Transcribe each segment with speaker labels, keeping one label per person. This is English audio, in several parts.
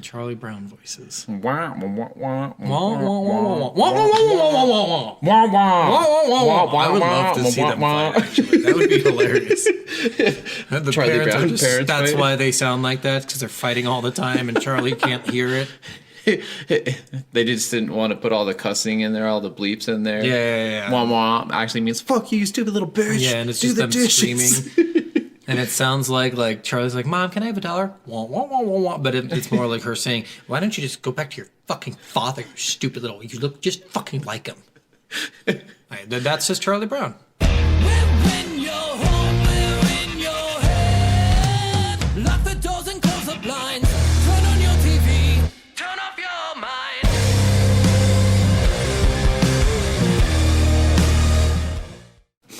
Speaker 1: and Charlie Brown voices.
Speaker 2: Wah, wah, wah, wah,
Speaker 1: Wah, wah, wah, wah, wah, wah,
Speaker 2: wah,
Speaker 1: wah, wah, wah,
Speaker 2: wah, wah, wah.
Speaker 1: I would love to see them fight, actually. That would be hilarious. And the
Speaker 2: Charlie
Speaker 1: parents
Speaker 2: Brown
Speaker 1: are just,
Speaker 2: parents
Speaker 1: that's
Speaker 2: fight.
Speaker 1: why they sound like that, because they're fighting all the time and Charlie can't hear it.
Speaker 2: They just didn't want to put all the cussing in there, all the bleeps in there.
Speaker 1: Yeah.
Speaker 2: Wah wah actually means fuck you, stupid little bitch.
Speaker 1: Yeah, and it's
Speaker 2: Do
Speaker 1: just
Speaker 2: the
Speaker 1: them
Speaker 2: dishes.
Speaker 1: screaming. And it sounds like Charlie's like, Mom, can I have $1? Wah, wah, wah, wah, wah. But it's more like her saying, why don't you just go back to your fucking father, you stupid little, you look just fucking like him. Right, that's just Charlie Brown.
Speaker 3: When you're home, we're in your head. Lock the doors and close the blinds. Turn on your TV. Turn off your mind.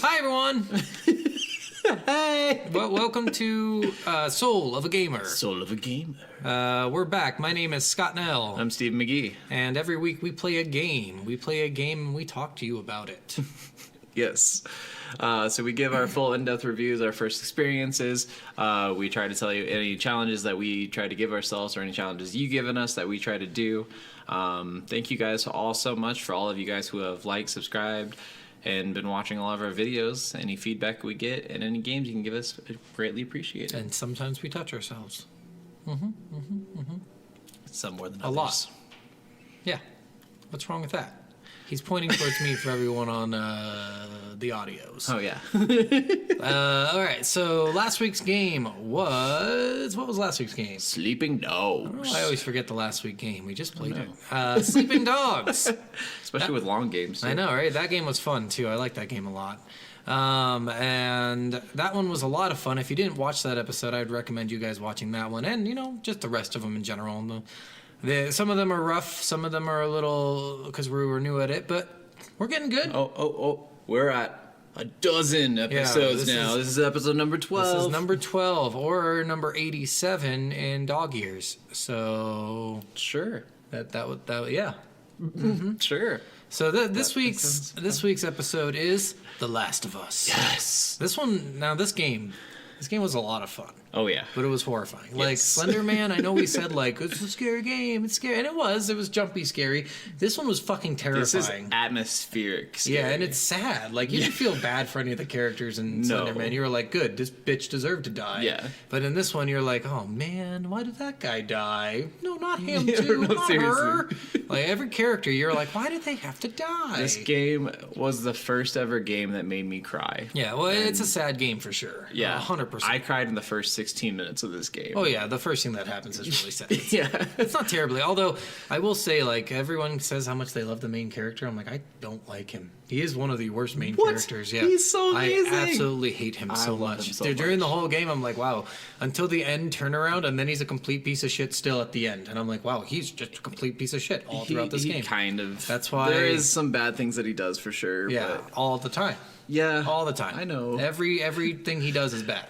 Speaker 1: Hi, everyone.
Speaker 2: Hey.
Speaker 1: Well, welcome to Soul of a Gamer.
Speaker 2: Soul of a gamer.
Speaker 1: We're back. My name is Scott Nell.
Speaker 2: I'm Steve McGee.
Speaker 1: And every week we play a game. We play a game and we talk to you about it.
Speaker 2: Yes. So we give our full in-depth reviews, our first experiences. We try to tell you any challenges that we try to give ourselves or any challenges you've given us that we try to do. Thank you guys all so much for all of you guys who have liked, subscribed, and been watching all of our videos. Any feedback we get and any games you can give us, greatly appreciate it.
Speaker 1: And sometimes we touch ourselves.
Speaker 2: Some more than
Speaker 1: A
Speaker 2: others.
Speaker 1: lot. Yeah. What's wrong with that? He's pointing towards me for everyone on the audios.
Speaker 2: Oh, yeah.
Speaker 1: All right, so last week's game was... What was last week's game?
Speaker 2: Sleeping Dogs.
Speaker 1: I always forget the last week game. We just played it. Sleeping Dogs.
Speaker 2: Especially with long games. Too.
Speaker 1: I know, right? That game was fun, too. I like that game a lot. And that one was a lot of fun. If you didn't watch that episode, I'd recommend you guys watching that one. And, just the rest of them in general. And some of them are rough. Some of them are a little... Because we were new at it. But we're getting good.
Speaker 2: Oh. We're at a dozen episodes now. This is episode number 12.
Speaker 1: This is number 12 or number 87 in dog years. So
Speaker 2: Sure.
Speaker 1: yeah.
Speaker 2: Sure.
Speaker 1: So this week's episode is The Last of Us.
Speaker 2: Yes.
Speaker 1: This game was a lot of fun.
Speaker 2: Oh, yeah.
Speaker 1: But it was horrifying. Like,
Speaker 2: Yes.
Speaker 1: Slender Man, I know we said, it's a scary game. It's scary. And it was jumpy scary. This one was fucking
Speaker 2: This is
Speaker 1: terrifying.
Speaker 2: atmospheric. Scary.
Speaker 1: Yeah, and it's sad. Like, you didn't feel bad for any of the characters in Slender Man. You were like, good, this bitch deserved to die.
Speaker 2: Yeah.
Speaker 1: But in this one, you're like, oh, man, why did that guy die? No, not him,
Speaker 2: Yeah,
Speaker 1: too.
Speaker 2: no,
Speaker 1: not
Speaker 2: seriously.
Speaker 1: her. Like, every character, you're like, why did they have to die?
Speaker 2: This game was the first ever game that made me cry.
Speaker 1: Yeah, well, it's a sad game for sure.
Speaker 2: Yeah.
Speaker 1: 100%.
Speaker 2: I cried in the first 16 minutes of this game.
Speaker 1: Oh, yeah, the first thing that happens is really sad.
Speaker 2: Yeah.
Speaker 1: It's not terribly. Although, I will say, everyone says how much they love the main character. I'm like, I don't like him. He is one of the worst main
Speaker 2: What?
Speaker 1: characters. Yeah,
Speaker 2: He's so amazing.
Speaker 1: I absolutely hate him so
Speaker 2: love
Speaker 1: much.
Speaker 2: him so
Speaker 1: Dude, during
Speaker 2: much.
Speaker 1: the whole game, I'm like, wow. Until the end turnaround, and then he's a complete piece of shit still at the end. And I'm like, wow, he's just a complete piece of shit all throughout this
Speaker 2: he
Speaker 1: game.
Speaker 2: kind of.
Speaker 1: That's why-
Speaker 2: There is some bad things that he does for sure.
Speaker 1: Yeah,
Speaker 2: But
Speaker 1: all the time.
Speaker 2: yeah.
Speaker 1: All the time.
Speaker 2: I know.
Speaker 1: Everything he does is bad.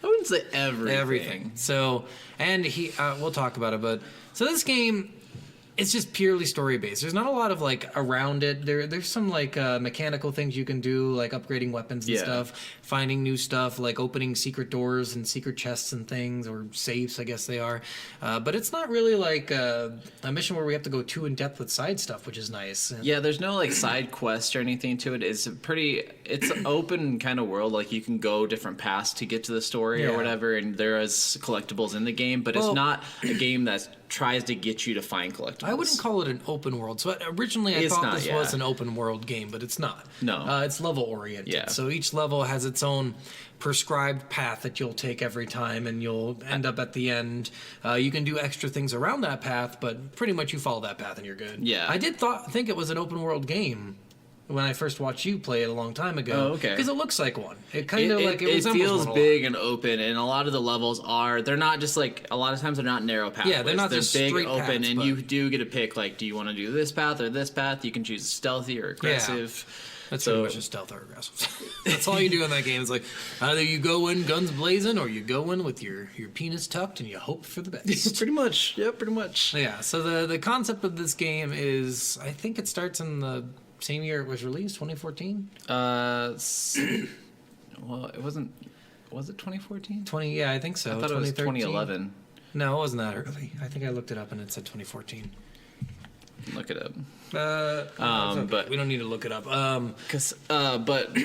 Speaker 2: I wouldn't say everything.
Speaker 1: Everything. So, and we'll talk about it, but so this game, it's just purely story based. There's not a lot of around it. There's some mechanical things you can do, like upgrading weapons and
Speaker 2: Yeah.
Speaker 1: stuff, finding new stuff, like opening secret doors and secret chests and things, or safes, I guess they are. But it's not really like a mission where we have to go too in depth with side stuff, which is nice. And
Speaker 2: Yeah, there's no side quest or anything to it. It's an open kind of world. Like you can go different paths to get to the story
Speaker 1: Yeah.
Speaker 2: or whatever, and there is collectibles in the game, but
Speaker 1: Well-
Speaker 2: it's not a game that tries to get you to find collectibles.
Speaker 1: I wouldn't call it an open world. So originally I
Speaker 2: It's
Speaker 1: thought
Speaker 2: not,
Speaker 1: this
Speaker 2: yeah.
Speaker 1: was an open world game, but it's not.
Speaker 2: No.
Speaker 1: It's level oriented.
Speaker 2: Yeah.
Speaker 1: So each level has its own prescribed path that you'll take every time, and you'll end up at the end. You can do extra things around that path, but pretty much you follow that path and you're good.
Speaker 2: Yeah.
Speaker 1: I did think it was an open world game when I first watched you play it a long time ago.
Speaker 2: Oh, okay.
Speaker 1: Because it looks like one. It kind of
Speaker 2: It
Speaker 1: resembles
Speaker 2: feels
Speaker 1: one a lot.
Speaker 2: big and open, and a lot of the levels they're not just a lot of times they're not narrow pathways.
Speaker 1: Yeah, they're not just
Speaker 2: big,
Speaker 1: straight
Speaker 2: open,
Speaker 1: paths,
Speaker 2: and
Speaker 1: but-
Speaker 2: you do get to pick, do you want to do this path or this path? You can choose stealthy or aggressive.
Speaker 1: That's
Speaker 2: So-
Speaker 1: pretty much a stealth or aggressive. That's all you do in that game. It's like either you go in guns blazing or you go in with your penis tucked and you hope for the best.
Speaker 2: Pretty much. Yeah, pretty much.
Speaker 1: Yeah, so the concept of this game is, I think it starts in the same year it was released, 2014?
Speaker 2: Well, it wasn't. Was it 2014?
Speaker 1: Yeah, I think so.
Speaker 2: I thought it was
Speaker 1: 2013.
Speaker 2: 2011.
Speaker 1: No, it wasn't that early. I think I looked it up and it said 2014.
Speaker 2: Look it up.
Speaker 1: But we don't need to look it up.
Speaker 2: But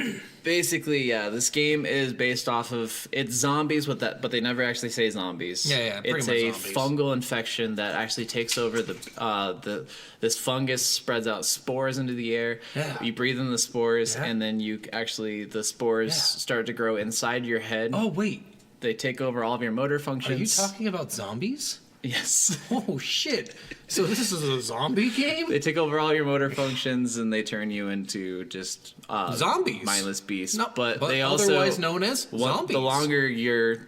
Speaker 2: basically, yeah, this game is based off of it's zombies with that, but they never actually say zombies.
Speaker 1: Yeah, pretty
Speaker 2: it's
Speaker 1: much
Speaker 2: a
Speaker 1: zombies.
Speaker 2: fungal infection that actually takes over this fungus spreads out spores into the air.
Speaker 1: Yeah.
Speaker 2: You breathe in the spores,
Speaker 1: Yeah.
Speaker 2: and then the spores
Speaker 1: Yeah.
Speaker 2: start to grow inside your head.
Speaker 1: Oh wait,
Speaker 2: They take over all of your motor
Speaker 1: are
Speaker 2: functions.
Speaker 1: you talking about zombies?
Speaker 2: Yes.
Speaker 1: Oh shit! So this is a zombie game?
Speaker 2: They take over all your motor functions and they turn you into just
Speaker 1: Zombies.
Speaker 2: mindless beasts.
Speaker 1: No,
Speaker 2: but they also
Speaker 1: otherwise known as zombies.
Speaker 2: The longer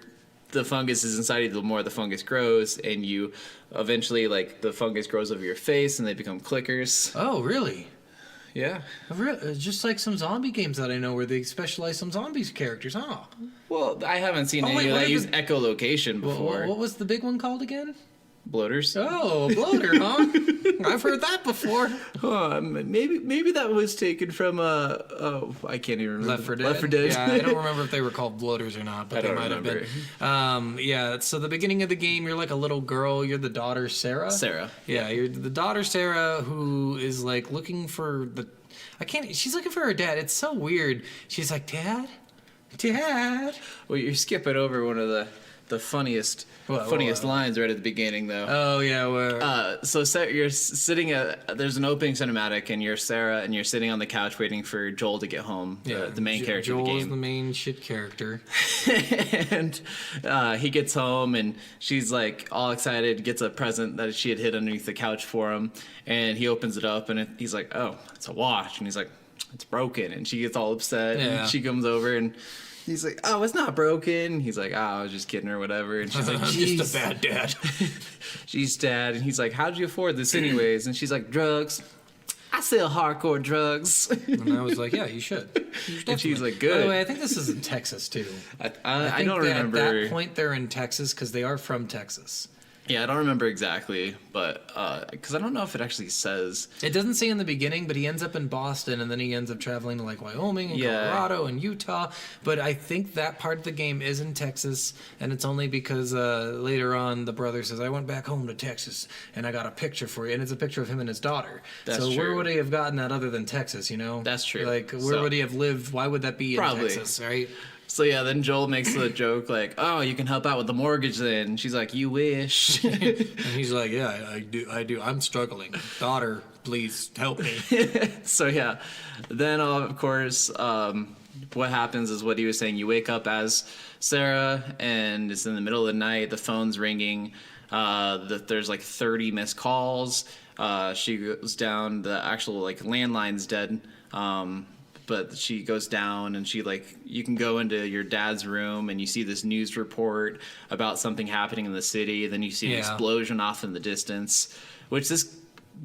Speaker 2: the fungus is inside you, the more the fungus grows, and you eventually the fungus grows over your face and they become clickers.
Speaker 1: Oh really?
Speaker 2: Yeah.
Speaker 1: Just like some zombie games that I know where they specialize some zombies characters, huh?
Speaker 2: Well, I haven't seen
Speaker 1: Oh,
Speaker 2: any
Speaker 1: wait,
Speaker 2: that
Speaker 1: what
Speaker 2: use
Speaker 1: is
Speaker 2: echolocation before.
Speaker 1: What was the big one called again?
Speaker 2: Bloaters.
Speaker 1: Oh, a bloater, huh? I've heard that before.
Speaker 2: Maybe that was taken from I can't even remember.
Speaker 1: Left 4 Dead.
Speaker 2: Left 4 Dead.
Speaker 1: Yeah, I don't remember if they were called bloaters or not, but
Speaker 2: I
Speaker 1: they
Speaker 2: don't
Speaker 1: might
Speaker 2: remember.
Speaker 1: have been. Yeah. So the beginning of the game, you're like a little girl. You're the daughter Sarah.
Speaker 2: Sarah.
Speaker 1: Yeah, you're the daughter Sarah who is like looking for the. She's looking for her dad. It's so weird. She's like, Dad.
Speaker 2: Well, you're skipping over one of the funniest lines right at the beginning, though.
Speaker 1: Oh yeah. Where?
Speaker 2: So you're sitting there's an opening cinematic, and you're Sarah, and you're sitting on the couch waiting for Joel to get home, the main character
Speaker 1: Joel's
Speaker 2: of the game.
Speaker 1: the main shit character.
Speaker 2: And he gets home, and she's like all excited, gets a present that she had hid underneath the couch for him, and he opens it up, and he's like, "Oh, it's a watch," and he's like, "It's broken," and she gets all upset,
Speaker 1: Yeah.
Speaker 2: and she comes over, and he's like, "Oh, it's not broken." He's like, "Oh, I was just kidding," or whatever, and she's like,
Speaker 1: I'm
Speaker 2: "Jeez."
Speaker 1: just a bad dad.
Speaker 2: She's dad, and he's like, "How'd you afford this anyways?" And she's like, "Drugs. I sell hardcore drugs."
Speaker 1: And I was like, yeah, you should.
Speaker 2: And she's like,
Speaker 1: By
Speaker 2: "Good."
Speaker 1: the way, I think this is in Texas too.
Speaker 2: I
Speaker 1: think
Speaker 2: don't
Speaker 1: that
Speaker 2: remember.
Speaker 1: At that point, they're in Texas because they are from Texas.
Speaker 2: Yeah, I don't remember exactly, but because I don't know if it actually says.
Speaker 1: It doesn't say in the beginning, but he ends up in Boston, and then he ends up traveling to like Wyoming and
Speaker 2: Yeah.
Speaker 1: Colorado and Utah. But I think that part of the game is in Texas, and it's only because later on the brother says, "I went back home to Texas, and I got a picture for you," and it's a picture of him and his daughter.
Speaker 2: That's
Speaker 1: so where
Speaker 2: true.
Speaker 1: would he have gotten that other than Texas? You know,
Speaker 2: That's true.
Speaker 1: Like where
Speaker 2: So-
Speaker 1: would he have lived? Why would that be in
Speaker 2: Probably.
Speaker 1: Texas? Right?
Speaker 2: So yeah, then Joel makes the joke like, "Oh, you can help out with the mortgage then." And she's like, "You wish."
Speaker 1: And he's like, "Yeah, I do. I'm struggling. Daughter, please help me."
Speaker 2: So yeah, then of course, what happens is what he was saying. You wake up as Sarah, and it's in the middle of the night. The phone's ringing. There's like 30 missed calls. She goes down. The actual landline's dead. But she goes down, and you can go into your dad's room, and you see this news report about something happening in the city. Then you see an
Speaker 1: Yeah.
Speaker 2: explosion off in the distance, which this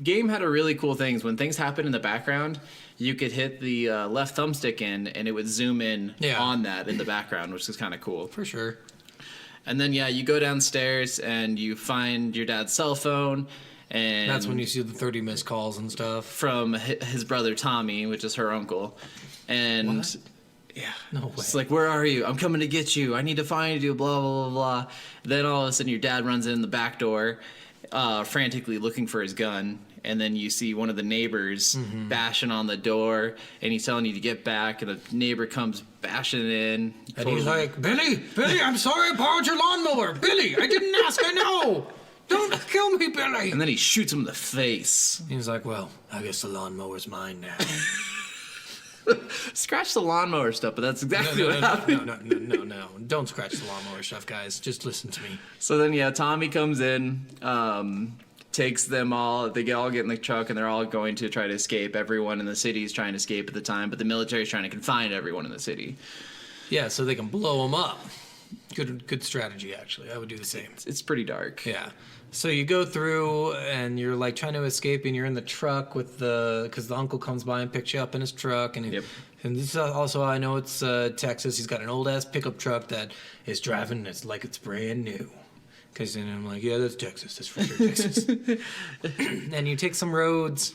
Speaker 2: game had a really cool things. When things happen in the background, you could hit the left thumbstick in, and it would zoom in
Speaker 1: Yeah.
Speaker 2: on that in the background, which is kind of cool.
Speaker 1: For sure.
Speaker 2: And then you go downstairs, and you find your dad's cell phone, and
Speaker 1: That's when you see the 30 missed calls and stuff.
Speaker 2: from his brother Tommy, which is her uncle, and.
Speaker 1: What?
Speaker 2: Yeah.
Speaker 1: No way.
Speaker 2: It's like, "Where are you? I'm coming to get you. I need to find you, blah, blah, blah, blah." Then all of a sudden your dad runs in the back door, frantically looking for his gun. And then you see one of the neighbors
Speaker 1: Mm-hmm.
Speaker 2: bashing on the door, and he's telling you to get back, and the neighbor comes bashing in.
Speaker 1: And he's like, Billy, I'm sorry I borrowed your lawnmower. Billy, I didn't ask, I know. Don't kill me, Billy.
Speaker 2: And then he shoots him in the face.
Speaker 1: He's like, well, I guess the lawnmower's mine now.
Speaker 2: Scratch the lawnmower stuff, but that's exactly what happened.
Speaker 1: No. Don't scratch the lawnmower stuff, guys. Just listen to me.
Speaker 2: So then, Tommy comes in, takes them all. They all get in the truck, and they're all going to try to escape. Everyone in the city is trying to escape at the time, but the military is trying to confine everyone in the city.
Speaker 1: Yeah, so they can blow them up. Good strategy, actually. I would do the same.
Speaker 2: It's pretty dark.
Speaker 1: Yeah. So you go through and you're like trying to escape, and you're in the truck with because the uncle comes by and picks you up in his truck, and
Speaker 2: Yep.
Speaker 1: and this is also, I know it's Texas. He's got an old ass pickup truck that is driving. And it's like it's brand new. Because then I'm like, yeah, that's Texas. That's for sure Texas. And you take some roads.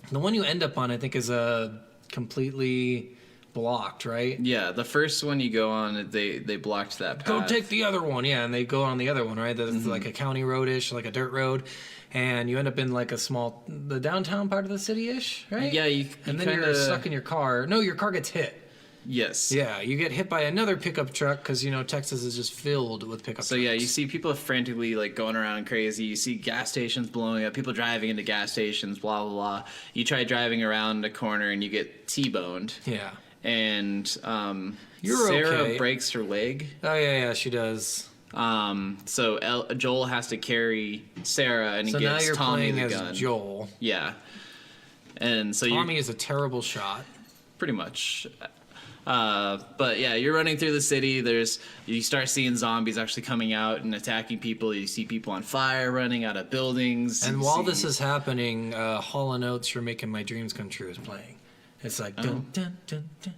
Speaker 1: The one you end up on, I think, is a completely blocked, right?
Speaker 2: Yeah, the first one you go on, they blocked that path.
Speaker 1: Go take the other one, yeah, and they go on the other one, right? That's like a county road-ish, like a dirt road, and you end up in like the downtown part of the city-ish, right?
Speaker 2: Yeah, you
Speaker 1: and then
Speaker 2: kinda...
Speaker 1: you're stuck in your car. No, your car gets hit.
Speaker 2: Yes.
Speaker 1: Yeah, you get hit by another pickup truck because Texas is just filled with pickup
Speaker 2: So
Speaker 1: trucks.
Speaker 2: yeah, you see people frantically like going around crazy. You see gas stations blowing up, people driving into gas stations, blah blah blah. You try driving around a corner and you get T-boned.
Speaker 1: Yeah.
Speaker 2: And
Speaker 1: You're
Speaker 2: Sarah
Speaker 1: okay.
Speaker 2: breaks her leg.
Speaker 1: Oh yeah, she does.
Speaker 2: So Joel has to carry Sarah, and
Speaker 1: So
Speaker 2: he
Speaker 1: now
Speaker 2: gets
Speaker 1: you're
Speaker 2: Tommy
Speaker 1: playing
Speaker 2: the
Speaker 1: as
Speaker 2: gun.
Speaker 1: Joel.
Speaker 2: Yeah. And so
Speaker 1: Tommy is a terrible shot.
Speaker 2: pretty much. But yeah, you're running through the city. You start seeing zombies actually coming out and attacking people. You see people on fire running out of buildings.
Speaker 1: And
Speaker 2: You
Speaker 1: while
Speaker 2: see-
Speaker 1: this is happening, Hall & Oates, You're Making My Dreams Come True is playing. It's like dun dun dun dun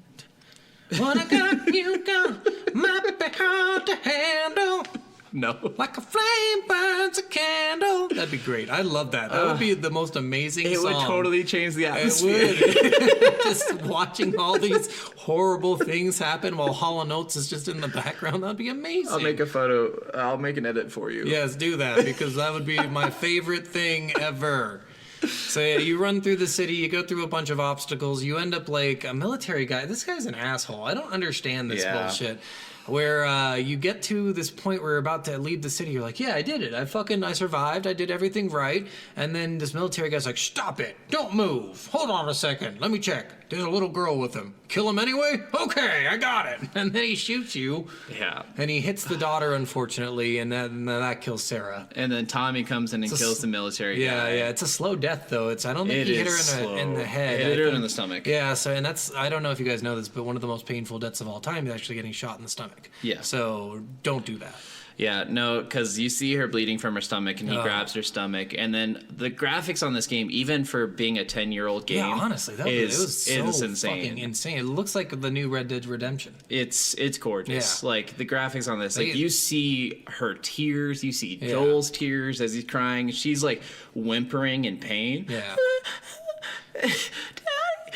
Speaker 1: dun. What I got, you got, might be hard to handle.
Speaker 2: no,
Speaker 1: Like a flame burns a candle. That'd be great. I love that. That would be the most amazing
Speaker 2: it
Speaker 1: song.
Speaker 2: would totally change the
Speaker 1: It
Speaker 2: atmosphere.
Speaker 1: would. Just watching all these horrible things happen while Hall & Oates is just in the background. That'd be amazing.
Speaker 2: I'll make a photo. I'll make an edit for you.
Speaker 1: Yes, do that because that would be my favorite thing ever. So yeah, you run through the city, you go through a bunch of obstacles, you end up like a military guy. This guy's an asshole. I don't understand this
Speaker 2: Yeah.
Speaker 1: bullshit. Where you get to this point where you're about to leave the city, you're like, yeah, I did it. I survived. I did everything right. And then this military guy's like, stop it. Don't move. Hold on a second. Let me check. There's a little girl with him. Kill him anyway? Okay, I got it. And then he shoots you.
Speaker 2: Yeah.
Speaker 1: And he hits the daughter, unfortunately, and then that kills Sarah.
Speaker 2: And then Tommy comes in and kills the military
Speaker 1: Yeah,
Speaker 2: guy.
Speaker 1: yeah, it's a slow death though. I don't think
Speaker 2: It
Speaker 1: he hit her
Speaker 2: is
Speaker 1: in the
Speaker 2: slow.
Speaker 1: head.
Speaker 2: He
Speaker 1: I
Speaker 2: hit her in
Speaker 1: think-
Speaker 2: the stomach.
Speaker 1: Yeah, so and I don't know if you guys know this, but one of the most painful deaths of all time is actually getting shot in the stomach.
Speaker 2: Yeah.
Speaker 1: So don't do that.
Speaker 2: Yeah, no, because you see her bleeding from her stomach, and he grabs her stomach, and then the graphics on this game, even for being a 10-year-old game,
Speaker 1: Yeah, honestly, it was so
Speaker 2: is insane.
Speaker 1: fucking insane. It looks like the new Red Dead Redemption.
Speaker 2: It's gorgeous.
Speaker 1: Yeah.
Speaker 2: Like the graphics on this, like
Speaker 1: They-
Speaker 2: you see her tears, you see
Speaker 1: Yeah.
Speaker 2: Joel's tears as he's crying. She's like whimpering in pain.
Speaker 1: Yeah.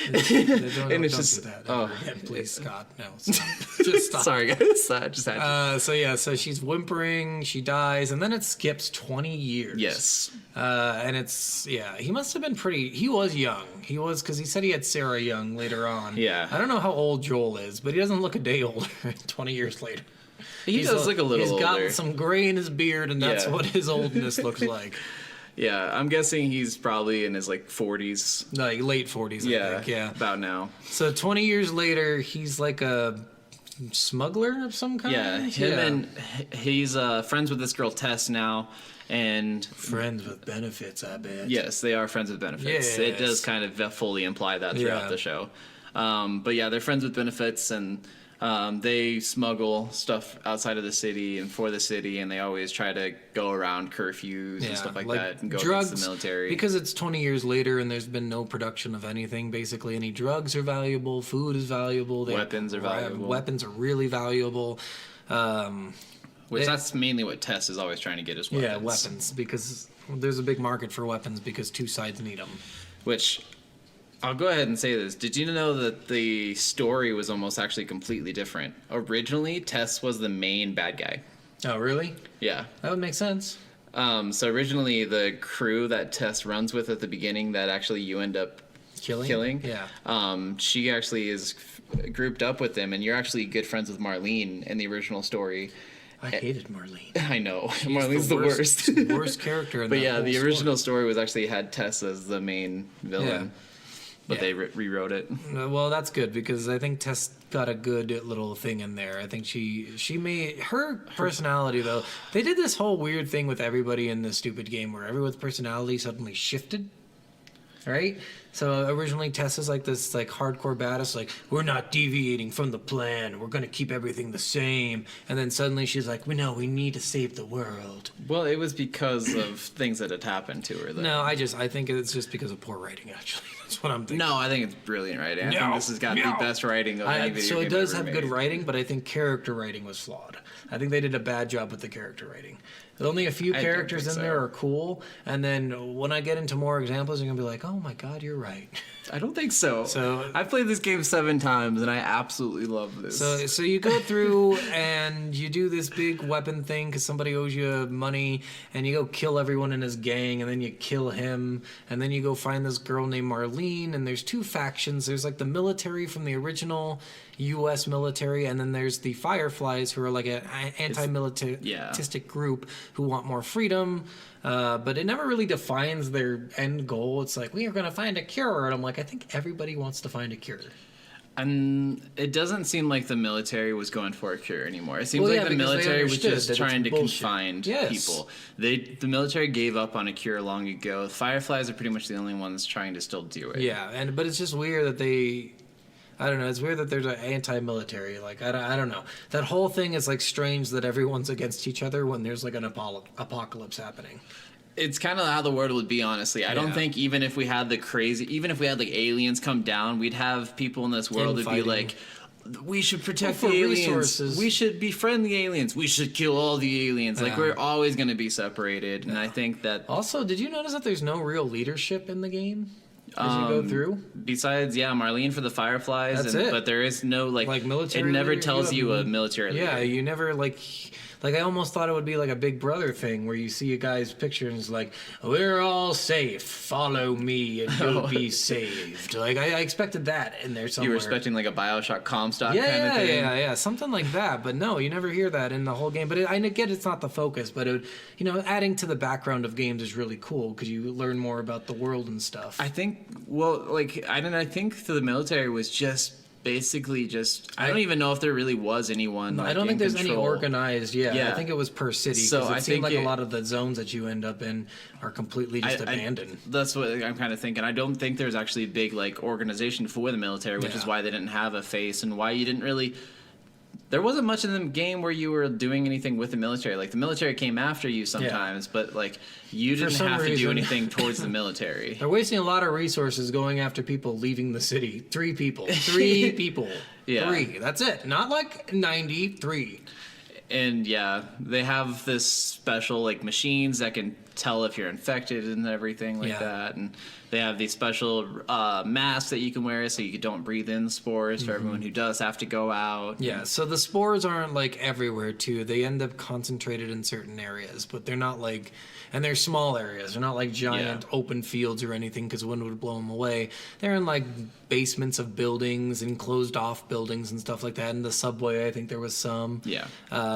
Speaker 2: And
Speaker 1: don't
Speaker 2: it's
Speaker 1: do
Speaker 2: just-
Speaker 1: that
Speaker 2: oh.
Speaker 1: ever again, please, Scott. No, stop. Just stop.
Speaker 2: Sorry, guys. I just had to.
Speaker 1: So she's whimpering, she dies, and then it skips 20 years.
Speaker 2: Yes.
Speaker 1: And he must have been he was young. He was, because he said he had Sarah young later on.
Speaker 2: Yeah.
Speaker 1: I don't know how old Joel is, but he doesn't look a day older 20 years later.
Speaker 2: He does look a little
Speaker 1: He's got
Speaker 2: older.
Speaker 1: some gray in his beard, and that's
Speaker 2: Yeah.
Speaker 1: what his oldness looks like.
Speaker 2: Yeah, I'm guessing he's probably in his like 40s.
Speaker 1: Like late 40s, I think. Yeah.
Speaker 2: about now.
Speaker 1: So 20 years later, he's like a smuggler of some kind?
Speaker 2: Yeah, and he's friends with this girl Tess now, and
Speaker 1: Friends with benefits, I bet.
Speaker 2: yes, they are friends with benefits. It does
Speaker 1: Yes.
Speaker 2: kind of fully imply that throughout
Speaker 1: Yeah.
Speaker 2: the show. But yeah, they're friends with benefits, and they smuggle stuff outside of the city and for the city, and they always try to go around curfews and stuff like that and go
Speaker 1: drugs,
Speaker 2: against the military.
Speaker 1: Because it's 20 years later and there's been no production of anything. Basically, any drugs are valuable, food is valuable,
Speaker 2: Weapons are valuable.
Speaker 1: Weapons are really valuable.
Speaker 2: Which that's mainly what Tess is always trying to get is weapons.
Speaker 1: Yeah, weapons, because there's a big market for weapons because two sides need them.
Speaker 2: Which, I'll go ahead and say this. Did you know that the story was almost actually completely different? Originally, Tess was the main bad guy.
Speaker 1: Oh, really?
Speaker 2: Yeah.
Speaker 1: That would make sense.
Speaker 2: So originally, the crew that Tess runs with at the beginning that actually you end up killing.
Speaker 1: Yeah.
Speaker 2: She actually is grouped up with them, and you're actually good friends with Marlene in the original story.
Speaker 1: I hated Marlene.
Speaker 2: I know. Marlene's the worst.
Speaker 1: worst character in
Speaker 2: But
Speaker 1: that
Speaker 2: yeah,
Speaker 1: whole
Speaker 2: the
Speaker 1: story.
Speaker 2: original story was actually had Tess as the main villain. But
Speaker 1: Yeah.
Speaker 2: they rewrote it.
Speaker 1: Well, that's good because I think Tess got a good little thing in there. I think she made her personality though. They did this whole weird thing with everybody in this stupid game where everyone's personality suddenly shifted. Right? So originally Tess is like this like hardcore badass, like we're not deviating from the plan. We're gonna keep everything the same. And then suddenly she's like, we need to save the world.
Speaker 2: Well, it was because of things that had happened to her. Though.
Speaker 1: No, I think it's just because of poor writing. Actually, that's what I'm thinking.
Speaker 2: No, I think it's brilliant writing. I
Speaker 1: No,
Speaker 2: think this has got the
Speaker 1: no.
Speaker 2: best writing of any video
Speaker 1: So it
Speaker 2: game
Speaker 1: does
Speaker 2: ever
Speaker 1: have good
Speaker 2: made.
Speaker 1: writing, but I think character writing was flawed. I think they did a bad job with the character writing. Only a few
Speaker 2: I don't
Speaker 1: characters
Speaker 2: think
Speaker 1: in
Speaker 2: so.
Speaker 1: there are cool, and then when I get into more examples, you're gonna be like, "Oh my god, you're right."
Speaker 2: I don't think so.
Speaker 1: So-
Speaker 2: I've played this game 7 times, and I absolutely love this.
Speaker 1: So you go through and you do this big weapon thing because somebody owes you money, and you go kill everyone in his gang, and then you kill him, and then you go find this girl named Marlene, and there's two factions. There's like the military from the original U.S. military, and then there's the Fireflies, who are like an anti-militaristic group who want more freedom. But it never really defines their end goal. It's like, we are going to find a cure. And I'm like, I think everybody wants to find a cure.
Speaker 2: And it doesn't seem like the military was going for a cure anymore. It seems
Speaker 1: Well,
Speaker 2: like
Speaker 1: yeah,
Speaker 2: the
Speaker 1: because they
Speaker 2: military was
Speaker 1: understood
Speaker 2: just
Speaker 1: that it's
Speaker 2: trying to
Speaker 1: bullshit.
Speaker 2: confine
Speaker 1: Yes.
Speaker 2: people. The military gave up on a cure long ago. Fireflies are pretty much the only ones trying to still do it.
Speaker 1: Yeah, but it's just weird that they... I don't know. It's weird that there's an anti-military. Like, I don't know. That whole thing is, like, strange that everyone's against each other when there's, like, an apocalypse happening.
Speaker 2: It's kind of how the world would be, honestly. I don't
Speaker 1: Yeah.
Speaker 2: think even if we had like aliens come down, we'd have people in this world that'd be
Speaker 1: Infighting.
Speaker 2: like, we should protect
Speaker 1: Well,
Speaker 2: the
Speaker 1: for
Speaker 2: aliens.
Speaker 1: resources.
Speaker 2: We should befriend the aliens. We should kill all the aliens. Like,
Speaker 1: Yeah.
Speaker 2: we're always going to be separated. And I think that
Speaker 1: Also, did you notice that there's no real leadership in the game as you go through?
Speaker 2: besides, Marlene for the Fireflies,
Speaker 1: That's it.
Speaker 2: but there is no like
Speaker 1: military
Speaker 2: It never
Speaker 1: leader?
Speaker 2: tells you a
Speaker 1: have-
Speaker 2: military
Speaker 1: Yeah,
Speaker 2: leader.
Speaker 1: you never like I almost thought it would be like a Big Brother thing where you see a guy's picture and it's like, "We're all safe. Follow me and you'll be saved." Like I expected that in there
Speaker 2: You
Speaker 1: somewhere.
Speaker 2: were expecting like a Bioshock Comstock
Speaker 1: yeah,
Speaker 2: kind of thing.
Speaker 1: yeah, something like that. But no, you never hear that in the whole game. But I get it's not the focus, but it, adding to the background of games is really cool because you learn more about the world and stuff.
Speaker 2: I think, I think the military was just basically I don't even know if there really was anyone.
Speaker 1: I
Speaker 2: like,
Speaker 1: don't
Speaker 2: in
Speaker 1: think there's any
Speaker 2: control.
Speaker 1: organized. Yeah,
Speaker 2: Yeah.
Speaker 1: I think it was per city.
Speaker 2: So
Speaker 1: So
Speaker 2: I
Speaker 1: it seemed
Speaker 2: think
Speaker 1: like a lot of the zones that you end up in are completely just abandoned.
Speaker 2: That's what I'm kind of thinking. I don't think there's actually a big like organization for the military, which is
Speaker 1: Yeah.
Speaker 2: why they didn't have a face and why you didn't really. There wasn't much in the game where you were doing anything with the military. Like the military came after you sometimes, but like you didn't
Speaker 1: some
Speaker 2: have to do
Speaker 1: reason.
Speaker 2: anything towards the military.
Speaker 1: They're wasting a lot of resources going after people leaving the city. 3 people. 3 people.
Speaker 2: Yeah.
Speaker 1: 3. That's it. Not like 93.
Speaker 2: And yeah, they have this special like machines that can tell if you're infected and everything like
Speaker 1: Yeah.
Speaker 2: that. And they have these special masks that you can wear so you don't breathe in spores for everyone who does have to go out.
Speaker 1: Yeah, so the spores aren't like everywhere too. They end up concentrated in certain areas, but they're not like, and they're small areas. They're not like giant open fields or anything because the wind would blow them away. They're in like basements of buildings and closed off buildings and stuff like that. In the subway, I think there was some.
Speaker 2: Yeah.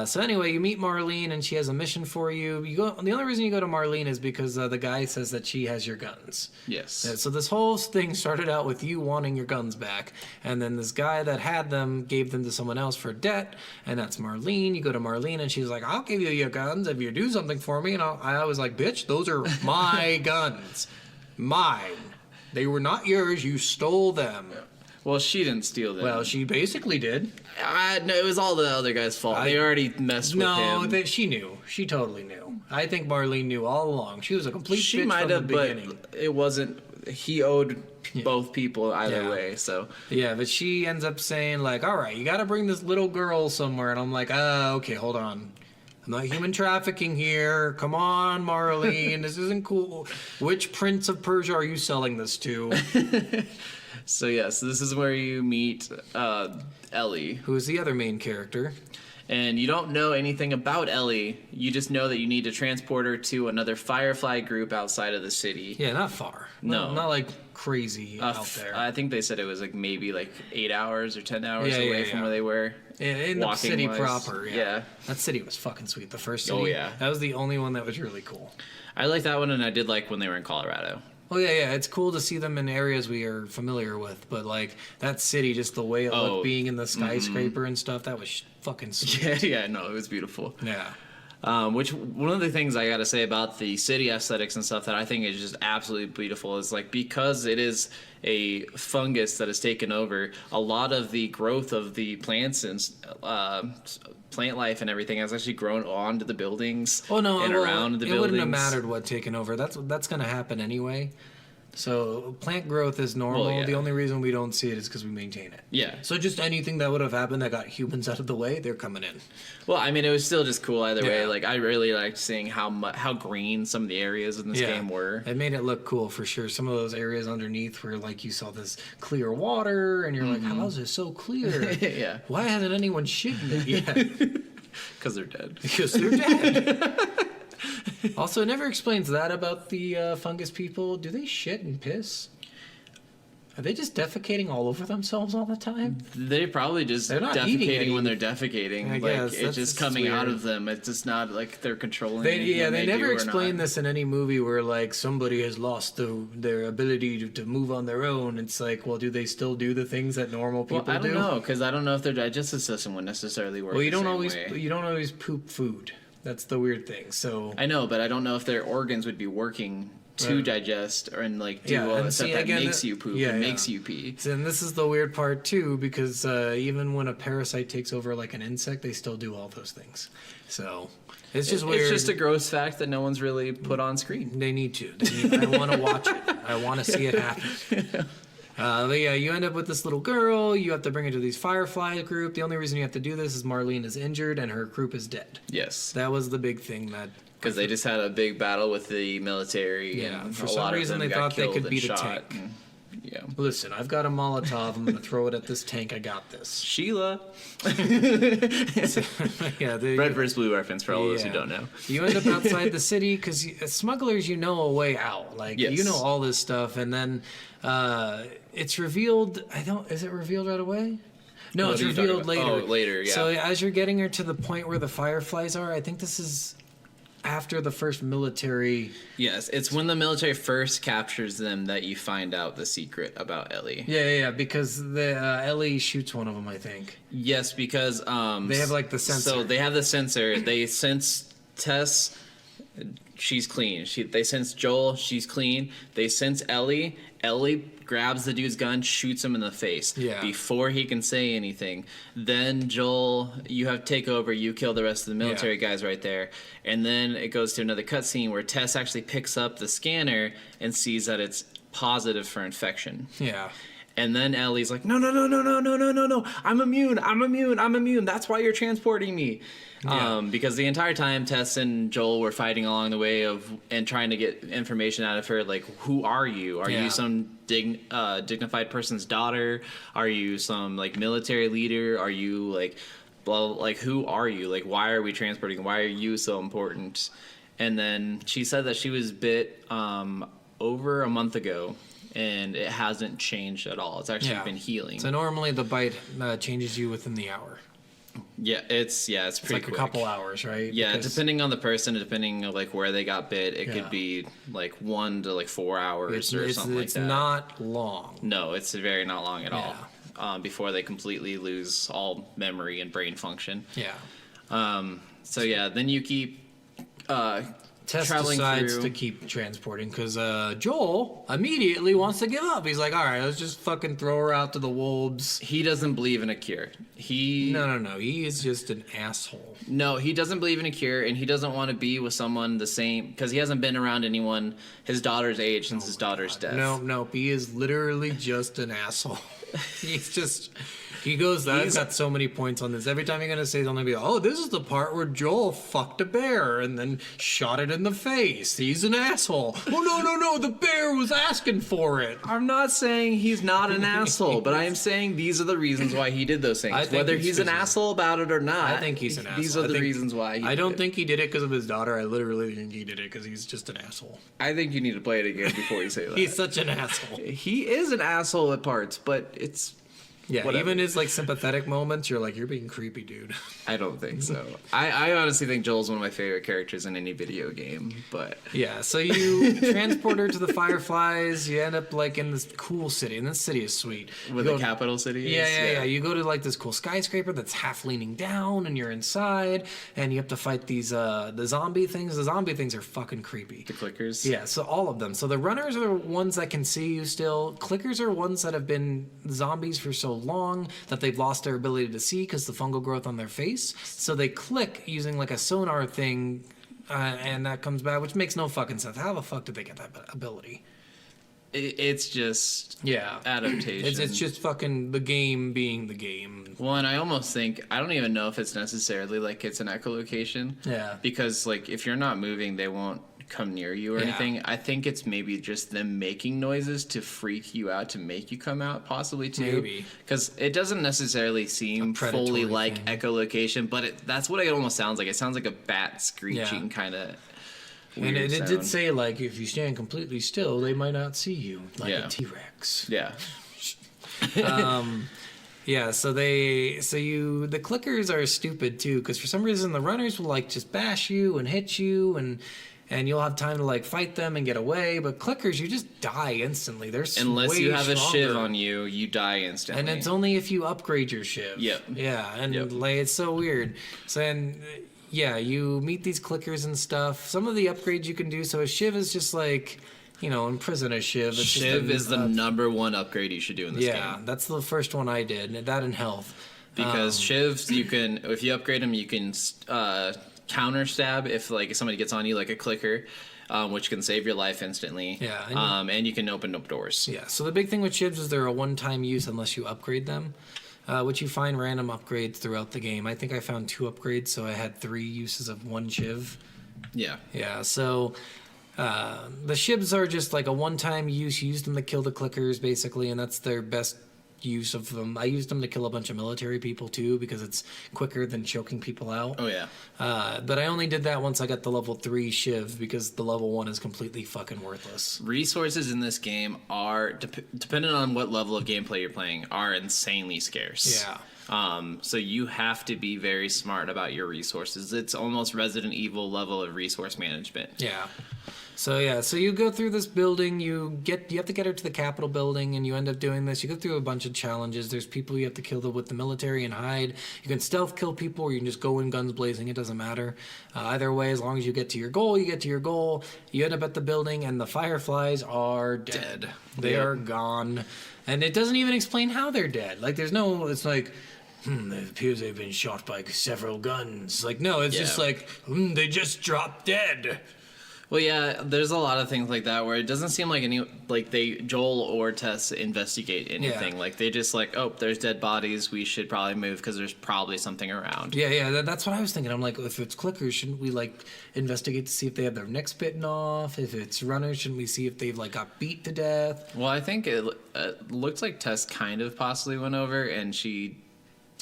Speaker 1: So anyway, you meet Marlene and she has a mission for you. You go. The only reason you go to Marlene is because the guy says that she has your guns.
Speaker 2: Yes.
Speaker 1: So this whole thing started out with you wanting your guns back, and then this guy that had them gave them to someone else for debt, and that's Marlene. You go to Marlene, and she's like, "I'll give you your guns if you do something for me." And I was like, "Bitch, those are my guns, mine. They were not yours. You stole them."
Speaker 2: Well, she didn't steal them.
Speaker 1: Well, she basically did.
Speaker 2: No, it was all the other guy's fault. They already messed with him.
Speaker 1: She knew. She totally knew. I think Marlene knew all along. She was a complete
Speaker 2: She
Speaker 1: bitch
Speaker 2: might
Speaker 1: from
Speaker 2: have,
Speaker 1: the
Speaker 2: but
Speaker 1: beginning.
Speaker 2: it wasn't. He owed both people either
Speaker 1: Yeah.
Speaker 2: way. So
Speaker 1: Yeah, but she ends up saying, like, "All right, you got to bring this little girl somewhere." And I'm like, okay, hold on. I'm not human trafficking here. Come on, Marlene. This isn't cool. Which Prince of Persia are you selling this to?
Speaker 2: So yes, this is where you meet Ellie,
Speaker 1: Who is the other main character?
Speaker 2: and you don't know anything about Ellie. You just know that you need to transport her to another Firefly group outside of the city.
Speaker 1: Yeah, not far.
Speaker 2: No.
Speaker 1: Not like crazy out there.
Speaker 2: I think they said it was like maybe like 8 hours or 10 hours away from
Speaker 1: yeah.
Speaker 2: where they were.
Speaker 1: In the
Speaker 2: walking
Speaker 1: city
Speaker 2: wise.
Speaker 1: proper,
Speaker 2: Yeah.
Speaker 1: That city was fucking sweet. The first city.
Speaker 2: Oh, yeah.
Speaker 1: That was the only one that was really cool.
Speaker 2: I like that one, and I did like when they were in Colorado.
Speaker 1: Oh yeah, it's cool to see them in areas we are familiar with, but like that city, just the way it looked, being in the skyscraper and stuff, that was fucking sweet.
Speaker 2: Yeah, no, it was beautiful.
Speaker 1: Yeah.
Speaker 2: Which one of the things I got to say about the city aesthetics and stuff that I think is just absolutely beautiful is like because it is a fungus that has taken over, a lot of the growth of the plants and plant life and everything has actually grown onto the buildings.
Speaker 1: Oh no,
Speaker 2: and
Speaker 1: well,
Speaker 2: around the
Speaker 1: it
Speaker 2: buildings.
Speaker 1: wouldn't have mattered what taken over. That's gonna happen anyway. So plant growth is normal.
Speaker 2: Well, yeah.
Speaker 1: The only reason we don't see it is because we maintain it.
Speaker 2: Yeah.
Speaker 1: So just anything that would have happened that got humans out of the way, they're coming in.
Speaker 2: Well, I mean, it was still just cool either way.
Speaker 1: Yeah.
Speaker 2: Like, I really liked seeing how green some of the areas in this game were.
Speaker 1: It made it look cool for sure. Some of those areas underneath where like you saw this clear water and you're like, how is it so clear?
Speaker 2: Yeah.
Speaker 1: Why hasn't anyone shitting it yet?
Speaker 2: Because they're dead.
Speaker 1: Because they're dead. Also, it never explains that about the fungus people. Do they shit and piss? Are they just defecating all over themselves all the time?
Speaker 2: They're probably just
Speaker 1: They're not eating
Speaker 2: defecating
Speaker 1: any-
Speaker 2: when they're defecating.
Speaker 1: I
Speaker 2: Like,
Speaker 1: guess,
Speaker 2: it's
Speaker 1: that's
Speaker 2: just
Speaker 1: just
Speaker 2: coming out
Speaker 1: weird.
Speaker 2: of them. It's just not like they're controlling
Speaker 1: They
Speaker 2: when
Speaker 1: never
Speaker 2: do or
Speaker 1: explain
Speaker 2: not.
Speaker 1: this in any movie where like somebody has lost their ability to move on their own. It's like, well, do they still do the things that normal people
Speaker 2: Well, I don't
Speaker 1: do?
Speaker 2: know, because I don't know if their digestive system would necessarily work
Speaker 1: Well, you
Speaker 2: the
Speaker 1: don't
Speaker 2: same
Speaker 1: always
Speaker 2: way.
Speaker 1: you don't always poop food. That's the weird thing. So
Speaker 2: I know, but I don't know if their organs would be working to
Speaker 1: Right.
Speaker 2: digest and like do
Speaker 1: Yeah,
Speaker 2: all
Speaker 1: and
Speaker 2: the stuff
Speaker 1: see,
Speaker 2: that
Speaker 1: again,
Speaker 2: makes you poop
Speaker 1: yeah,
Speaker 2: and
Speaker 1: yeah.
Speaker 2: makes you pee.
Speaker 1: And this is the weird part too, because even when a parasite takes over like an insect, they still do all those things. So it's just weird.
Speaker 2: It's just a gross fact that no one's really put on screen.
Speaker 1: They need to. I want to watch it. I want to see it happen. But yeah, you end up with this little girl. You have to bring her to these Firefly group. The only reason you have to do this is Marlene is injured and her group is dead.
Speaker 2: Yes,
Speaker 1: That was the big thing that.
Speaker 2: because they just had a big battle with the military.
Speaker 1: Yeah,
Speaker 2: and
Speaker 1: for
Speaker 2: a
Speaker 1: some
Speaker 2: lot of
Speaker 1: reason
Speaker 2: them
Speaker 1: they
Speaker 2: got
Speaker 1: thought they
Speaker 2: killed
Speaker 1: could
Speaker 2: and
Speaker 1: beat a
Speaker 2: shot,
Speaker 1: tank.
Speaker 2: and- yeah,
Speaker 1: Listen, I've got a Molotov. I'm gonna throw it at this tank. I got this.
Speaker 2: Sheila.
Speaker 1: Yeah, the,
Speaker 2: Red vs. Blue reference for all those who
Speaker 1: Yeah.
Speaker 2: don't know.
Speaker 1: You end up outside the city because smugglers, you know a way out. Like
Speaker 2: Yes.
Speaker 1: you know all this stuff, and then it's revealed. Is it revealed right away? No,
Speaker 2: What
Speaker 1: it's
Speaker 2: are you talking
Speaker 1: revealed
Speaker 2: about?
Speaker 1: later.
Speaker 2: Oh, later, yeah.
Speaker 1: So as you're getting her to the point where the Fireflies are, I think this is after the first military.
Speaker 2: Yes, it's when the military first captures them that you find out the secret about Ellie.
Speaker 1: Yeah, because the Ellie shoots one of them, I think.
Speaker 2: Yes, because
Speaker 1: They have, like, the sensor.
Speaker 2: So they have the sensor. They sense Tess. She's clean. They sense Joel. She's clean. They sense Ellie. Ellie grabs the dude's gun, shoots him in the face.
Speaker 1: Yeah.
Speaker 2: Before he can say anything. Then Joel, you have to take over. You kill the rest of the military
Speaker 1: Yeah.
Speaker 2: guys right there. And then it goes to another cutscene where Tess actually picks up the scanner and sees that it's positive for infection.
Speaker 1: Yeah.
Speaker 2: And then Ellie's like, no. I'm immune. That's why you're transporting me.
Speaker 1: Yeah.
Speaker 2: Because the entire time Tess and Joel were fighting along the way and trying to get information out of her, like, who are you? Are
Speaker 1: Yeah.
Speaker 2: you some dignified person's daughter? Are you some like military leader? Are you like, blah, like, who are you? Like, why are we transporting? Why are you so important? And then she said that she was bit over a month ago. And it hasn't changed at all. It's actually been healing.
Speaker 1: So normally the bite changes you within the hour.
Speaker 2: It's pretty
Speaker 1: It's like
Speaker 2: quick.
Speaker 1: a couple hours, right?
Speaker 2: Yeah,
Speaker 1: Because-
Speaker 2: depending on the person, depending on like where they got bit, it
Speaker 1: Yeah.
Speaker 2: could be like 1 to like 4 hours or something like that.
Speaker 1: It's not long.
Speaker 2: No, it's very not long at all. Before they completely lose all memory and brain function.
Speaker 1: Yeah.
Speaker 2: So yeah, then you keep
Speaker 1: Tess
Speaker 2: traveling
Speaker 1: decides
Speaker 2: through.
Speaker 1: to keep transporting because Joel immediately wants to give up. He's like, all right, let's just fucking throw her out to the wolves.
Speaker 2: He doesn't believe in a cure.
Speaker 1: No. He is just an asshole.
Speaker 2: No, he doesn't believe in a cure, and he doesn't want to be with someone the same because he hasn't been around anyone his daughter's age since his daughter's death.
Speaker 1: No. He is literally just an asshole. He's just. He goes, I've got so many points on this. Every time you're going to say something, be like, oh, this is the part where Joel fucked a bear and then shot it in the face. He's an asshole. Oh, no, the bear was asking for it.
Speaker 2: I'm not saying he's not an asshole, but I am saying these are the reasons why he did those things.
Speaker 1: I think
Speaker 2: Whether
Speaker 1: it's
Speaker 2: he's an
Speaker 1: 'cause
Speaker 2: asshole about it or not,
Speaker 1: I think he's an asshole.
Speaker 2: These are
Speaker 1: I
Speaker 2: the
Speaker 1: think-
Speaker 2: reasons why.
Speaker 1: I don't think he did it because of his daughter. I literally think he did it because he's just an asshole.
Speaker 2: I think you need to play it again before you say that.
Speaker 1: He's such an asshole.
Speaker 2: He is an asshole at parts, but it's.
Speaker 1: Yeah,
Speaker 2: Whatever.
Speaker 1: even his like sympathetic moments, you're like, you're being creepy, dude.
Speaker 2: I don't think so. I honestly think Joel's one of my favorite characters in any video game, but
Speaker 1: Yeah, so you transport her to the Fireflies. You end up like in this cool city, and this city is sweet.
Speaker 2: with
Speaker 1: You
Speaker 2: the
Speaker 1: go-
Speaker 2: capital city.
Speaker 1: Yeah. You go to like this cool skyscraper that's half leaning down, and you're inside, and you have to fight these the zombie things. The zombie things are fucking creepy.
Speaker 2: The clickers.
Speaker 1: Yeah, so all of them. So the runners are the ones that can see you still. Clickers are ones that have been zombies for so long that they've lost their ability to see because the fungal growth on their face. So they click using like a sonar thing, and that comes back, which makes no fucking sense. How the fuck did they get that ability?
Speaker 2: it's just
Speaker 1: Yeah.
Speaker 2: adaptation.
Speaker 1: It's just fucking the game being the game.
Speaker 2: Well, and I almost think I don't even know if it's necessarily like it's an echolocation.
Speaker 1: Yeah.
Speaker 2: Because like if you're not moving, they won't come near you or
Speaker 1: Yeah.
Speaker 2: anything. I think it's maybe just them making noises to freak you out, to make you come out, possibly too.
Speaker 1: Maybe.
Speaker 2: Because it doesn't necessarily seem
Speaker 1: predatory
Speaker 2: fully like
Speaker 1: thing.
Speaker 2: echolocation, but that's what it almost sounds like. It sounds like a bat screeching
Speaker 1: Yeah.
Speaker 2: kind of.
Speaker 1: And it did say, like, if you stand completely still, they might not see you, like
Speaker 2: Yeah.
Speaker 1: a T-Rex.
Speaker 2: Yeah.
Speaker 1: Yeah, the clickers are stupid too, because for some reason the runners will like just bash you and hit you, and you'll have time to like fight them and get away. But clickers, you just die instantly. They're
Speaker 2: Unless
Speaker 1: way
Speaker 2: you have a shiv
Speaker 1: stronger.
Speaker 2: on you, you die instantly.
Speaker 1: And it's only if you upgrade your shiv.
Speaker 2: Yep.
Speaker 1: Yeah, and
Speaker 2: Yep.
Speaker 1: like it's so weird. So and yeah, you meet these clickers and stuff. Some of the upgrades you can do. So a shiv is just like, imprison a shiv. It's just
Speaker 2: Shiv
Speaker 1: a-
Speaker 2: is the number one upgrade you should do in this
Speaker 1: yeah,
Speaker 2: game.
Speaker 1: that's the first one I did. That and health.
Speaker 2: Because shivs, you can, if you upgrade them, you can counter stab if like somebody gets on you like a clicker, which can save your life instantly.
Speaker 1: Yeah, and
Speaker 2: and you can open up doors.
Speaker 1: Yeah, so the big thing with shivs is they're a one-time use unless you upgrade them, which you find random upgrades throughout the game. I think I found 2 upgrades, so I had 3 uses of 1 shiv.
Speaker 2: Yeah.
Speaker 1: Yeah, so the shivs are just like a one-time use. You use them to kill the clickers, basically, and that's their best use of them. I used them to kill a bunch of military people, too, because it's quicker than choking people out.
Speaker 2: Oh yeah.
Speaker 1: But I only did that once I got the level 3 shiv, because the level 1 is completely fucking worthless.
Speaker 2: Resources in this game are, depending on what level of gameplay you're playing, are insanely scarce.
Speaker 1: Yeah.
Speaker 2: So you have to be very smart about your resources. It's almost Resident Evil level of resource management.
Speaker 1: Yeah. So you go through this building, you have to get her to the Capitol building, and you end up doing this. You go through a bunch of challenges. There's people you have to kill with the military and hide. You can stealth kill people, or you can just go in guns blazing. It doesn't matter. Either way, as long as you get to your goal, you get to your goal. You end up at the building, and the Fireflies are dead. They
Speaker 2: Yep.
Speaker 1: are gone, and it doesn't even explain how they're dead. Like there's no. It's like. It appears they've been shot by several guns. Like, no, it's just
Speaker 2: Yeah.
Speaker 1: like, they just dropped dead.
Speaker 2: Well, yeah, there's a lot of things like that where it doesn't seem like Joel or Tess investigate anything.
Speaker 1: Yeah.
Speaker 2: Like they just like, oh, there's dead bodies. We should probably move because there's probably something around.
Speaker 1: Yeah, that's what I was thinking. I'm like, if it's clickers, shouldn't we like investigate to see if they have their necks bitten off? If it's runners, shouldn't we see if they've like got beat to death?
Speaker 2: Well, I think it looked like Tess kind of possibly went over, and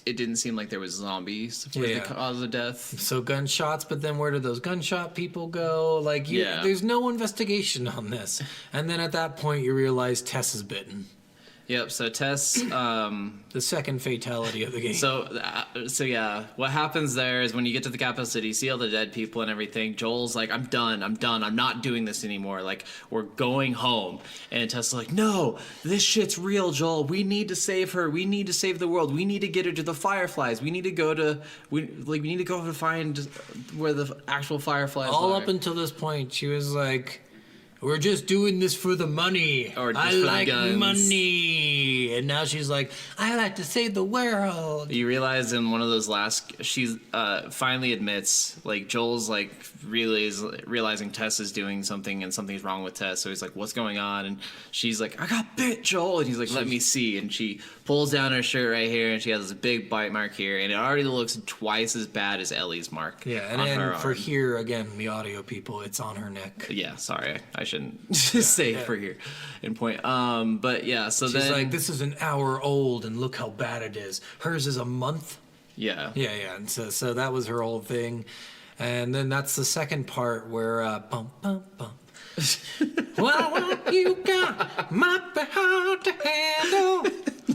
Speaker 2: it didn't seem like there was zombies for
Speaker 1: Yeah.
Speaker 2: the cause of death.
Speaker 1: So gunshots, but then where do those gunshot people go? Like,
Speaker 2: Yeah.
Speaker 1: there's no investigation on this. And then at that point, you realize Tess is bitten.
Speaker 2: Yep. So Tess.
Speaker 1: The second fatality of the game.
Speaker 2: So yeah, what happens there is when you get to the capital city, see all the dead people and everything. Joel's like, I'm done. I'm not doing this anymore. Like, we're going home. And Tess is like, no, this shit's real, Joel. We need to save her. We need to save the world. We need to get her to the Fireflies. We need to go to find where the actual Fireflies
Speaker 1: all
Speaker 2: are.
Speaker 1: up until this point, she was like, we're just doing this for the money.
Speaker 2: Or just
Speaker 1: I
Speaker 2: for the
Speaker 1: like
Speaker 2: guns.
Speaker 1: money. And now she's like, I like to save the world.
Speaker 2: You realize in one of those she's finally admits, like, Joel's like realizing Tess is doing something and something's wrong with Tess. So he's like, what's going on? And she's like, I got bit, Joel. And he's like, let me see. And she pulls down her shirt right here, and she has this big bite mark here, and it already looks twice as bad as Ellie's mark.
Speaker 1: Yeah, and
Speaker 2: on
Speaker 1: then
Speaker 2: her
Speaker 1: for
Speaker 2: arm.
Speaker 1: here, again, the audio people, it's on her neck.
Speaker 2: Yeah, sorry, I shouldn't say
Speaker 1: yeah.
Speaker 2: for here in point. But yeah, so
Speaker 1: She's
Speaker 2: then
Speaker 1: like, this is an hour old, and look how bad it is. Hers is a month.
Speaker 2: yeah.
Speaker 1: Yeah, and so that was her whole thing. And then that's the second part where, bump, bump, bump. Well, what you got might be hard to handle,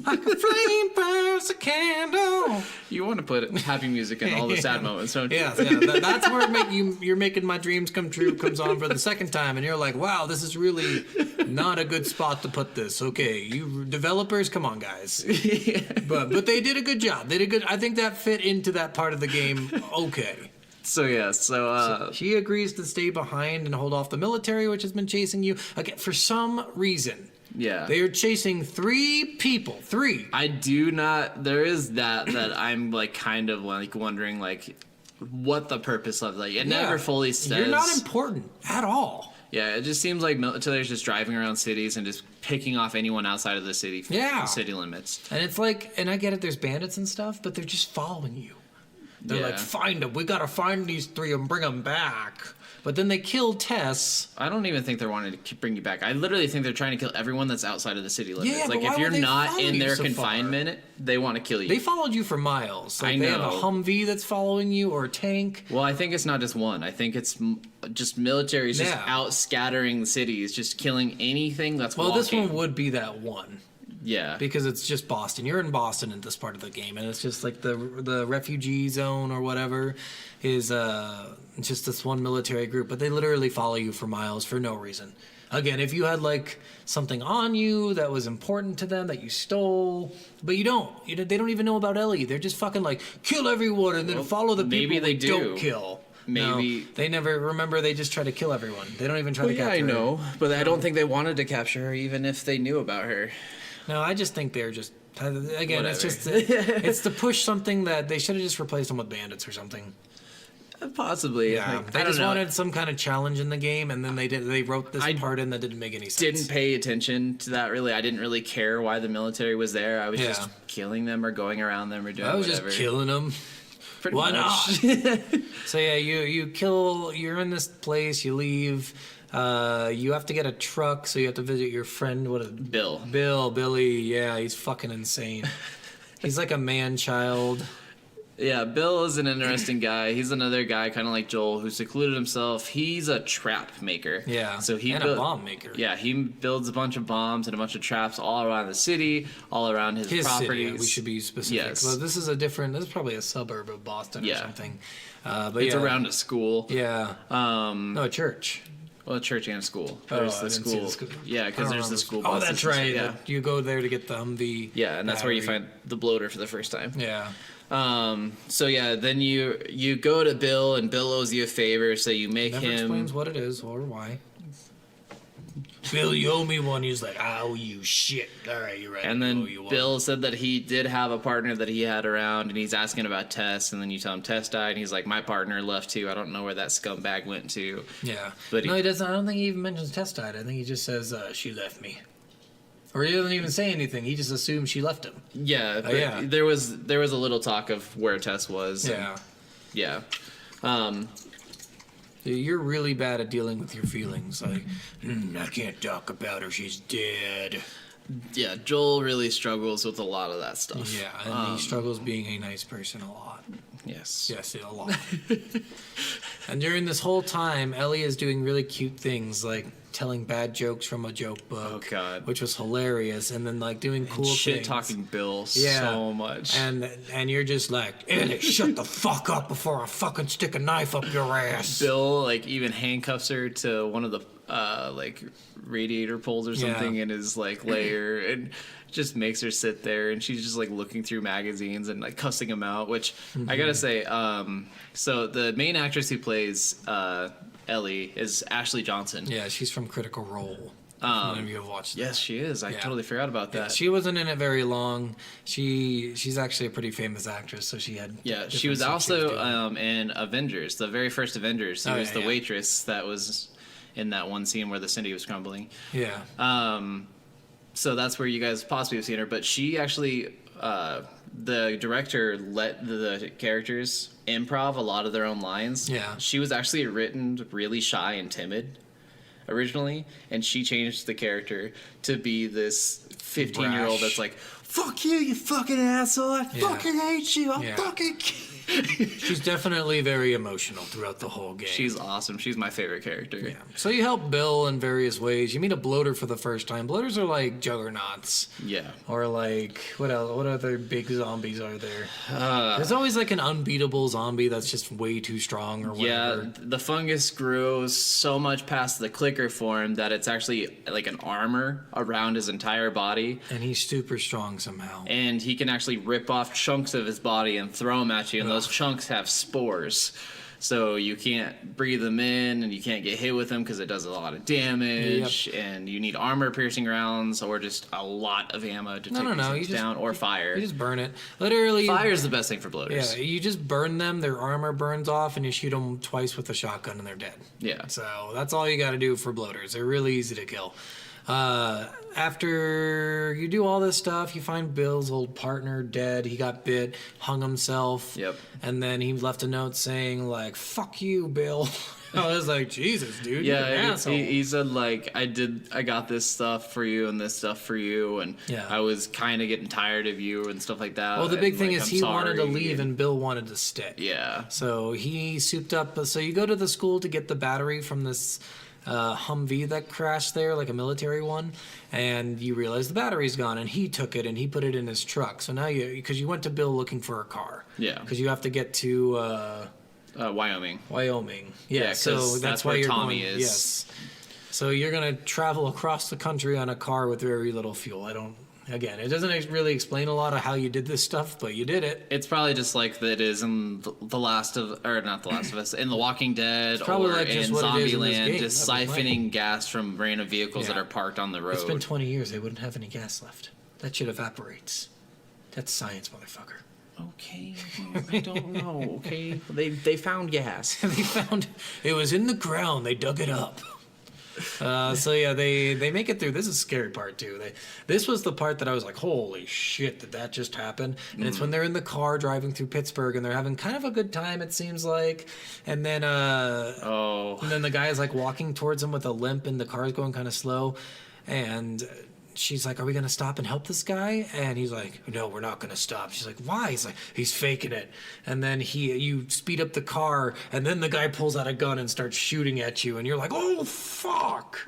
Speaker 1: like a flame burns a candle.
Speaker 2: You want to put happy music in all the sad moments, don't you?
Speaker 1: Yeah, that's where you're making my dreams come true comes on for the second time, and you're like, wow, this is really not a good spot to put this. Okay, you developers, come on, guys. But they did a good job. They did good. I think that fit into that part of the game. Okay.
Speaker 2: So yeah, so
Speaker 1: She agrees to stay behind and hold off the military, which has been chasing you. Again, for some reason,
Speaker 2: yeah.
Speaker 1: they are chasing 3 people. 3.
Speaker 2: I do not. There is that I'm like kind of like wondering like what the purpose of, like, it never fully says.
Speaker 1: You're not important at all.
Speaker 2: Yeah, it just seems like military's just driving around cities and just picking off anyone outside of the city city limits.
Speaker 1: And it's like, and I get it, there's bandits and stuff, but they're just following you. They're
Speaker 2: Yeah.
Speaker 1: like, find them. We gotta find these 3 and bring them back. But then they kill Tess.
Speaker 2: I don't even think they're wanting to bring you back. I literally think they're trying to kill everyone that's outside of the city limits.
Speaker 1: Yeah, but
Speaker 2: like
Speaker 1: why
Speaker 2: if you're
Speaker 1: would they
Speaker 2: not
Speaker 1: follow
Speaker 2: in
Speaker 1: you
Speaker 2: their
Speaker 1: so far?
Speaker 2: confinement, they want to kill you.
Speaker 1: They followed you for miles. Like,
Speaker 2: I
Speaker 1: they have a
Speaker 2: know.
Speaker 1: Humvee that's following you or a tank.
Speaker 2: Well, I think it's not just one. I think it's just military's just
Speaker 1: Yeah.
Speaker 2: out scattering the cities, just killing anything that's
Speaker 1: Well,
Speaker 2: walking.
Speaker 1: this one would be that one.
Speaker 2: Yeah.
Speaker 1: Because it's just Boston. You're in Boston in this part of the game, and it's just like the refugee zone or whatever is just this one military group. But they literally follow you for miles for no reason. Again, if you had like something on you that was important to them that you stole, but you don't. They don't even know about Ellie. They're just fucking like kill everyone and then follow the people
Speaker 2: maybe they
Speaker 1: we
Speaker 2: do.
Speaker 1: don't kill.
Speaker 2: Maybe-
Speaker 1: No, they never remember. They just try to kill everyone. They don't even try to capture her.
Speaker 2: but I don't think they wanted to capture her, even if they knew about her.
Speaker 1: No, I just think they're just again. It's
Speaker 2: Whatever.
Speaker 1: just it's to push something that they should have just replaced them with bandits or something.
Speaker 2: Possibly.
Speaker 1: Yeah,
Speaker 2: Like,
Speaker 1: they
Speaker 2: I don't
Speaker 1: just
Speaker 2: know.
Speaker 1: wanted some kind of challenge in the game, and then they wrote this
Speaker 2: I
Speaker 1: part in that didn't make any sense.
Speaker 2: Didn't pay attention to that really. I didn't really care why the military was there. I was
Speaker 1: Yeah.
Speaker 2: just killing them or going around them or doing
Speaker 1: I was
Speaker 2: whatever.
Speaker 1: just killing them.
Speaker 2: Pretty
Speaker 1: Why
Speaker 2: much.
Speaker 1: not? So yeah, you kill. You're in this place. You leave. You have to get a truck, so you have to visit your friend. What is Billy? Yeah, he's fucking insane. He's like a man child.
Speaker 2: Yeah, Bill is an interesting guy. He's another guy, kind of like Joel, who secluded himself. He's a trap maker.
Speaker 1: Yeah,
Speaker 2: so he
Speaker 1: and a bomb maker.
Speaker 2: Yeah, he builds a bunch of bombs and a bunch of traps all around the city, all around his properties.
Speaker 1: City, we should be specific.
Speaker 2: Yes.
Speaker 1: Well, this is a different. This is probably a suburb of Boston or
Speaker 2: Yeah.
Speaker 1: something. But
Speaker 2: It's
Speaker 1: yeah,
Speaker 2: around a school.
Speaker 1: Yeah. No, a church.
Speaker 2: Well, a church and a school.
Speaker 1: Oh,
Speaker 2: There's
Speaker 1: I
Speaker 2: the
Speaker 1: didn't see
Speaker 2: school.
Speaker 1: the school.
Speaker 2: Yeah,
Speaker 1: I
Speaker 2: because
Speaker 1: don't
Speaker 2: there's
Speaker 1: remember
Speaker 2: the school.
Speaker 1: Oh,
Speaker 2: buses
Speaker 1: that's
Speaker 2: and stuff,
Speaker 1: right.
Speaker 2: Yeah.
Speaker 1: You go there to get the Humvee.
Speaker 2: Yeah, and that's where you
Speaker 1: battery.
Speaker 2: find the bloater for the first time.
Speaker 1: Yeah.
Speaker 2: So yeah, then you go to Bill, and Bill owes you a favor, so you make
Speaker 1: Never
Speaker 2: him.
Speaker 1: explains what it is or why. Bill, you owe me one. He's like, I owe you shit. All right, you're right.
Speaker 2: And
Speaker 1: I
Speaker 2: then
Speaker 1: owe you one.
Speaker 2: Bill said that he did have a partner that he had around, and he's asking about Tess. And then you tell him Tess died, and he's like, my partner left too. I don't know where that scumbag went to.
Speaker 1: Yeah.
Speaker 2: But
Speaker 1: No, he doesn't. I don't think he even mentions Tess died. I think he just says she left me. Or he doesn't even say anything. He just assumes she left him.
Speaker 2: Yeah, but
Speaker 1: yeah.
Speaker 2: there was a little talk of where Tess was.
Speaker 1: Yeah.
Speaker 2: Yeah.
Speaker 1: You're really bad at dealing with your feelings. Like, I can't talk about her. She's dead.
Speaker 2: Yeah, Joel really struggles with a lot of that stuff.
Speaker 1: Yeah, and he struggles being a nice person a lot.
Speaker 2: Yes.
Speaker 1: Yes, a lot. And during this whole time, Ellie is doing really cute things like telling bad jokes from a joke book.
Speaker 2: Oh, God.
Speaker 1: Which was hilarious, and then like doing cool
Speaker 2: Shit
Speaker 1: things.
Speaker 2: talking Bill
Speaker 1: Yeah.
Speaker 2: so much.
Speaker 1: And you're just like, Ellie, shut the fuck up before I fucking stick a knife up your ass.
Speaker 2: Bill like even handcuffs her to one of the like radiator poles or something in his like lair, and just makes her sit there, and she's just like looking through magazines and like cussing him out, which I gotta say, so the main actress who plays Ellie is Ashley Johnson.
Speaker 1: Yeah, she's from Critical Role. If none of you have watched that.
Speaker 2: Yes, she is. I
Speaker 1: Yeah.
Speaker 2: totally forgot about that.
Speaker 1: She wasn't in it very long. She's actually a pretty famous actress, so she had.
Speaker 2: Yeah, she
Speaker 1: different
Speaker 2: was
Speaker 1: stuff she was
Speaker 2: also
Speaker 1: doing.
Speaker 2: in Avengers, the very first Avengers. She
Speaker 1: Oh,
Speaker 2: was
Speaker 1: yeah,
Speaker 2: the
Speaker 1: yeah.
Speaker 2: waitress that was in that one scene where the city was crumbling.
Speaker 1: Yeah.
Speaker 2: So that's where you guys possibly have seen her. But she actually, the director let the characters improv a lot of their own lines.
Speaker 1: Yeah.
Speaker 2: She was actually written really shy and timid originally, and she changed the character to be this 15-year-old
Speaker 1: Brash.
Speaker 2: that's like, fuck you, you fucking asshole, I
Speaker 1: Yeah.
Speaker 2: fucking hate you, I
Speaker 1: Yeah.
Speaker 2: fucking...
Speaker 1: She's definitely very emotional throughout the whole game.
Speaker 2: She's awesome. She's my favorite character.
Speaker 1: Yeah. So you help Bill in various ways. You meet a bloater for the first time. Bloaters are like juggernauts.
Speaker 2: Yeah.
Speaker 1: Or like what else? What other big zombies are there? There's always like an unbeatable zombie that's just way too strong or
Speaker 2: Yeah,
Speaker 1: whatever.
Speaker 2: the fungus grows so much past the clicker form that it's actually like an armor around his entire body.
Speaker 1: And he's super strong somehow.
Speaker 2: And he can actually rip off chunks of his body and throw them at you, and those chunks have spores. So you can't breathe them in, and you can't get hit with them because it does a lot of damage. And you need armor-piercing rounds, or just a lot of ammo to take these things down, or fire.
Speaker 1: You just burn it. Literally,
Speaker 2: Fire's the best thing for bloaters.
Speaker 1: Yeah, you just burn them. Their armor burns off, and you shoot them twice with a shotgun, and they're dead.
Speaker 2: Yeah.
Speaker 1: So that's all you got to do for bloaters. They're really easy to kill. After you do all this stuff, you find Bill's old partner dead. He got bit, hung himself.
Speaker 2: Yep.
Speaker 1: And then he left a note saying, like, "Fuck you, Bill." I was like, Jesus, dude.
Speaker 2: Yeah,
Speaker 1: you're an asshole.
Speaker 2: he said, like, I got this stuff for you and this stuff for you, and
Speaker 1: Yeah.
Speaker 2: I was kind of getting tired of you and stuff like that.
Speaker 1: Well, the big
Speaker 2: and,
Speaker 1: thing
Speaker 2: like,
Speaker 1: is
Speaker 2: I'm
Speaker 1: he wanted to
Speaker 2: sorry.
Speaker 1: leave and Bill wanted to stay.
Speaker 2: Yeah.
Speaker 1: So he souped up. So you go to the school to get the battery from this Humvee that crashed there, like a military one, and you realize the battery's gone, and he took it and he put it in his truck. So now because you went to Bill looking for a car.
Speaker 2: Yeah.
Speaker 1: Because you have to get to
Speaker 2: Wyoming.
Speaker 1: Wyoming.
Speaker 2: Yeah,
Speaker 1: Yeah,
Speaker 2: 'cause
Speaker 1: so
Speaker 2: that's
Speaker 1: why
Speaker 2: where
Speaker 1: you're
Speaker 2: Tommy
Speaker 1: going,
Speaker 2: is.
Speaker 1: Yes. So you're gonna travel across the country on a car with very little fuel. Again, it doesn't really explain a lot of how you did this stuff, but you did it.
Speaker 2: It's probably just like that is in The Last of, or not The Last of Us, in The Walking Dead,
Speaker 1: probably
Speaker 2: or
Speaker 1: like just
Speaker 2: in
Speaker 1: what it is in this
Speaker 2: Zombieland,
Speaker 1: game
Speaker 2: just
Speaker 1: that we're playing.
Speaker 2: siphoning gas from random vehicles that
Speaker 1: Yeah.
Speaker 2: are parked on the road.
Speaker 1: It's been 20 years. They wouldn't have any gas left. That shit evaporates. That's science, motherfucker.
Speaker 2: Okay, I don't know. Okay, they found gas.
Speaker 1: They found it was in the ground. They dug it up. So yeah, they make it through. This is a scary part too. This was the part that I was like, holy shit, did that just happen? And it's when they're in the car driving through Pittsburgh and they're having kind of a good time, it seems like. And then and then the guy is like walking towards them with a limp and the car's going kind of slow. And she's like, are we going to stop and help this guy? And he's like, no, we're not going to stop. She's like, why? He's like, he's faking it. And then you speed up the car, and then the guy pulls out a gun and starts shooting at you, and you're like, oh, fuck.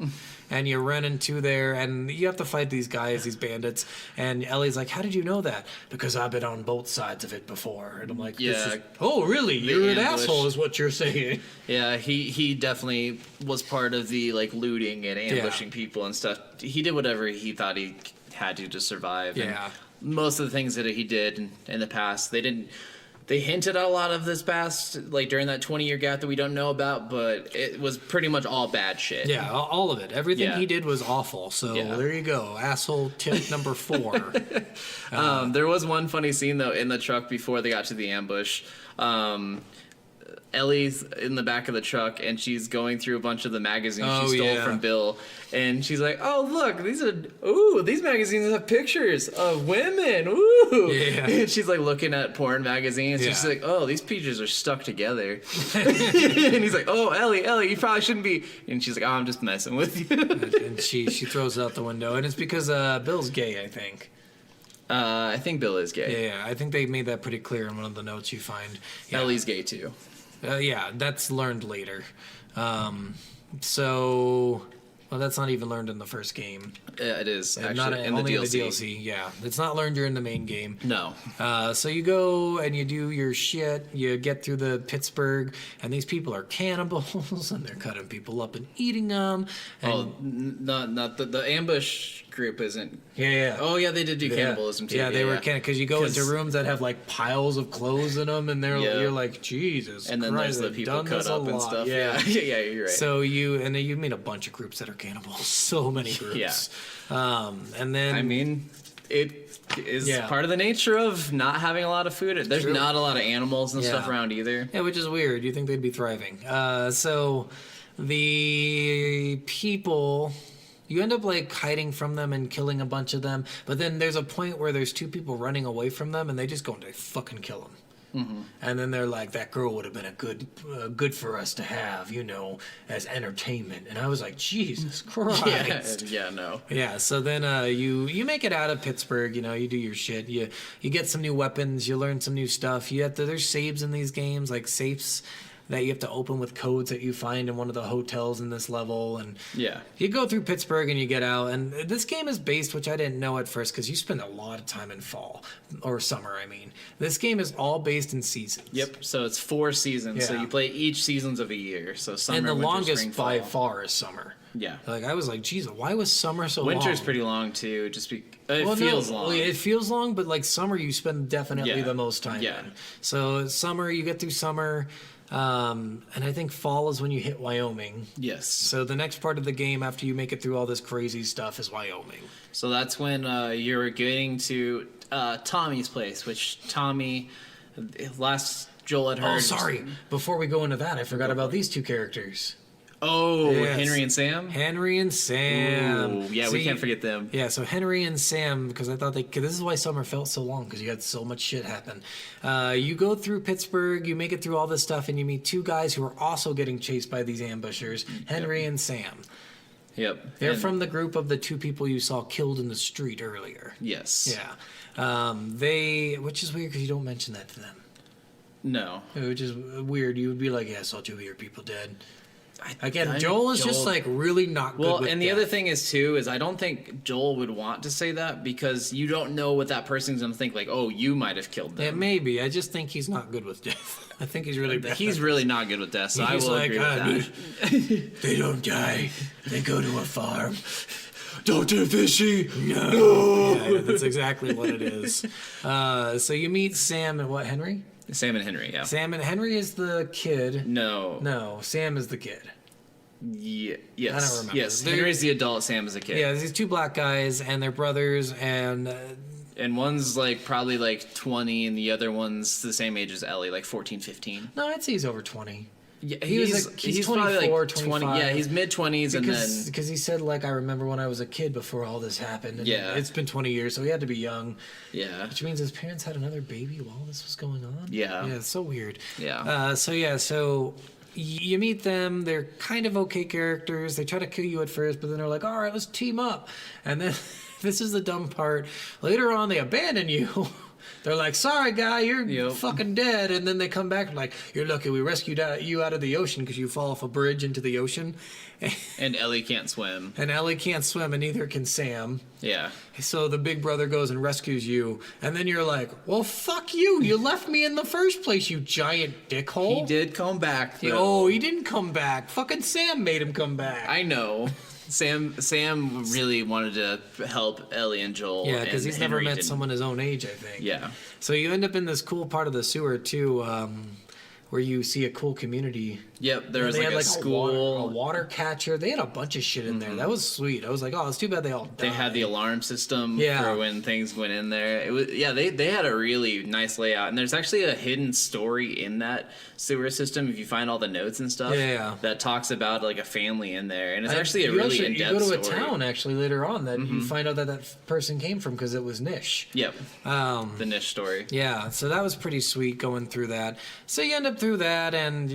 Speaker 1: And you run into there, and you have to fight these guys, these bandits. And Ellie's like, how did you know that? Because I've been on both sides of it before. And I'm like,
Speaker 2: Yeah.
Speaker 1: oh, really? You're an
Speaker 2: ambush.
Speaker 1: asshole is what you're saying.
Speaker 2: Yeah, he definitely was part of the like looting and ambushing people and stuff. He did whatever he thought he had to survive. And
Speaker 1: Yeah.
Speaker 2: most of the things that he did in the past, they hinted at a lot of this past, like during that 20-year gap that we don't know about, but it was pretty much all bad shit.
Speaker 1: Yeah, all of it. Everything
Speaker 2: Yeah.
Speaker 1: he did was awful. So
Speaker 2: Yeah.
Speaker 1: there you go. Asshole tip number 4.
Speaker 2: There was one funny scene though in the truck before they got to the ambush. Ellie's in the back of the truck and she's going through a bunch of the magazines she stole from Bill, and she's like, "Oh look, these magazines have pictures of women, ooh!"
Speaker 1: Yeah.
Speaker 2: And she's like looking at porn magazines.
Speaker 1: Yeah.
Speaker 2: And she's like, "Oh, these pages are stuck together." And he's like, "Oh, Ellie, you probably shouldn't be." And she's like, "Oh, I'm just messing with you."
Speaker 1: And she throws it out the window, and it's because Bill's gay, I think.
Speaker 2: I think Bill is gay.
Speaker 1: Yeah, I think they made that pretty clear in one of the notes you find. Yeah.
Speaker 2: Ellie's gay too.
Speaker 1: Yeah, that's learned later. So, well, that's not even learned in the first game.
Speaker 2: It is actually
Speaker 1: Not
Speaker 2: in the
Speaker 1: only
Speaker 2: DLC.
Speaker 1: in the DLC. Yeah, it's not learned during the main game.
Speaker 2: No.
Speaker 1: So you go and you do your shit. You get through the Pittsburgh, and these people are cannibals, and they're cutting people up and eating them. And
Speaker 2: Not the ambush group isn't.
Speaker 1: yeah.
Speaker 2: Oh yeah, they did do cannibalism too.
Speaker 1: Yeah, they were because you go into
Speaker 2: 'Cause-
Speaker 1: rooms that have like piles of clothes in them, and
Speaker 2: Yeah.
Speaker 1: you're like, Jesus.
Speaker 2: And then
Speaker 1: Christ,
Speaker 2: there's the
Speaker 1: they've
Speaker 2: people
Speaker 1: done
Speaker 2: cut
Speaker 1: this a
Speaker 2: up and
Speaker 1: lot.
Speaker 2: stuff.
Speaker 1: Yeah.
Speaker 2: Yeah, you're right.
Speaker 1: So then you meet a bunch of groups that are cannibals. So many groups. And then
Speaker 2: I mean, it is
Speaker 1: Yeah.
Speaker 2: part of the nature of not having a lot of food. There's
Speaker 1: True.
Speaker 2: not a lot of animals and
Speaker 1: Yeah.
Speaker 2: stuff around either.
Speaker 1: yeah, which is weird. You think they'd be thriving. So the people. You end up like hiding from them and killing a bunch of them, but then there's a point where there's 2 people running away from them, and they just go and they fucking kill them. And then they're like, that girl would have been a good for us to have, as entertainment. And I was like, Jesus Christ.
Speaker 2: No.
Speaker 1: Yeah, so then you make it out of Pittsburgh, you do your shit. You get some new weapons, you learn some new stuff. There's saves in these games, like safes that you have to open with codes that you find in one of the hotels in this level, and
Speaker 2: Yeah.
Speaker 1: you go through Pittsburgh and you get out, and this game is based, which I didn't know at first, because you spend a lot of time in fall or summer. I mean, this game is all based in seasons.
Speaker 2: Yep. So it's 4 seasons. So
Speaker 1: Yeah.
Speaker 2: you play each seasons of a year. So summer,
Speaker 1: And the
Speaker 2: winter,
Speaker 1: longest
Speaker 2: spring,
Speaker 1: by
Speaker 2: fall.
Speaker 1: far is summer.
Speaker 2: Yeah.
Speaker 1: Like I was like, Jesus, why was summer so long?
Speaker 2: Winter's pretty long too. It
Speaker 1: Well,
Speaker 2: feels
Speaker 1: no,
Speaker 2: long.
Speaker 1: It feels long, but like summer, you spend definitely
Speaker 2: Yeah.
Speaker 1: the most time
Speaker 2: Yeah.
Speaker 1: in. So summer, you get through summer. And I think fall is when you hit Wyoming.
Speaker 2: Yes.
Speaker 1: So the next part of the game after you make it through all this crazy stuff is Wyoming.
Speaker 2: So that's when you're getting to Tommy's place, which Tommy, last Joel had heard.
Speaker 1: Oh, sorry. Before we go into that, I forgot about these two characters.
Speaker 2: Oh,
Speaker 1: Yes.
Speaker 2: Henry and Sam?
Speaker 1: Henry and Sam.
Speaker 2: Ooh, yeah, we can't forget them.
Speaker 1: Yeah, so Henry and Sam, because I thought this is why summer felt so long, because you had so much shit happen. You go through Pittsburgh, you make it through all this stuff, and you meet two guys who are also getting chased by these ambushers, Henry and Sam.
Speaker 2: Yep.
Speaker 1: They're
Speaker 2: And-
Speaker 1: from the group of the two people you saw killed in the street earlier.
Speaker 2: Yes.
Speaker 1: Yeah. Which is weird because you don't mention that to them.
Speaker 2: No.
Speaker 1: Which is weird. You would be like, yeah, I saw two of your people dead. Again,
Speaker 2: I-
Speaker 1: Joel is just
Speaker 2: Joel-
Speaker 1: like really not good
Speaker 2: Well,
Speaker 1: with
Speaker 2: and the
Speaker 1: death.
Speaker 2: other thing is too is I don't think Joel would want to say that because you don't know what that person's gonna think. Like, oh, you might have killed
Speaker 1: Yeah,
Speaker 2: them.
Speaker 1: maybe. I just think he's not good with death. I think he's really bad.
Speaker 2: He's really not good with death, so I
Speaker 1: He's
Speaker 2: will
Speaker 1: like,
Speaker 2: agree with that.
Speaker 1: They don't die. They go to a farm. Dr. Fishy, no. Yeah, that's exactly what it is. So you meet Sam and what, Henry?
Speaker 2: Sam and Henry, yeah.
Speaker 1: Sam and Henry is the kid.
Speaker 2: No.
Speaker 1: No, Sam is the kid.
Speaker 2: Yes.
Speaker 1: I don't remember.
Speaker 2: Yes.
Speaker 1: They're-
Speaker 2: Henry's the adult, Sam is a kid.
Speaker 1: Yeah, there's these two black guys and they're brothers and
Speaker 2: And one's like probably like 20 and the other one's the same age as Ellie, like 14, 15.
Speaker 1: no, I'd say he's over 20.
Speaker 2: Yeah,
Speaker 1: He was like- he's
Speaker 2: probably
Speaker 1: 24,
Speaker 2: like 20.
Speaker 1: 25.
Speaker 2: Yeah, he's mid 20s and then
Speaker 1: Because he said, like, I remember when I was a kid before all this happened. And
Speaker 2: Yeah.
Speaker 1: it's been 20 years, so he had to be young.
Speaker 2: yeah.
Speaker 1: Which means his parents had another baby while this was going on?
Speaker 2: Yeah.
Speaker 1: Yeah, it's so weird.
Speaker 2: Yeah.
Speaker 1: So you meet them. They're kind of okay characters. They try to kill you at first, but then they're like, all right, let's team up. And then this is the dumb part. Later on, they abandon you. They're like, sorry, guy, you're
Speaker 2: Yep.
Speaker 1: fucking dead. And then they come back like, you're lucky we rescued you out of the ocean because you fall off a bridge into the ocean.
Speaker 2: And Ellie can't swim.
Speaker 1: And Ellie can't swim, and neither can Sam.
Speaker 2: Yeah.
Speaker 1: So the big brother goes and rescues you. And then you're like, well, fuck you. You left me in the first place, you giant dickhole.
Speaker 2: He did come back. Though.
Speaker 1: Oh, he didn't come back. Fucking Sam made him come back.
Speaker 2: I know. Sam really wanted to help Ellie and Joel.
Speaker 1: Yeah, because
Speaker 2: and
Speaker 1: he's never
Speaker 2: Henry
Speaker 1: met
Speaker 2: didn't.
Speaker 1: someone his own age, I think.
Speaker 2: Yeah.
Speaker 1: So you end up in this cool part of the sewer, too, where you see a cool community.
Speaker 2: Yep. There was
Speaker 1: They
Speaker 2: like
Speaker 1: had
Speaker 2: a school.
Speaker 1: a water catcher. They had a bunch of shit in there. That was sweet. I was like, oh, it's too bad they all died.
Speaker 2: They had the alarm system
Speaker 1: Yeah.
Speaker 2: for when things went in there. It was they had a really nice layout, and there's actually a hidden story in that sewer system if you find all the notes and stuff.
Speaker 1: Yeah.
Speaker 2: That talks about like a family in there, and it's actually a
Speaker 1: You
Speaker 2: really in
Speaker 1: you
Speaker 2: depth
Speaker 1: go to
Speaker 2: story.
Speaker 1: a town actually later on that you find out that person came from because it was Nish.
Speaker 2: Yep. The Nish story.
Speaker 1: Yeah, so that was pretty sweet going through that. So you end up through that, and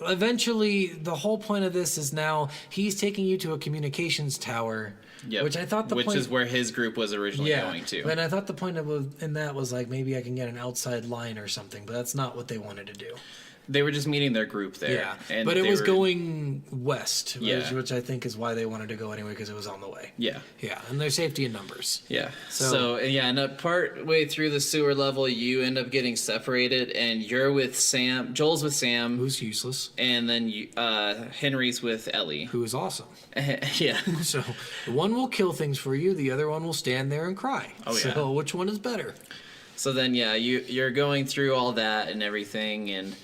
Speaker 1: eventually the whole point of this is now he's taking you to a communications tower.
Speaker 2: Yep.
Speaker 1: Which I thought the
Speaker 2: which
Speaker 1: point
Speaker 2: is where his group was originally
Speaker 1: yeah,
Speaker 2: going to.
Speaker 1: and I thought the point in that was like maybe I can get an outside line or something, but that's not what they wanted to do.
Speaker 2: They were just meeting their group there.
Speaker 1: Yeah,
Speaker 2: and
Speaker 1: but it
Speaker 2: they
Speaker 1: was
Speaker 2: were-
Speaker 1: going west,
Speaker 2: Yeah.
Speaker 1: which I think is why they wanted to go anyway because it was on the way.
Speaker 2: Yeah.
Speaker 1: Yeah, and there's safety in numbers.
Speaker 2: Yeah.
Speaker 1: So-
Speaker 2: So yeah, and part way through the sewer level, you end up getting separated, and you're with Sam. Joel's with Sam,
Speaker 1: Who's useless?
Speaker 2: and then Henry's with Ellie.
Speaker 1: Who is awesome.
Speaker 2: Yeah.
Speaker 1: So one will kill things for you, the other one will stand there and cry.
Speaker 2: Oh, yeah.
Speaker 1: So which one is better?
Speaker 2: So then, yeah, you're going through all that and everything, and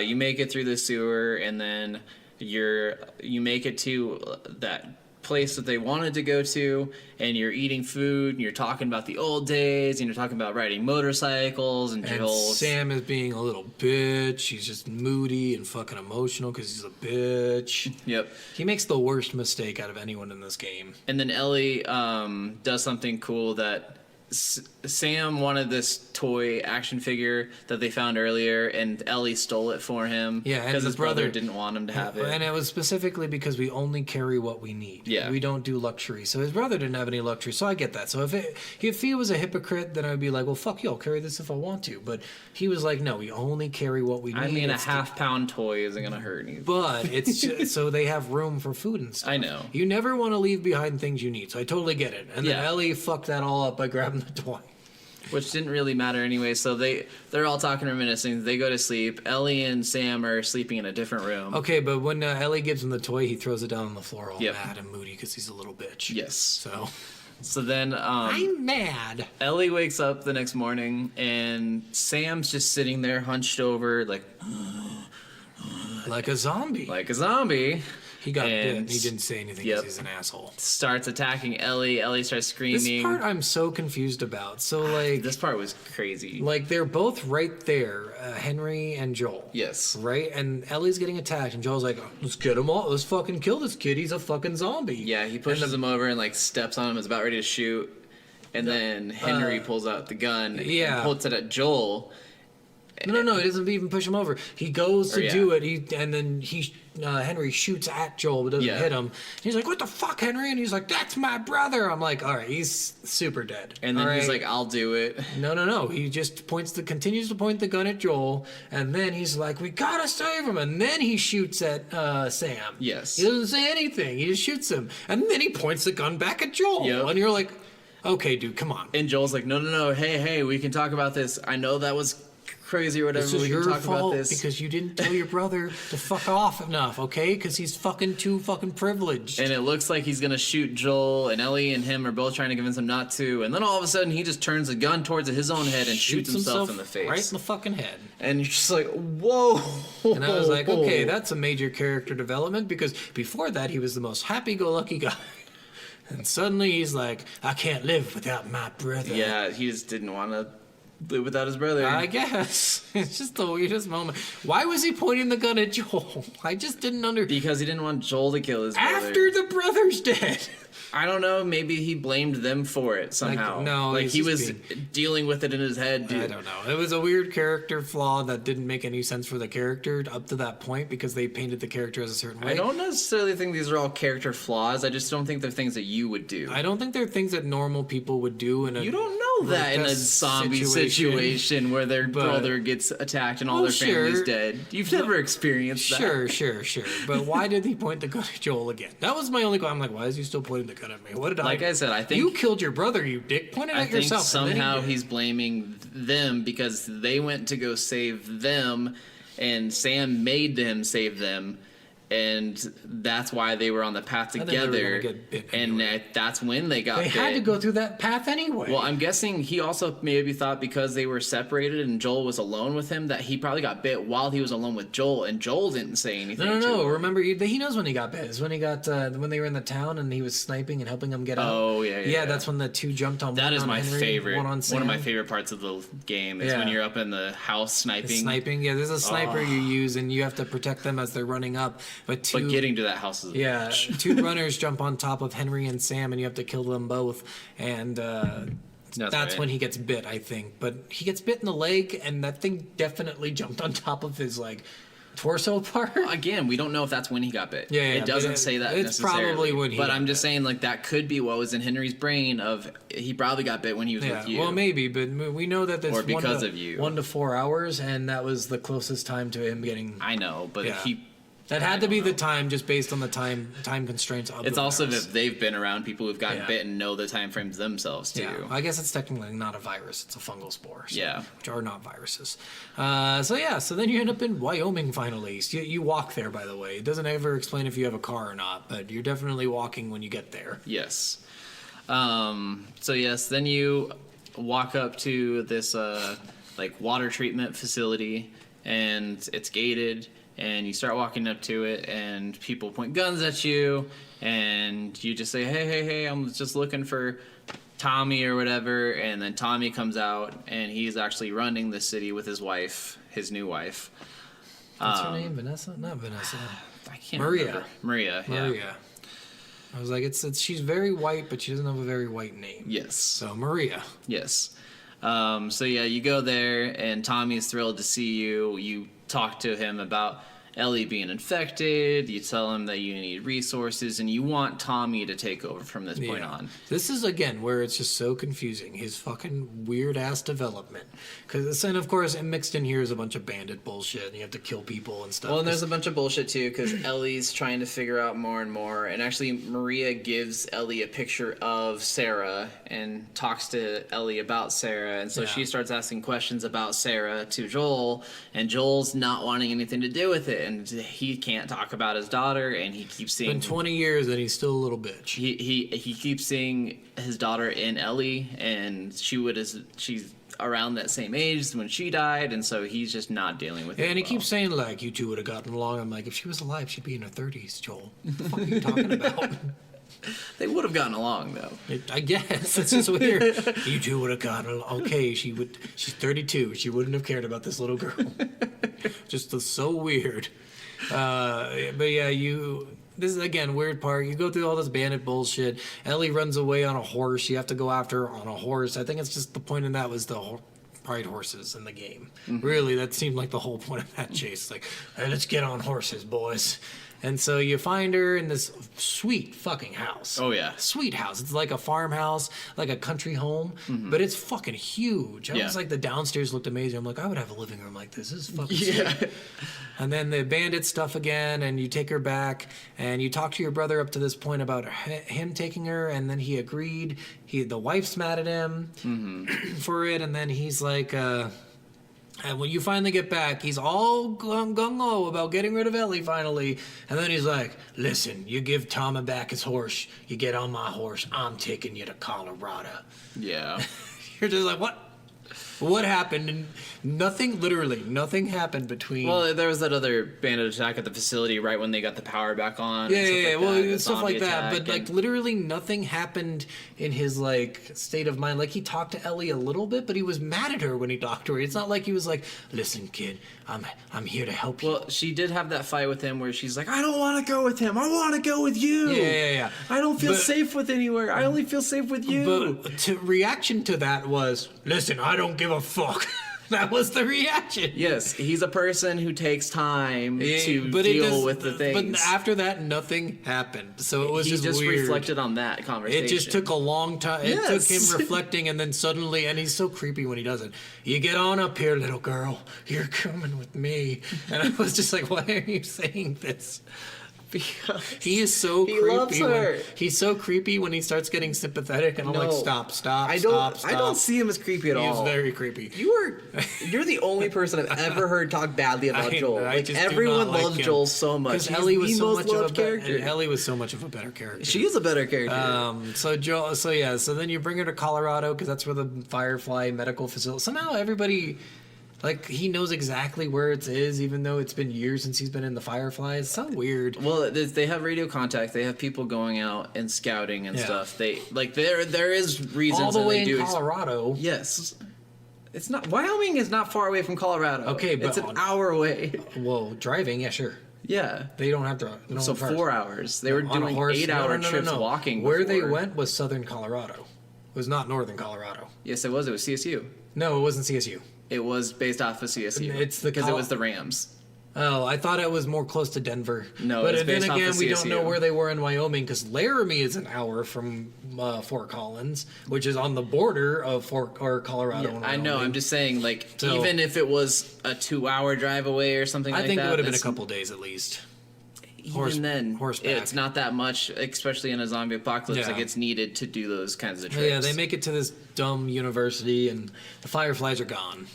Speaker 2: you make it through the sewer, and then you make it to that place that they wanted to go to, and you're eating food, and you're talking about the old days, and you're talking about riding motorcycles, and
Speaker 1: And
Speaker 2: Joel.
Speaker 1: Sam is being a little bitch. He's just moody and fucking emotional because he's a bitch.
Speaker 2: Yep.
Speaker 1: He makes the worst mistake out of anyone in this game.
Speaker 2: And then Ellie does something cool that Sam wanted this toy action figure that they found earlier, and Ellie stole it for him.
Speaker 1: Yeah, and
Speaker 2: because
Speaker 1: his
Speaker 2: his brother
Speaker 1: brother-
Speaker 2: didn't want him to have it.
Speaker 1: And it was specifically because we only carry what we need.
Speaker 2: Yeah.
Speaker 1: We don't do luxury. So his brother didn't have any luxury, so I get that. So if he was a hypocrite, then I'd be like, well, fuck you, I'll carry this if I want to. But he was like, no, we only carry what we need.
Speaker 2: I mean, a
Speaker 1: It's
Speaker 2: half-pound toy isn't gonna hurt you.
Speaker 1: But it's just, so they have room for food and stuff.
Speaker 2: I know.
Speaker 1: You never want to leave behind things you need, so I totally get it. And then
Speaker 2: Yeah.
Speaker 1: Ellie fucked that all up by grabbing the toy.
Speaker 2: Which didn't really matter anyway. So they're all talking reminiscing. They go to sleep. Ellie and Sam are sleeping in a different room.
Speaker 1: Okay, but when Ellie gives him the toy, he throws it down on the floor all
Speaker 2: Yep.
Speaker 1: mad and moody because he's a little bitch.
Speaker 2: Yes.
Speaker 1: So
Speaker 2: So then
Speaker 1: I'm mad.
Speaker 2: Ellie wakes up the next morning, and Sam's just sitting there hunched over, like,
Speaker 1: Like a zombie.
Speaker 2: like a zombie.
Speaker 1: He got bit.
Speaker 2: and-
Speaker 1: He didn't say anything
Speaker 2: Yep.
Speaker 1: because he's an asshole.
Speaker 2: Starts attacking Ellie. Ellie starts screaming.
Speaker 1: This part I'm so confused about. So like,
Speaker 2: This part was crazy.
Speaker 1: like they're both right there, Henry and Joel.
Speaker 2: Yes.
Speaker 1: Right, and Ellie's getting attacked, and Joel's like, "Let's get him all. Let's fucking kill this kid. He's a fucking zombie."
Speaker 2: Yeah, he pushes him over and like steps on him, is about ready to shoot, and then Henry pulls out the gun
Speaker 1: yeah.
Speaker 2: and pulls it at Joel.
Speaker 1: No, he doesn't even push him over. He goes to
Speaker 2: Or, yeah.
Speaker 1: do it, and then Henry shoots at Joel, but doesn't
Speaker 2: Yeah.
Speaker 1: hit him. He's like, "What the fuck, Henry?" And he's like, "That's my brother." I'm like, "All right, he's super dead."
Speaker 2: And then
Speaker 1: All
Speaker 2: he's
Speaker 1: right?
Speaker 2: like, "I'll do it."
Speaker 1: No. He just continues to point the gun at Joel, and then he's like, "We gotta save him." And then he shoots at Sam.
Speaker 2: Yes.
Speaker 1: He doesn't say anything. He just shoots him, and then he points the gun back at Joel.
Speaker 2: Yep.
Speaker 1: And you're like, "Okay, dude, come on."
Speaker 2: And Joel's like, no, hey, we can talk about this. I know that was crazy or whatever.
Speaker 1: This is
Speaker 2: we can
Speaker 1: your
Speaker 2: talk about
Speaker 1: fault
Speaker 2: this.
Speaker 1: because you didn't tell your brother to fuck off enough, okay? Because he's fucking too fucking privileged.
Speaker 2: And it looks like he's gonna shoot Joel, and Ellie and him are both trying to convince him not to. And then all of a sudden, he just turns the gun towards his own head and shoots himself in the face.
Speaker 1: right in the fucking head.
Speaker 2: And you're just like, whoa.
Speaker 1: And I was like, okay, that's a major character development because before that he was the most happy-go-lucky guy. And suddenly he's like, I can't live without my brother.
Speaker 2: Yeah, he just didn't want to live without his brother.
Speaker 1: I guess. It's just the weirdest moment. Why was he pointing the gun at Joel? I just didn't
Speaker 2: Because he didn't want Joel to kill his brother.
Speaker 1: After the brother's dead.
Speaker 2: I don't know. Maybe he blamed them for it somehow.
Speaker 1: no,
Speaker 2: like
Speaker 1: he's
Speaker 2: he
Speaker 1: just
Speaker 2: was dealing with it in his head, dude.
Speaker 1: I don't know. It was a weird character flaw that didn't make any sense for the character up to that point because they painted the character as a certain way.
Speaker 2: I don't necessarily think these are all character flaws. I just don't think they're things that you would do.
Speaker 1: I don't think they're things that normal people would do in a.
Speaker 2: You don't know that in a
Speaker 1: grotesque
Speaker 2: zombie situation where their brother gets attacked and all their family's
Speaker 1: sure.
Speaker 2: dead. You've never experienced that.
Speaker 1: Sure. But why did he point the gun at Joel again? That was my only. I'm like, why is he still pointing the gun at me? What did
Speaker 2: Like I said, I think
Speaker 1: you killed your brother. You dick. Point it
Speaker 2: I
Speaker 1: at
Speaker 2: think
Speaker 1: yourself. and then he
Speaker 2: somehow
Speaker 1: did.
Speaker 2: he's blaming them because they went to go save them, and Sam made them save them, and that's why they were on the path
Speaker 1: I think they were
Speaker 2: together.
Speaker 1: gonna get bit
Speaker 2: And
Speaker 1: anyway.
Speaker 2: that's when they got
Speaker 1: They
Speaker 2: bit.
Speaker 1: had to go through that path anyway.
Speaker 2: Well, I'm guessing he also maybe thought because they were separated and Joel was alone with him that he probably got bit while he was alone with Joel, and Joel didn't say anything.
Speaker 1: No.
Speaker 2: to him.
Speaker 1: Remember, he knows when he got bit. It's when he got when they were in the town and he was sniping and helping them get out.
Speaker 2: Oh, yeah.
Speaker 1: That's when the two jumped on.
Speaker 2: That
Speaker 1: one
Speaker 2: is
Speaker 1: on
Speaker 2: my
Speaker 1: Henry,
Speaker 2: favorite.
Speaker 1: One on Sam.
Speaker 2: One of my favorite parts of the game is when
Speaker 1: Yeah.
Speaker 2: you're up in the house sniping.
Speaker 1: Sniping. Yeah, there's a sniper
Speaker 2: Oh.
Speaker 1: you use and you have to protect them as they're running up. But
Speaker 2: getting to that house is a
Speaker 1: yeah,
Speaker 2: bitch.
Speaker 1: two runners jump on top of Henry and Sam, and you have to kill them both. And that's
Speaker 2: right.
Speaker 1: when he gets bit, I think. But he gets bit in the leg, and that thing definitely jumped on top of his like torso part.
Speaker 2: Again, we don't know if that's when he got bit.
Speaker 1: Yeah,
Speaker 2: it
Speaker 1: but
Speaker 2: doesn't say that.
Speaker 1: it's
Speaker 2: necessarily.
Speaker 1: probably when he
Speaker 2: But
Speaker 1: got
Speaker 2: I'm just
Speaker 1: bit.
Speaker 2: saying, like that could be what was in Henry's brain. Of he probably got bit when he was
Speaker 1: Yeah,
Speaker 2: with you.
Speaker 1: well, maybe, but we know that it's
Speaker 2: Or because
Speaker 1: 1 to,
Speaker 2: of you.
Speaker 1: 1 to 4 hours, and that was the closest time to him getting.
Speaker 2: I know, but
Speaker 1: Yeah.
Speaker 2: he.
Speaker 1: That
Speaker 2: I
Speaker 1: had to
Speaker 2: don't
Speaker 1: be the
Speaker 2: know.
Speaker 1: time, just based on the time constraints of.
Speaker 2: It's
Speaker 1: the
Speaker 2: also
Speaker 1: virus.
Speaker 2: if they've been around people who've gotten
Speaker 1: Yeah.
Speaker 2: bit and know the time frames themselves too.
Speaker 1: Yeah, I guess it's technically not a virus; it's a fungal spore. So,
Speaker 2: Yeah.
Speaker 1: which are not viruses. So then you end up in Wyoming finally. So you walk there, by the way. It doesn't ever explain if you have a car or not, but you're definitely walking when you get there.
Speaker 2: Yes. So yes, then you walk up to this like water treatment facility, and it's gated. And you start walking up to it, and people point guns at you, and you just say, "Hey, I'm just looking for Tommy or whatever." And then Tommy comes out, and he's actually running the city with his wife, his new wife.
Speaker 1: What's her name? Vanessa? Not Vanessa.
Speaker 2: I can't
Speaker 1: Maria.
Speaker 2: remember. Maria. Yeah.
Speaker 1: Maria. I was like, it's she's very white, but she doesn't have a very white name.
Speaker 2: Yes.
Speaker 1: So Maria.
Speaker 2: Yes. So yeah, you go there, and Tommy's thrilled to see you. You talk to him about Ellie being infected. You tell him that you need resources, and you want Tommy to take over from this point on.
Speaker 1: This is again where it's just so confusing. His fucking weird ass development, and of course, mixed in here is a bunch of bandit bullshit. And you have to kill people and stuff.
Speaker 2: Well, and there's a bunch of bullshit too, because Ellie's trying to figure out more and more. And actually, Maria gives Ellie a picture of Sarah and talks to Ellie about Sarah. And so
Speaker 1: Yeah.
Speaker 2: she starts asking questions about Sarah to Joel, and Joel's not wanting anything to do with it. And he can't talk about his daughter, and he keeps seeing.
Speaker 1: been 20 years and he's still a little bitch.
Speaker 2: He keeps seeing his daughter in Ellie, and she's around that same age when she died, and so he's just not dealing with it.
Speaker 1: And he
Speaker 2: well.
Speaker 1: keeps saying, like, you two would have gotten along. I'm like, if she was alive, she'd be in her 30s, Joel. What the fuck are you talking about?
Speaker 2: They would have gotten along though.
Speaker 1: I guess. It's just weird. You two would have gotten along. Okay, she's 32. She wouldn't have cared about this little girl. Just so weird. But yeah, this is, again, weird part. You go through all this bandit bullshit. Ellie runs away on a horse. You have to go after her on a horse. I think it's just the point in that was the ride horses in the game. Really, that seemed like the whole point of that chase. Like, hey, let's get on horses, boys. And so you find her in this sweet fucking house.
Speaker 2: Oh, yeah.
Speaker 1: Sweet house. It's like a farmhouse, like a country home, but it's fucking huge. I
Speaker 2: Yeah.
Speaker 1: was like, the downstairs looked amazing. I'm like, I would have a living room like this. This is fucking
Speaker 2: Yeah.
Speaker 1: sweet. And then the bandit stuff again, and you take her back, and you talk to your brother up to this point about him taking her, and then he agreed. The wife's mad at him for it, and then he's like, and when you finally get back, he's all gung-ho about getting rid of Ellie finally. And then he's like, listen, you give Tom back his horse, you get on my horse, I'm taking you to Colorado.
Speaker 2: Yeah.
Speaker 1: You're just like, what? What happened? And nothing, literally, nothing happened between...
Speaker 2: Well, there was that other bandit attack at the facility right when they got the power back on.
Speaker 1: Yeah,
Speaker 2: and stuff
Speaker 1: yeah,
Speaker 2: like
Speaker 1: well,
Speaker 2: that, the
Speaker 1: stuff like
Speaker 2: zombie
Speaker 1: that. But,
Speaker 2: attack,
Speaker 1: like,
Speaker 2: and-
Speaker 1: literally nothing happened in his, like, state of mind. Like, he talked to Ellie a little bit, but he was mad at her when he talked to her. It's not like he was like, listen, kid, I'm here to help you.
Speaker 2: Well, she did have that fight with him where she's like, I don't want to go with him. I want to go with you.
Speaker 1: Yeah.
Speaker 2: I don't feel
Speaker 1: But-
Speaker 2: safe with anywhere. I only feel safe with you.
Speaker 1: But reaction to that was, listen, I don't give a fuck. That was the reaction.
Speaker 2: Yes, he's a person who takes time to
Speaker 1: But
Speaker 2: deal with the things.
Speaker 1: But after that, nothing happened. So it was
Speaker 2: he
Speaker 1: just weird.
Speaker 2: reflected on that conversation.
Speaker 1: It just took a long time. It
Speaker 2: Yes.
Speaker 1: took him reflecting, and then suddenly, and he's so creepy when he does it. You get on up here, little girl. You're coming with me. And I was just like, why are you saying this?
Speaker 2: because
Speaker 1: He is so
Speaker 2: He
Speaker 1: creepy.
Speaker 2: loves her.
Speaker 1: He's so creepy when he starts getting sympathetic, and I'm like,
Speaker 2: No.
Speaker 1: stop.
Speaker 2: I don't see him as creepy at
Speaker 1: He is
Speaker 2: all.
Speaker 1: very creepy.
Speaker 2: You're the only person I've ever heard talk badly about Joel.
Speaker 1: I
Speaker 2: Like
Speaker 1: just do
Speaker 2: everyone
Speaker 1: not like
Speaker 2: loves
Speaker 1: him.
Speaker 2: Joel so much.
Speaker 1: Because
Speaker 2: He's
Speaker 1: Ellie was
Speaker 2: the
Speaker 1: so
Speaker 2: most
Speaker 1: much of a
Speaker 2: loved character.
Speaker 1: Ellie was so much of a better character.
Speaker 2: She is a better character.
Speaker 1: So then you bring her to Colorado because that's where the Firefly medical facility. Somehow everybody, like, he knows exactly where it is, even though it's been years since he's been in the Firefly. It's so weird.
Speaker 2: Well, they have radio contact. They have people going out and scouting and
Speaker 1: Yeah.
Speaker 2: stuff. They like there is reasons
Speaker 1: All the
Speaker 2: that
Speaker 1: way
Speaker 2: they do.
Speaker 1: in Colorado.
Speaker 2: Yes, it's not. Wyoming is not far away from Colorado.
Speaker 1: Okay, but
Speaker 2: it's an hour away.
Speaker 1: Well, driving, yeah, sure.
Speaker 2: Yeah.
Speaker 1: They don't have to. No
Speaker 2: So
Speaker 1: cars.
Speaker 2: 4 hours. They were
Speaker 1: On a
Speaker 2: doing
Speaker 1: horse.
Speaker 2: 8-hour
Speaker 1: No.
Speaker 2: trips walking.
Speaker 1: Where they
Speaker 2: before.
Speaker 1: went was southern Colorado. It was not northern Colorado.
Speaker 2: Yes, it was. It was CSU.
Speaker 1: No, it wasn't CSU.
Speaker 2: It was based off of CSU.
Speaker 1: It's the
Speaker 2: because it
Speaker 1: Col-
Speaker 2: was the Rams.
Speaker 1: Oh, I thought it was more close to Denver.
Speaker 2: No,
Speaker 1: but
Speaker 2: it's
Speaker 1: then
Speaker 2: based off
Speaker 1: again,
Speaker 2: of
Speaker 1: we don't know
Speaker 2: CSU.
Speaker 1: where they were in Wyoming because Laramie is an hour from Fort Collins, which is on the border of Colorado. and
Speaker 2: I know.
Speaker 1: Wyoming.
Speaker 2: I'm just saying, like,
Speaker 1: So-
Speaker 2: even if it was a 2-hour drive away or something
Speaker 1: I
Speaker 2: like
Speaker 1: think
Speaker 2: that,
Speaker 1: it would have been a
Speaker 2: that's-
Speaker 1: couple days at least.
Speaker 2: Even then,
Speaker 1: horseback.
Speaker 2: it's not that much, especially in a zombie apocalypse.
Speaker 1: Yeah.
Speaker 2: Like, it's needed to do those kinds of
Speaker 1: But
Speaker 2: trips.
Speaker 1: yeah, they make it to this dumb university, and the Fireflies are gone.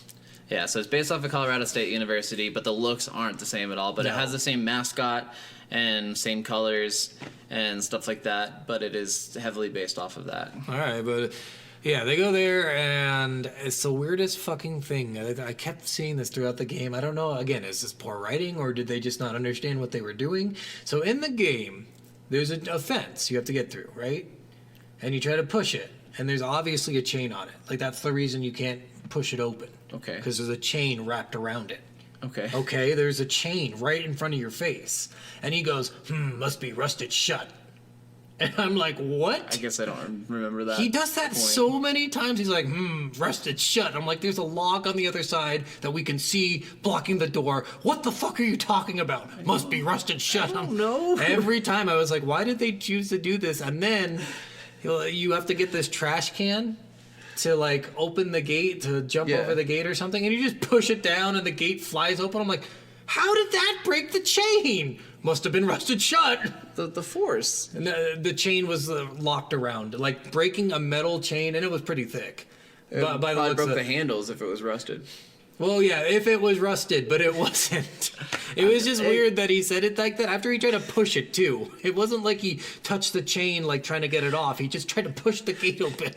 Speaker 2: Yeah, so it's based off of Colorado State University, but the looks aren't the same at all. But it
Speaker 1: No.
Speaker 2: has the same mascot and same colors and stuff like that. But it is heavily based off of that.
Speaker 1: All right, but yeah, they go there, and it's the weirdest fucking thing. I kept seeing this throughout the game. I don't know. Again, is this poor writing, or did they just not understand what they were doing? So in the game, there's a fence you have to get through, right? And you try to push it, and there's obviously a chain on it. Like, that's the reason you can't push it open.
Speaker 2: Okay.
Speaker 1: Because there's a chain wrapped around it.
Speaker 2: Okay.
Speaker 1: Okay, there's a chain right in front of your face. And he goes, must be rusted shut. And I'm like, what?
Speaker 2: I guess I don't remember that.
Speaker 1: He does that
Speaker 2: point.
Speaker 1: so many times. He's like, rusted shut. I'm like, there's a log on the other side that we can see blocking the door. What the fuck are you talking about? Must be rusted shut. I
Speaker 2: don't know.
Speaker 1: Every time I was like, why did they choose to do this? And then you have to get this trash can to, like, open the gate, to jump
Speaker 2: Yeah.
Speaker 1: over the gate or something. And you just push it down and the gate flies open. I'm like, how did that break the chain? Must have been rusted shut.
Speaker 2: The force.
Speaker 1: And the chain was locked around, like breaking a metal chain, and it was pretty thick. By the
Speaker 2: Probably
Speaker 1: looks
Speaker 2: broke
Speaker 1: of
Speaker 2: the
Speaker 1: it.
Speaker 2: handles if it was rusted.
Speaker 1: Well, yeah, if it was rusted, but it wasn't. It was just weird that he said it like that after he tried to push it too. It wasn't like he touched the chain like trying to get it off. He just tried to push the gate open.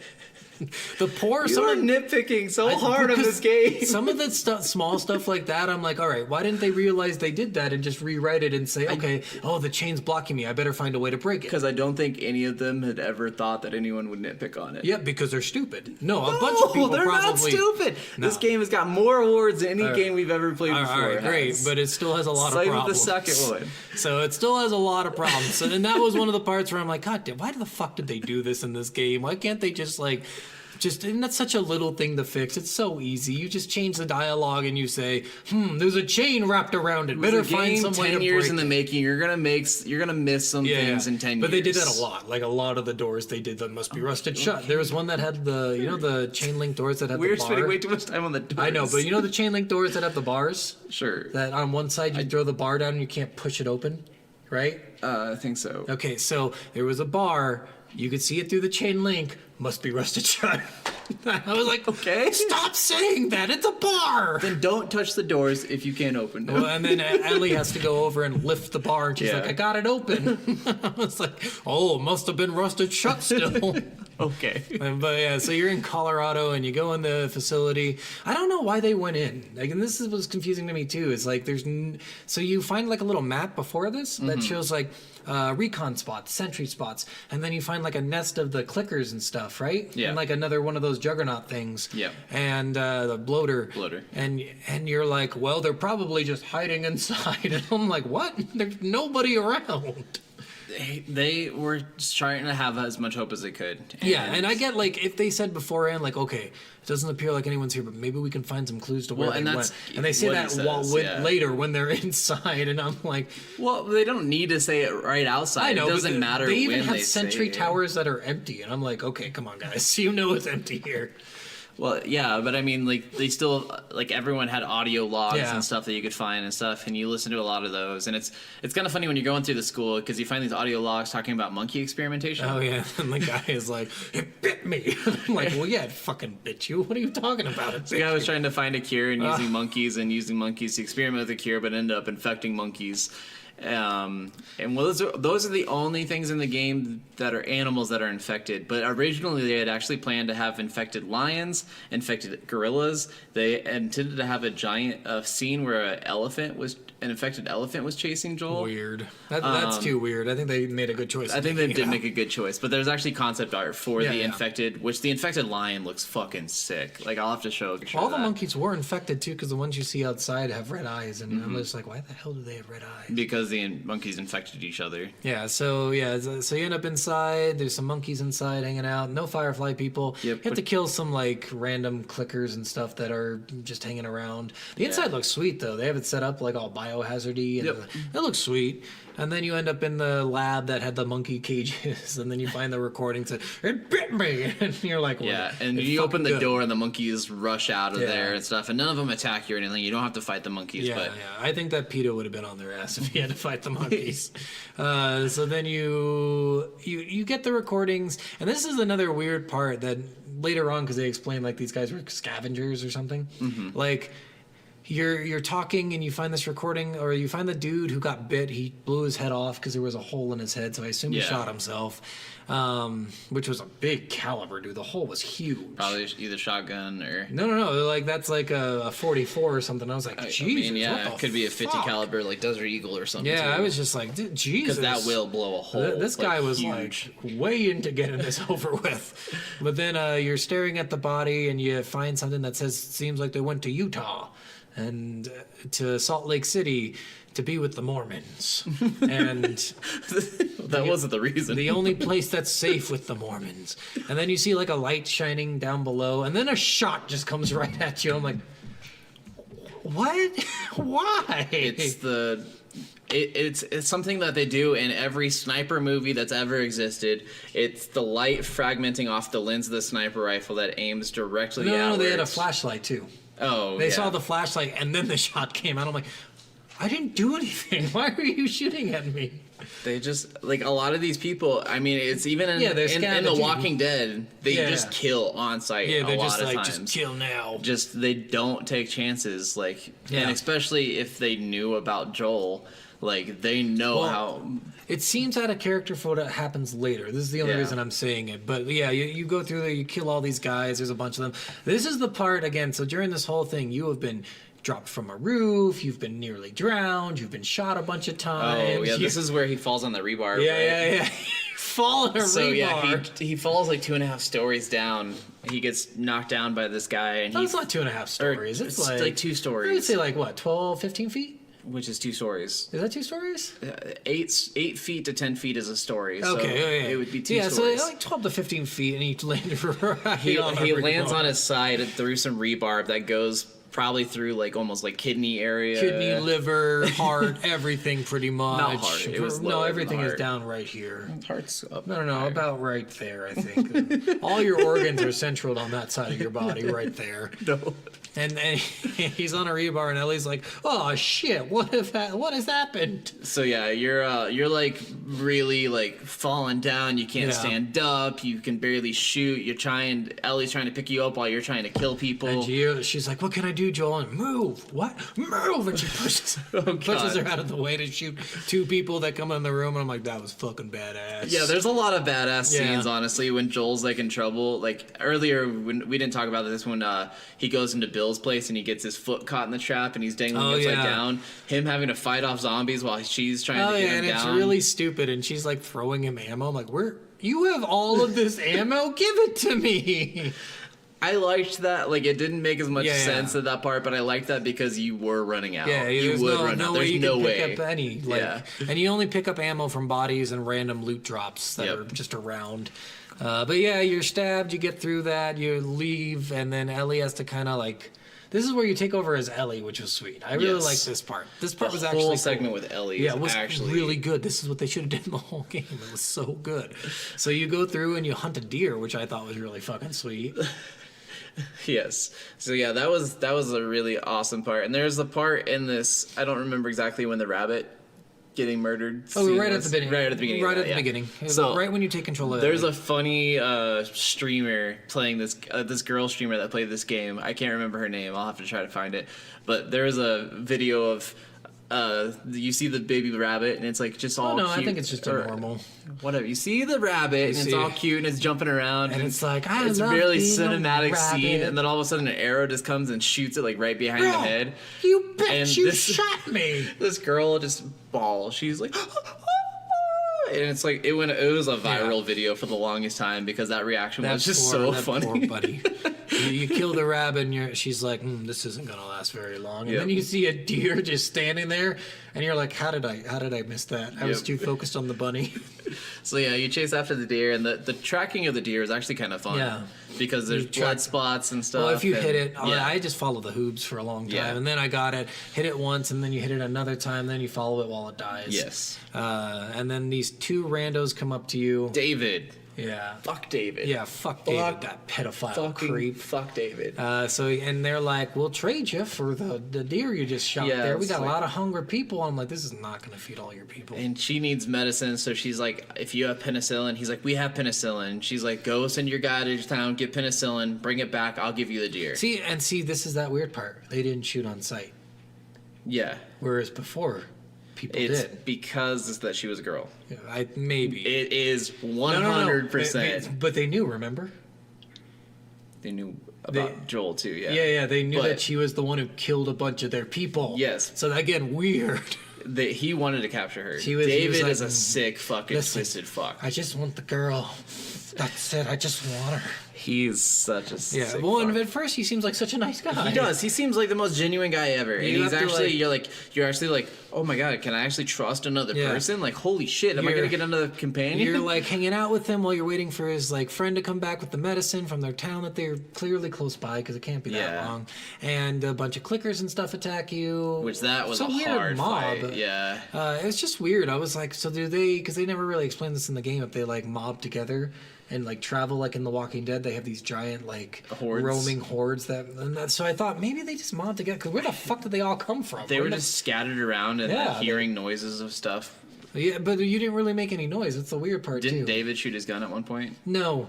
Speaker 1: The poor
Speaker 2: You are nitpicking so hard on this game.
Speaker 1: Some of the small stuff like that, I'm like, all right, why didn't they realize they did that and just rewrite it and say, okay, the chain's blocking me, I better find a way to break it.
Speaker 2: Because I don't think any of them had ever thought that anyone would nitpick on it.
Speaker 1: Yeah, because they're stupid. No, a bunch of people
Speaker 2: they're
Speaker 1: probably.
Speaker 2: not stupid.
Speaker 1: No.
Speaker 2: This game has got more awards than any game we've ever played before.
Speaker 1: All right, great, but it still has a lot
Speaker 2: Same
Speaker 1: of problems.
Speaker 2: with the second one.
Speaker 1: So it still has a lot of problems. And that was one of the parts where I'm like, God damn, why the fuck did they do this in this game? Why can't they just and that's such a little thing to fix. It's so easy. You just change the dialogue and you say, there's a chain wrapped around it. Better find some way to
Speaker 2: 10 years
Speaker 1: break
Speaker 2: in the
Speaker 1: it.
Speaker 2: making. You're gonna miss some things in 10 years.
Speaker 1: But they did that a lot. Like a lot of the doors they did that must be rusted shut. There was one that had the chain link doors that had the
Speaker 2: We're
Speaker 1: bar.
Speaker 2: spending way too much time on the doors.
Speaker 1: I know, but the chain link doors that have the bars?
Speaker 2: Sure.
Speaker 1: That on one side you throw the bar down and you can't push it open, right?
Speaker 2: I think so.
Speaker 1: Okay, so there was a bar. You could see it through the chain link. Must be rusted shut. I was like,
Speaker 2: Okay.
Speaker 1: Stop saying that. It's a bar.
Speaker 2: Then don't touch the doors if you can't open them.
Speaker 1: Well, and then Ellie has to go over and lift the bar, and she's
Speaker 2: Yeah.
Speaker 1: like, I got it open. I was like, must have been rusted shut still.
Speaker 2: Okay.
Speaker 1: But yeah, so you're in Colorado and you go in the facility. I don't know why they went in. And this was confusing to me too. It's like so you find like a little map before this that shows like recon spots, sentry spots, and then you find like a nest of the clickers and stuff, right?
Speaker 2: Yeah.
Speaker 1: And like another one of those juggernaut things.
Speaker 2: Yeah.
Speaker 1: And the bloater.
Speaker 2: Bloater.
Speaker 1: And you're like, well, they're probably just hiding inside. And I'm like, what? There's nobody around.
Speaker 2: They were trying to have as much hope as they could.
Speaker 1: And I get like if they said beforehand, like, okay, it doesn't appear like anyone's here, but maybe we can find some clues to where they went. And they say
Speaker 2: what
Speaker 1: that
Speaker 2: he says,
Speaker 1: later when they're inside, and I'm like,
Speaker 2: well, they don't need to say it right outside.
Speaker 1: I know,
Speaker 2: it doesn't
Speaker 1: but
Speaker 2: matter.
Speaker 1: They even
Speaker 2: when
Speaker 1: have
Speaker 2: they
Speaker 1: sentry
Speaker 2: say it.
Speaker 1: towers that are empty, and I'm like, okay, come on, guys, you know it's empty here.
Speaker 2: Well, yeah, but I mean, like, they still, like, everyone had audio logs
Speaker 1: Yeah.
Speaker 2: and stuff that you could find and stuff, and you listen to a lot of those, and it's kind of funny when you're going through the school, because you find these audio logs talking about monkey experimentation.
Speaker 1: Oh yeah, and the guy is like, it bit me. I'm like, well, yeah, it fucking bit you. What are you talking about? It
Speaker 2: The
Speaker 1: bit
Speaker 2: guy was
Speaker 1: you.
Speaker 2: trying to find a cure and using monkeys to experiment with the cure, but ended up infecting monkeys. And well, those are the only things in the game that are animals that are infected. But originally, they had actually planned to have infected lions, infected gorillas. They intended to have a giant scene where an infected elephant was chasing Joel.
Speaker 1: Weird. That's too weird. I think they made a good choice.
Speaker 2: I think they did make a good choice, but there's actually concept art for
Speaker 1: Yeah,
Speaker 2: the
Speaker 1: yeah.
Speaker 2: infected, which the infected lion looks fucking sick. Like, I'll have to show a picture
Speaker 1: All
Speaker 2: of
Speaker 1: the
Speaker 2: that.
Speaker 1: monkeys were infected too, because the ones you see outside have red eyes, and I'm just like, why the hell do they have red eyes?
Speaker 2: Because the monkeys infected each other.
Speaker 1: So you end up inside. There's some monkeys inside hanging out. No Firefly people.
Speaker 2: Yep.
Speaker 1: You have to kill some like random clickers and stuff that are just hanging around. The inside looks sweet though. They have it set up like all biohazardy, and
Speaker 2: Yep.
Speaker 1: it looks sweet. And then you end up in the lab that had the monkey cages, and then you find the recordings that it bit me, and you're like, well,
Speaker 2: Yeah, and
Speaker 1: it's
Speaker 2: you open the
Speaker 1: fucking good.
Speaker 2: door and the monkeys rush out of
Speaker 1: Yeah.
Speaker 2: there and stuff, and none of them attack you or anything. You don't have to fight the monkeys,
Speaker 1: Yeah,
Speaker 2: but
Speaker 1: I think that PETA would have been on their ass if he had to fight the monkeys. So then you get the recordings, and this is another weird part that later on, because they explain like these guys were scavengers or something, like. You're talking and you find this recording, or you find the dude who got bit. He blew his head off because there was a hole in his head, so I assume he
Speaker 2: Yeah.
Speaker 1: shot himself, which was a big caliber, dude. The hole was huge.
Speaker 2: probably either shotgun or.
Speaker 1: No, like that's like a 44 or something. I was like, Jesus,
Speaker 2: I mean, yeah,
Speaker 1: what the
Speaker 2: it could be a 50
Speaker 1: fuck?
Speaker 2: caliber like Desert Eagle or something.
Speaker 1: Yeah,
Speaker 2: too.
Speaker 1: I was just like, Jesus.
Speaker 2: because that will blow a hole.
Speaker 1: This guy was
Speaker 2: huge.
Speaker 1: like way into getting this over with. But then you're staring at the body and you find something that seems like they went to Utah and to Salt Lake City to be with the Mormons. And
Speaker 2: that wasn't the reason.
Speaker 1: the only place that's safe with the Mormons. And then you see like a light shining down below, and then a shot just comes right at you. I'm like, what? Why?
Speaker 2: It's something that they do in every sniper movie that's ever existed. It's the light fragmenting off the lens of the sniper rifle that aims directly
Speaker 1: no,
Speaker 2: outwards.
Speaker 1: they had a flashlight too.
Speaker 2: Oh,
Speaker 1: They
Speaker 2: yeah.
Speaker 1: saw the flashlight, and then the shot came out. I'm like, I didn't do anything. Why are you shooting at me?
Speaker 2: They just like a lot of these people. I mean, it's even in,
Speaker 1: Yeah, they're
Speaker 2: in The
Speaker 1: scavenging.
Speaker 2: Walking Dead. They
Speaker 1: Yeah.
Speaker 2: just kill on site.
Speaker 1: Yeah,
Speaker 2: a
Speaker 1: they're
Speaker 2: lot
Speaker 1: just
Speaker 2: of
Speaker 1: like,
Speaker 2: times.
Speaker 1: just kill now.
Speaker 2: Just they don't take chances. Like,
Speaker 1: Yeah.
Speaker 2: and especially if they knew about Joel, like they know
Speaker 1: Well,
Speaker 2: how.
Speaker 1: It seems out of character for what happens later. This is the only
Speaker 2: Yeah.
Speaker 1: reason I'm saying it. But yeah, you go through there, you kill all these guys. There's a bunch of them. This is the part again. So during this whole thing, you have been dropped from a roof. You've been nearly drowned. You've been shot a bunch of times.
Speaker 2: Oh yeah,
Speaker 1: You-
Speaker 2: this is where he falls on the rebar.
Speaker 1: yeah,
Speaker 2: right?
Speaker 1: yeah. Fall in a
Speaker 2: So
Speaker 1: rebar.
Speaker 2: yeah, he falls like 2.5 stories down. He gets knocked down by this guy, and
Speaker 1: No,
Speaker 2: he
Speaker 1: it's not 2.5 stories. It's
Speaker 2: it's
Speaker 1: like,
Speaker 2: like 2
Speaker 1: I would
Speaker 2: stories,
Speaker 1: say like what, 12, 15 feet?
Speaker 2: which is 2 stories.
Speaker 1: Is that 2 stories?
Speaker 2: 8 feet to 10 feet is a story. So
Speaker 1: Okay, yeah.
Speaker 2: it would be 2
Speaker 1: yeah,
Speaker 2: stories.
Speaker 1: so like 12 to 15 feet, and he landed right
Speaker 2: he
Speaker 1: on
Speaker 2: he
Speaker 1: a
Speaker 2: lands
Speaker 1: rebar.
Speaker 2: on his side through some rebarb that goes probably through like almost like kidney area.
Speaker 1: Kidney, liver, heart, everything pretty much.
Speaker 2: Not heart, it was
Speaker 1: no,
Speaker 2: lower than
Speaker 1: everything
Speaker 2: the
Speaker 1: is
Speaker 2: heart.
Speaker 1: down right here.
Speaker 2: Heart's up.
Speaker 1: No,
Speaker 2: higher.
Speaker 1: about right there, I think. All your organs are central on that side of your body, right there.
Speaker 2: No.
Speaker 1: And he's on a rebar, and Ellie's like, "Oh shit! What has happened?"
Speaker 2: So yeah, you're like really like falling down. You can't
Speaker 1: Yeah.
Speaker 2: stand up. You can barely shoot. Ellie's trying to pick you up while you're trying to kill people.
Speaker 1: And she's like, "What can I do, Joel?" And move. What? Move! And she pushes pushes her out of the way to shoot 2 people that come in the room. And I'm like, that was fucking badass.
Speaker 2: Yeah, there's a lot of badass
Speaker 1: Yeah.
Speaker 2: scenes, honestly, when Joel's like in trouble. Like earlier, when we didn't talk about this, when he goes into Bill's place and he gets his foot caught in the trap and he's dangling upside
Speaker 1: yeah.
Speaker 2: down. Him having to fight off zombies while she's trying
Speaker 1: Oh
Speaker 2: to get
Speaker 1: yeah,
Speaker 2: him
Speaker 1: and it's
Speaker 2: down.
Speaker 1: really stupid. And she's like throwing him ammo. I'm like, where? You have all of this ammo? Give it to me.
Speaker 2: I liked that. Like, it didn't make as much
Speaker 1: Yeah, yeah.
Speaker 2: sense at that part, but I liked that because you were running out.
Speaker 1: Yeah,
Speaker 2: you
Speaker 1: there's
Speaker 2: would
Speaker 1: no,
Speaker 2: run
Speaker 1: no
Speaker 2: out.
Speaker 1: way
Speaker 2: There's
Speaker 1: you
Speaker 2: no
Speaker 1: can
Speaker 2: way.
Speaker 1: pick up any. Like,
Speaker 2: Yeah.
Speaker 1: And you only pick up ammo from bodies and random loot drops that
Speaker 2: Yep.
Speaker 1: are just around. But yeah, you're stabbed. You get through that. You leave, and then Ellie has to kind of like. This is where you take over as Ellie, which was sweet. I really
Speaker 2: Yes.
Speaker 1: like this part. This part
Speaker 2: The
Speaker 1: was
Speaker 2: whole
Speaker 1: actually
Speaker 2: segment
Speaker 1: cool.
Speaker 2: with Ellie
Speaker 1: Yeah,
Speaker 2: is
Speaker 1: it was
Speaker 2: actually
Speaker 1: really good. This is what they should have done the whole game. It was so good. So you go through and you hunt a deer, which I thought was really fucking sweet.
Speaker 2: Yes. So yeah, that was a really awesome part. And there's the part in this, I don't remember exactly when the rabbit getting murdered.
Speaker 1: Oh,
Speaker 2: scene
Speaker 1: right at
Speaker 2: was.
Speaker 1: the beginning.
Speaker 2: Right at the beginning.
Speaker 1: Right
Speaker 2: of
Speaker 1: at the
Speaker 2: that, yeah.
Speaker 1: beginning.
Speaker 2: So
Speaker 1: right when you take control of
Speaker 2: there's
Speaker 1: Ellie.
Speaker 2: a funny streamer playing this girl streamer that played this game. I can't remember her name. I'll have to try to find it. But there's a video of you see the baby rabbit and it's like just all
Speaker 1: Oh, no,
Speaker 2: cute.
Speaker 1: I think it's just a normal.
Speaker 2: Whatever. You see the rabbit and it's
Speaker 1: see
Speaker 2: all
Speaker 1: it.
Speaker 2: cute and it's jumping around
Speaker 1: And it's like, I
Speaker 2: it's
Speaker 1: love
Speaker 2: barely
Speaker 1: being a
Speaker 2: cinematic scene,
Speaker 1: rabbit.
Speaker 2: and then all of a sudden an arrow just comes and shoots it like right behind the
Speaker 1: Girl,
Speaker 2: head.
Speaker 1: You bitch!
Speaker 2: And
Speaker 1: You
Speaker 2: this-
Speaker 1: shot me.
Speaker 2: This girl just bawls. She's like, and it's like it was a viral video for the longest time because that reaction was just so
Speaker 1: that
Speaker 2: funny.
Speaker 1: Poor buddy. you kill the rabbit, and she's like, "This isn't gonna last very long." And
Speaker 2: Yep.
Speaker 1: then you see a deer just standing there, and you're like, "How did I miss that? I was
Speaker 2: Yep.
Speaker 1: too focused on the bunny."
Speaker 2: So yeah, you chase after the deer, and the tracking of the deer is actually kind of fun.
Speaker 1: Yeah.
Speaker 2: Because there's
Speaker 1: You track-
Speaker 2: blood spots and stuff.
Speaker 1: Well, if you
Speaker 2: and-
Speaker 1: hit it,
Speaker 2: yeah.
Speaker 1: I just follow the hoops for a long time,
Speaker 2: Yeah.
Speaker 1: and then I got it, hit it once, and then you hit it another time, then you follow it while it dies.
Speaker 2: Yes.
Speaker 1: And then these 2 randos come up to you.
Speaker 2: David.
Speaker 1: Yeah.
Speaker 2: Fuck David.
Speaker 1: Yeah. Fuck David,
Speaker 2: Fuck
Speaker 1: that pedophile
Speaker 2: Fucking
Speaker 1: creep.
Speaker 2: fuck David.
Speaker 1: And they're like, we'll trade you for the deer you just shot
Speaker 2: Yeah,
Speaker 1: there. We
Speaker 2: it's
Speaker 1: got a
Speaker 2: like-
Speaker 1: lot of hungry people. I'm like, this is not going to feed all your people.
Speaker 2: And she needs medicine, so she's like, if you have penicillin, he's like, we have penicillin. She's like, go send your guy to town, get penicillin, bring it back, I'll give you the deer.
Speaker 1: See, this is that weird part. They didn't shoot on sight.
Speaker 2: Yeah.
Speaker 1: Whereas before, people
Speaker 2: It's
Speaker 1: did.
Speaker 2: because it's that she was a girl.
Speaker 1: Maybe.
Speaker 2: It is
Speaker 1: No,
Speaker 2: 100%.
Speaker 1: But they knew, remember?
Speaker 2: They knew about Joel too, yeah.
Speaker 1: Yeah, they knew
Speaker 2: But-
Speaker 1: that she was the one who killed a bunch of their people.
Speaker 2: Yes.
Speaker 1: So again, weird.
Speaker 2: He wanted to capture her.
Speaker 1: He was
Speaker 2: David
Speaker 1: like,
Speaker 2: is a sick fucking
Speaker 1: "Listen,
Speaker 2: twisted fuck.
Speaker 1: I just want the girl. That's it. I just want her.
Speaker 2: He's such a
Speaker 1: Yeah.
Speaker 2: sick
Speaker 1: Well, and
Speaker 2: fuck.
Speaker 1: at first he seems like such a nice guy.
Speaker 2: He does. He seems like the most genuine guy ever. And
Speaker 1: You
Speaker 2: he's
Speaker 1: have to,
Speaker 2: actually,
Speaker 1: like-
Speaker 2: you're actually like, oh my god, can I actually trust another
Speaker 1: Yeah.
Speaker 2: person? Like, holy shit, am I
Speaker 1: You're-
Speaker 2: gonna get another companion?
Speaker 1: You're like hanging out with him while you're waiting for his like friend to come back with the medicine from their town that they're clearly close by because it can't be that
Speaker 2: Yeah.
Speaker 1: long. And a bunch of clickers and stuff attack you.
Speaker 2: Which that was
Speaker 1: It's
Speaker 2: a
Speaker 1: weird
Speaker 2: hard
Speaker 1: mob.
Speaker 2: fight. Yeah.
Speaker 1: It was just weird. I was like, so do they? Because they never really explained this in the game. If they like mob together and like travel like in The Walking Dead, they have these giant like
Speaker 2: Hordes.
Speaker 1: roaming hordes so I thought maybe they just mob together. Because where the fuck did they all come from?
Speaker 2: They
Speaker 1: Where
Speaker 2: were
Speaker 1: the-
Speaker 2: just scattered around and
Speaker 1: Yeah,
Speaker 2: like, hearing noises of stuff.
Speaker 1: Yeah, but you didn't really make any noise. That's the weird part,
Speaker 2: Didn't
Speaker 1: too.
Speaker 2: David shoot his gun at one point?
Speaker 1: No.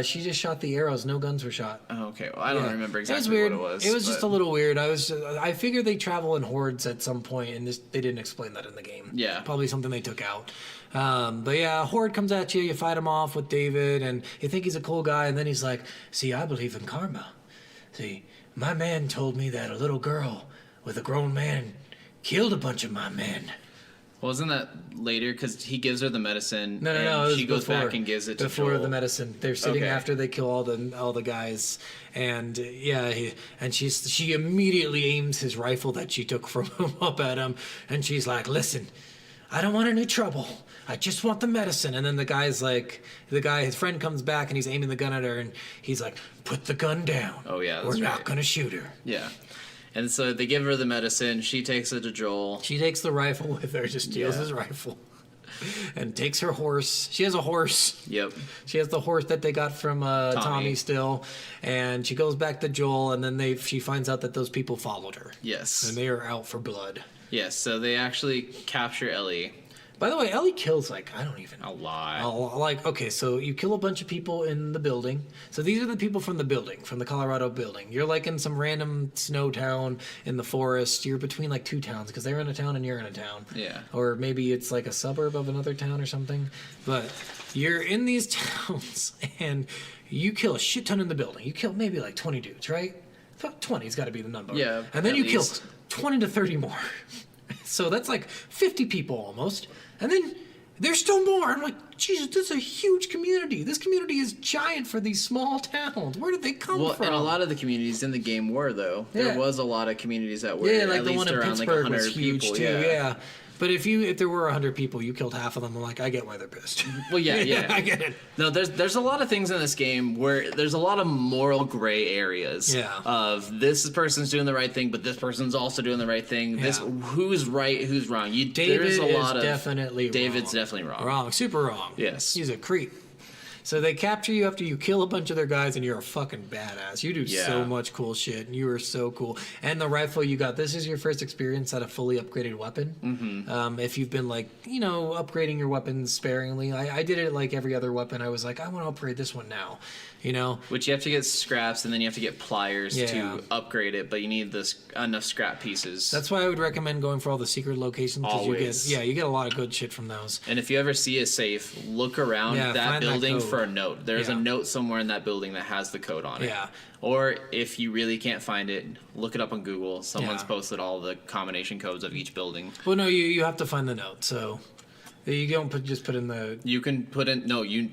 Speaker 1: She just shot the arrows. No guns were shot.
Speaker 2: Oh, okay. Well, I don't
Speaker 1: Yeah.
Speaker 2: remember
Speaker 1: It was
Speaker 2: exactly
Speaker 1: weird.
Speaker 2: what it was.
Speaker 1: It was just
Speaker 2: but-
Speaker 1: a little weird. I figured they travel in hordes at some point, and they didn't explain that in the game.
Speaker 2: Yeah.
Speaker 1: Probably something they took out. But yeah, a horde comes at you. You fight him off with David, and you think he's a cool guy, and then he's like, "See, I believe in karma. See, my man told me that a little girl with a grown man killed a bunch of my men."
Speaker 2: Wasn't that later? Because he gives her the medicine.
Speaker 1: No.
Speaker 2: and
Speaker 1: It was
Speaker 2: she goes
Speaker 1: before,
Speaker 2: back and gives it to
Speaker 1: before
Speaker 2: Joel.
Speaker 1: the medicine. They're sitting
Speaker 2: Okay.
Speaker 1: after they kill all the guys, and she immediately aims his rifle that she took from him up at him, and she's like, "Listen, I don't want any trouble. I just want the medicine." And then his friend comes back and he's aiming the gun at her, and he's like, "Put the gun down.
Speaker 2: Oh, yeah,
Speaker 1: we're
Speaker 2: that's
Speaker 1: not
Speaker 2: right.
Speaker 1: gonna shoot her."
Speaker 2: Yeah. And so they give her the medicine. She takes it to Joel.
Speaker 1: She takes the rifle with her, just steals
Speaker 2: Yeah.
Speaker 1: his rifle, and takes her horse. She has a horse.
Speaker 2: Yep.
Speaker 1: She has the horse that they got from Tommy still, and she goes back to Joel, and then she finds out that those people followed her,
Speaker 2: Yes.
Speaker 1: and they are out for blood.
Speaker 2: Yes. So they actually capture Ellie.
Speaker 1: By the way, Ellie kills
Speaker 2: A lot.
Speaker 1: Okay, so you kill a bunch of people in the building. So these are the people from the building, from the Colorado building. You're like in some random snow town in the forest. You're between like two towns because they're in a town and you're in a town.
Speaker 2: Yeah.
Speaker 1: Or maybe it's like a suburb of another town or something. But you're in these towns and you kill a shit ton in the building. You kill maybe like 20 dudes, right? 20's got to be the number.
Speaker 2: Yeah,
Speaker 1: And then
Speaker 2: at
Speaker 1: you
Speaker 2: least.
Speaker 1: kill 20 to 30 more. So that's like 50 people almost. And then there's still more. I'm like, Jesus, this is a huge community. This community is giant for these small towns. Where did they come
Speaker 2: Well,
Speaker 1: from?
Speaker 2: and a lot of the communities in the game were though. There
Speaker 1: Yeah.
Speaker 2: was a lot of communities that were
Speaker 1: yeah, like
Speaker 2: at
Speaker 1: the
Speaker 2: least
Speaker 1: one in
Speaker 2: around
Speaker 1: Pittsburgh
Speaker 2: like 100
Speaker 1: was huge
Speaker 2: people.
Speaker 1: too.
Speaker 2: Yeah.
Speaker 1: Yeah. But if there were 100 people, you killed half of them. I'm like, I get why they're pissed.
Speaker 2: Well, yeah.
Speaker 1: I get it.
Speaker 2: No, there's a lot of things in this game where there's a lot of moral gray areas.
Speaker 1: Yeah.
Speaker 2: Of this person's doing the right thing, but this person's also doing the right thing. This
Speaker 1: Yeah.
Speaker 2: who's right, who's wrong.
Speaker 1: David
Speaker 2: there's a lot
Speaker 1: is
Speaker 2: of
Speaker 1: definitely
Speaker 2: David's
Speaker 1: wrong.
Speaker 2: definitely wrong.
Speaker 1: Wrong, super wrong.
Speaker 2: Yes.
Speaker 1: He's a creep. So they capture you after you kill a bunch of their guys, and you're a fucking badass. You do so
Speaker 2: Yeah.
Speaker 1: much cool shit, and you are so cool. And the rifle you got, this is your first experience at a fully upgraded weapon. Mm-hmm. If you've been upgrading your weapons sparingly, I did it like every other weapon. I was like, I want to upgrade this one now.
Speaker 2: Which you have to get scraps and then you have to get pliers
Speaker 1: Yeah.
Speaker 2: to upgrade it, but you need enough scrap pieces.
Speaker 1: That's why I would recommend going for all the secret locations. 'Cause
Speaker 2: Always.
Speaker 1: you get a lot of good shit from those.
Speaker 2: And if you ever see a safe, look around
Speaker 1: Yeah,
Speaker 2: that
Speaker 1: find that
Speaker 2: building
Speaker 1: code.
Speaker 2: for a note. There's
Speaker 1: Yeah.
Speaker 2: a note somewhere in that building that has the code on it.
Speaker 1: Yeah.
Speaker 2: Or if you really can't find it, look it up on Google. Someone's
Speaker 1: Yeah.
Speaker 2: posted all the combination codes of each building.
Speaker 1: Well, no, you have to find the note. So you don't just put in the.
Speaker 2: You can put in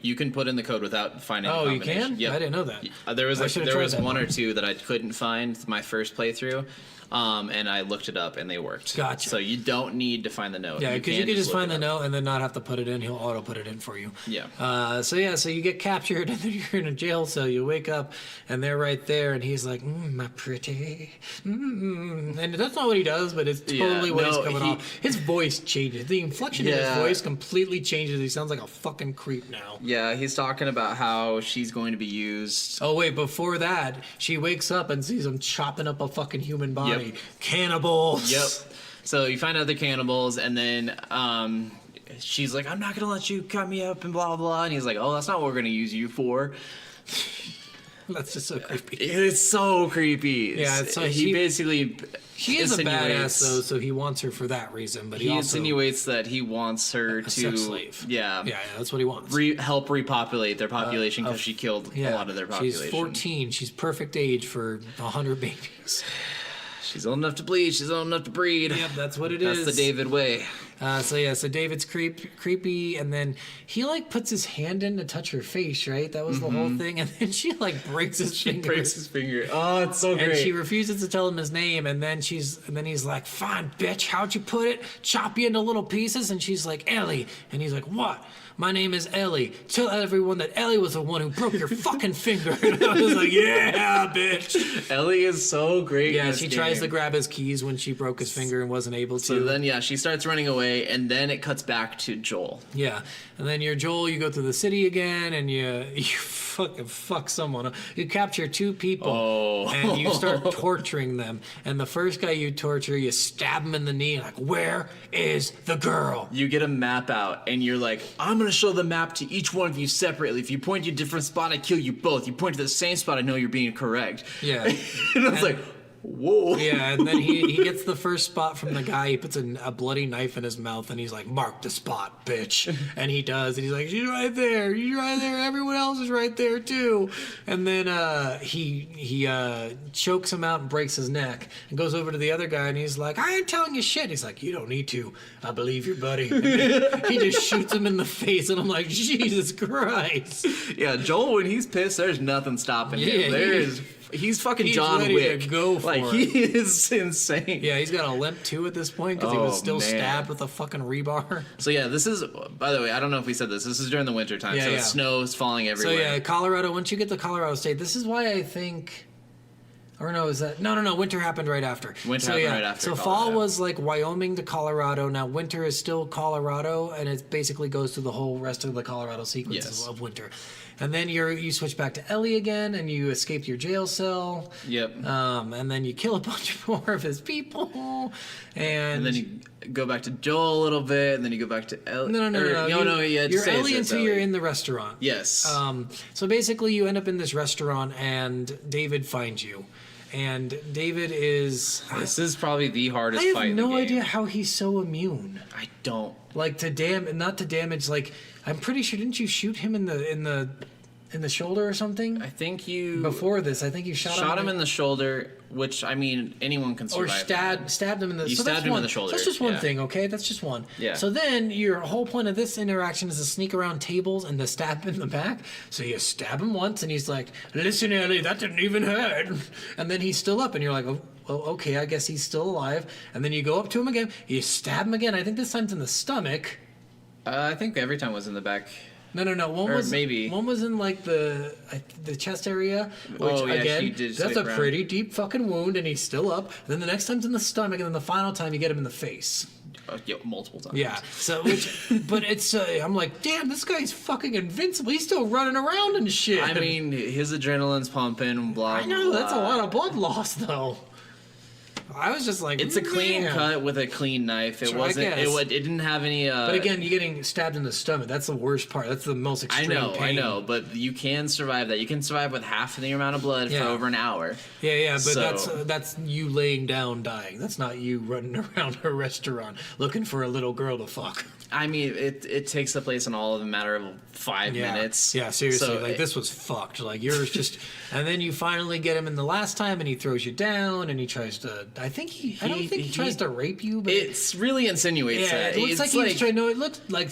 Speaker 2: you can put in the code without finding.
Speaker 1: Oh,
Speaker 2: the
Speaker 1: you
Speaker 2: combination.
Speaker 1: can?
Speaker 2: Yep.
Speaker 1: I didn't know that.
Speaker 2: There was
Speaker 1: I should've
Speaker 2: there
Speaker 1: tried
Speaker 2: was
Speaker 1: that
Speaker 2: one
Speaker 1: more.
Speaker 2: or two that I couldn't find my first playthrough. And I looked it up and they worked.
Speaker 1: Gotcha.
Speaker 2: So you don't need to find the note.
Speaker 1: Yeah, because you
Speaker 2: can
Speaker 1: could just
Speaker 2: look
Speaker 1: find
Speaker 2: it
Speaker 1: the
Speaker 2: up.
Speaker 1: note and then not have to put it in. He'll auto put it in for you.
Speaker 2: Yeah.
Speaker 1: So you get captured and then you're in a jail cell. You wake up and they're right there, and he's like, "My pretty," and that's not what he does, but it's totally
Speaker 2: Yeah,
Speaker 1: what he's
Speaker 2: no,
Speaker 1: coming off. His voice changes. The inflection in his
Speaker 2: Yeah.
Speaker 1: voice completely changes. He sounds like a fucking creep now.
Speaker 2: Yeah, he's talking about how she's going to be used.
Speaker 1: Oh wait, before that, she wakes up and sees him chopping up a fucking human body.
Speaker 2: Yep.
Speaker 1: Cannibals.
Speaker 2: Yep. So you find out they're cannibals, and then she's like, "I'm not gonna let you cut me up," and blah blah. And he's like, "Oh, that's not what we're gonna use you for."
Speaker 1: That's just so creepy.
Speaker 2: It's so creepy.
Speaker 1: Yeah, it's so
Speaker 2: he basically
Speaker 1: She is a
Speaker 2: insinuates-
Speaker 1: badass though, so he wants her for that reason. But he,
Speaker 2: He
Speaker 1: also
Speaker 2: insinuates that he wants her
Speaker 1: a
Speaker 2: to
Speaker 1: sex slave.
Speaker 2: Yeah,
Speaker 1: Yeah, that's what he wants.
Speaker 2: help repopulate their population because she killed a lot of their population.
Speaker 1: She's 14. She's perfect age for 100 babies.
Speaker 2: She's old enough to bleed. She's old enough to breed.
Speaker 1: Yep, that's what it
Speaker 2: That's
Speaker 1: is.
Speaker 2: the David way.
Speaker 1: So David's creepy, and then he puts his hand in to touch her face, right? That was the whole thing, and then she breaks his finger.
Speaker 2: Breaks his finger. Oh, it's so
Speaker 1: And
Speaker 2: great.
Speaker 1: she refuses to tell him his name, and then he's like, "Fine, bitch, how'd you put it? Chop you into little pieces." And she's like, "Ellie," and he's like, "What? My name is Ellie. Tell everyone that Ellie was the one who broke your fucking finger." And I was like, "Yeah, bitch."
Speaker 2: Ellie is so great.
Speaker 1: Yeah,
Speaker 2: in this
Speaker 1: she tries to
Speaker 2: game.
Speaker 1: grab his keys when she broke his finger and wasn't able to.
Speaker 2: So then, she starts running away, and then it cuts back to Joel.
Speaker 1: Yeah, and then you're Joel. You go through the city again, and you fucking fuck someone up. You capture 2 people
Speaker 2: Oh.
Speaker 1: and you start torturing them. And the first guy you torture, you stab him in the knee, like, where is the girl?
Speaker 2: You get a map out, and you're like, I'm gonna show the map to each one of you separately. If you point to a different spot, I kill you both. You point to the same spot, I know you're being correct.
Speaker 1: Yeah.
Speaker 2: And I was like, whoa.
Speaker 1: Yeah, and then he gets the first spot from the guy. He puts a bloody knife in his mouth, and he's like, mark the spot, bitch. And he does, and he's like, she's right there. She's right there. Everyone else is right there, too. And then he chokes him out and breaks his neck and goes over to the other guy, and he's like, I ain't telling you shit. He's like, you don't need to. I believe your buddy. And then he just shoots him in the face, and I'm like, Jesus Christ.
Speaker 2: Yeah, Joel, when he's pissed, there's nothing stopping
Speaker 1: Yeah,
Speaker 2: him. He's fucking
Speaker 1: he's
Speaker 2: John
Speaker 1: ready
Speaker 2: Wick.
Speaker 1: to go for
Speaker 2: like,
Speaker 1: it.
Speaker 2: he is insane.
Speaker 1: Yeah, he's got a limp, too, at this point, because he was
Speaker 2: Oh,
Speaker 1: still
Speaker 2: man.
Speaker 1: stabbed with a fucking rebar.
Speaker 2: So yeah, this is, by the way, I don't know if we said this. This is during the winter time,
Speaker 1: Yeah,
Speaker 2: so
Speaker 1: yeah.
Speaker 2: the snow is falling
Speaker 1: So
Speaker 2: everywhere.
Speaker 1: yeah, Colorado. Once you get to Colorado State, this is why I think, or no, is that no? Winter happened right after.
Speaker 2: Winter
Speaker 1: so,
Speaker 2: happened
Speaker 1: yeah,
Speaker 2: right after
Speaker 1: So fall
Speaker 2: Colorado.
Speaker 1: was like Wyoming to Colorado. Now winter is still Colorado, and it basically goes through the whole rest of the Colorado sequence
Speaker 2: Yes.
Speaker 1: of winter. And then you switch back to Ellie again, and you escape your jail cell.
Speaker 2: Yep.
Speaker 1: And then you kill a bunch more of his people,
Speaker 2: And then you go back to Joel a little bit, and then you go back to Ellie.
Speaker 1: no.
Speaker 2: Yeah,
Speaker 1: You're
Speaker 2: say
Speaker 1: Ellie
Speaker 2: it's
Speaker 1: until
Speaker 2: Ellie.
Speaker 1: you're in the restaurant.
Speaker 2: Yes.
Speaker 1: So basically, you end up in this restaurant, and David finds you. And David is.
Speaker 2: This is probably the hardest
Speaker 1: I
Speaker 2: fight
Speaker 1: have
Speaker 2: in the
Speaker 1: no
Speaker 2: game.
Speaker 1: idea how he's so immune.
Speaker 2: I don't.
Speaker 1: Like not to damage. Like I'm pretty sure. Didn't you shoot him in the shoulder or something?
Speaker 2: I think you
Speaker 1: Before this, I think you shot
Speaker 2: him in the shoulder, which, I mean, anyone can
Speaker 1: or
Speaker 2: survive.
Speaker 1: stabbed him in the.
Speaker 2: You
Speaker 1: so that's
Speaker 2: stabbed him in
Speaker 1: one-
Speaker 2: the shoulder,
Speaker 1: That's just one
Speaker 2: yeah.
Speaker 1: thing, okay? That's just one.
Speaker 2: Yeah.
Speaker 1: So then your whole point of this interaction is to sneak around tables and to stab him in the back. So you stab him once, and he's like, "Listen, Ellie, that didn't even hurt." And then he's still up, and you're like, "Oh, well, okay, I guess he's still alive." And then you go up to him again, you stab him again. I think this time's in the stomach.
Speaker 2: I think every time was in the back.
Speaker 1: No. One
Speaker 2: Or
Speaker 1: was
Speaker 2: maybe.
Speaker 1: one was in like the chest area, which
Speaker 2: Oh, yeah, she
Speaker 1: again,
Speaker 2: did
Speaker 1: that's a
Speaker 2: stick around.
Speaker 1: pretty deep fucking wound, and he's still up. Then the next time's in the stomach, and then the final time you get him in the face.
Speaker 2: Yeah, multiple times.
Speaker 1: Yeah. So, but it's I'm like, damn, this guy's fucking invincible. He's still running around and shit.
Speaker 2: I mean, his adrenaline's pumping, blah,
Speaker 1: I know
Speaker 2: blah.
Speaker 1: that's a lot of blood loss, though. I was just like,
Speaker 2: It's a clean
Speaker 1: man.
Speaker 2: cut with a clean knife. It
Speaker 1: Sure, I
Speaker 2: wasn't.
Speaker 1: guess.
Speaker 2: It didn't have any.
Speaker 1: But again, you're getting stabbed in the stomach. That's the worst part. That's the most
Speaker 2: I
Speaker 1: extreme
Speaker 2: know,
Speaker 1: pain.
Speaker 2: but you can survive that. You can survive with half the amount of blood
Speaker 1: Yeah.
Speaker 2: for over an hour.
Speaker 1: Yeah, but
Speaker 2: So-
Speaker 1: that's you laying down dying. That's not you running around a restaurant looking for a little girl to fuck.
Speaker 2: I mean, it takes the place in all of a matter of 5 minutes.
Speaker 1: Yeah, seriously.
Speaker 2: So
Speaker 1: Like this was fucked. Like yours just, and then you finally get him in the last time, and he throws you down, and he tries to. I think I don't think he tries to rape you, but
Speaker 2: It's really insinuates
Speaker 1: yeah,
Speaker 2: that.
Speaker 1: it looks
Speaker 2: It's
Speaker 1: like he's trying. No, it looks like.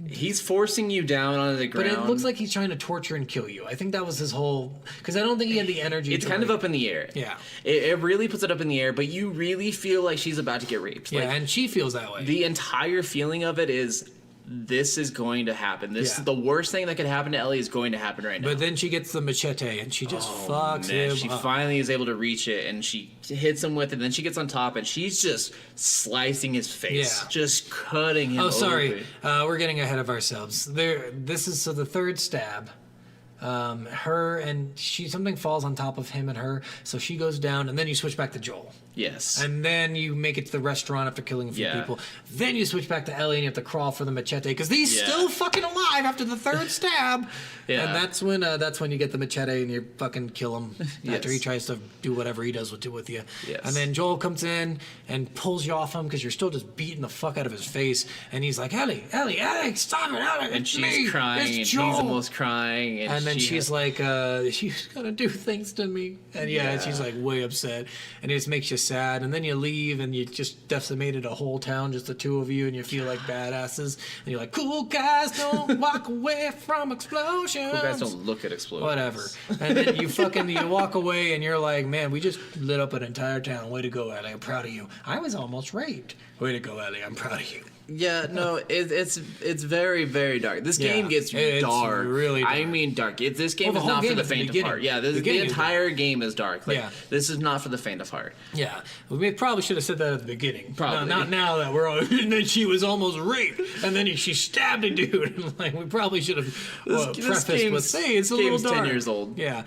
Speaker 2: he's forcing you down onto the
Speaker 1: But
Speaker 2: ground.
Speaker 1: it looks like he's trying to torture and kill you. I think that was his whole. Because I don't think he had the energy.
Speaker 2: it's
Speaker 1: to
Speaker 2: kind of
Speaker 1: rape.
Speaker 2: up in the air.
Speaker 1: Yeah.
Speaker 2: It really puts it up in the air, but you really feel like she's about to get raped.
Speaker 1: Yeah,
Speaker 2: Like,
Speaker 1: and she feels that way.
Speaker 2: the entire feeling of it is this is going to happen. This
Speaker 1: Yeah.
Speaker 2: is the worst thing that could happen to Ellie is going to happen right now.
Speaker 1: But then she gets the machete, and she just fucks
Speaker 2: Man,
Speaker 1: him
Speaker 2: she
Speaker 1: up.
Speaker 2: finally is able to reach it, and she hits him with it. And then she gets on top, and she's just slicing his face,
Speaker 1: Yeah.
Speaker 2: just cutting him.
Speaker 1: Oh, sorry.
Speaker 2: open.
Speaker 1: We're getting ahead of ourselves. This is the third stab. Her and something falls on top of him and her, so she goes down, and then you switch back to Joel.
Speaker 2: Yes.
Speaker 1: And then you make it to the restaurant after killing a few
Speaker 2: Yeah.
Speaker 1: people. Then you switch back to Ellie and you have to crawl for the machete because he's
Speaker 2: Yeah.
Speaker 1: still fucking alive after the third stab.
Speaker 2: Yeah.
Speaker 1: And that's when you get the machete and you fucking kill him after he
Speaker 2: Yes.
Speaker 1: tries to do whatever he does with you.
Speaker 2: Yes.
Speaker 1: And then Joel comes in and pulls you off him because you're still just beating the fuck out of his face. And he's like, Ellie, stop it, Ellie,
Speaker 2: and
Speaker 1: it's
Speaker 2: she's
Speaker 1: me,
Speaker 2: crying,
Speaker 1: it's
Speaker 2: and he's
Speaker 1: Joel."
Speaker 2: almost crying.
Speaker 1: And then
Speaker 2: she
Speaker 1: she's
Speaker 2: has-
Speaker 1: like, she's gonna do things to me. And yeah, she's like way upset. And it just makes you sad. And then you leave and you just decimated a whole town, just the two of you, and you feel like badasses. And you're like, cool guys don't walk away from explosions.
Speaker 2: you guys don't look at explosions.
Speaker 1: Whatever. And then you walk away and you're like, man, we just lit up an entire town. Way to go, Ellie. I'm proud of you. I was almost raped. Way to go, Ellie. I'm proud of you.
Speaker 2: Yeah, no, it's very, very dark. This
Speaker 1: Yeah,
Speaker 2: game gets
Speaker 1: it's
Speaker 2: dark.
Speaker 1: really
Speaker 2: I
Speaker 1: dark.
Speaker 2: mean dark. This game
Speaker 1: Well, the
Speaker 2: is
Speaker 1: whole
Speaker 2: not for
Speaker 1: game
Speaker 2: the
Speaker 1: is the
Speaker 2: faint of
Speaker 1: beginning.
Speaker 2: heart. Yeah,
Speaker 1: The
Speaker 2: the
Speaker 1: beginning is
Speaker 2: entire game is dark. Like,
Speaker 1: Yeah.
Speaker 2: this is not for the faint of heart.
Speaker 1: Yeah, we probably should have said that at the beginning.
Speaker 2: Probably.
Speaker 1: Not now that we're all. And then she was almost raped, and then she stabbed a dude. And like we probably should have
Speaker 2: This
Speaker 1: prefaced with,
Speaker 2: game's-
Speaker 1: "Hey, it's a little
Speaker 2: game's 10
Speaker 1: dark."
Speaker 2: years old.
Speaker 1: Yeah.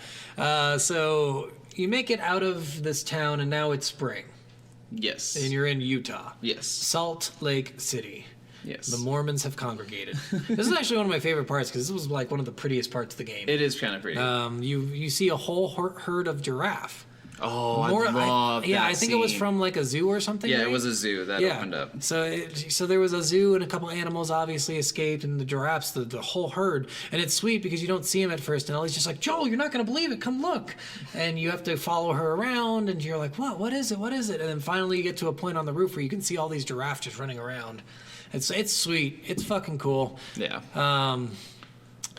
Speaker 1: So you make it out of this town, and now it's spring,
Speaker 2: Yes.
Speaker 1: and you're in Utah.
Speaker 2: Yes.
Speaker 1: Salt Lake City.
Speaker 2: Yes.
Speaker 1: The Mormons have congregated. This is actually one of my favorite parts because this was like one of the prettiest parts of the game.
Speaker 2: It is kind of pretty.
Speaker 1: You see a whole herd of giraffe.
Speaker 2: oh, I love that
Speaker 1: I think it was
Speaker 2: scene.
Speaker 1: from like a zoo or something.
Speaker 2: Yeah,
Speaker 1: right?
Speaker 2: it was a zoo that opened up.
Speaker 1: So there was a zoo and a couple animals obviously escaped, and the giraffes, the whole herd. And it's sweet because you don't see them at first, and Ellie's just like, Joel, you're not gonna believe it. Come look. And you have to follow her around, and you're like, what? What is it? What is it? And then finally you get to a point on the roof where you can see all these giraffes just running around. It's sweet. It's fucking cool.
Speaker 2: Yeah.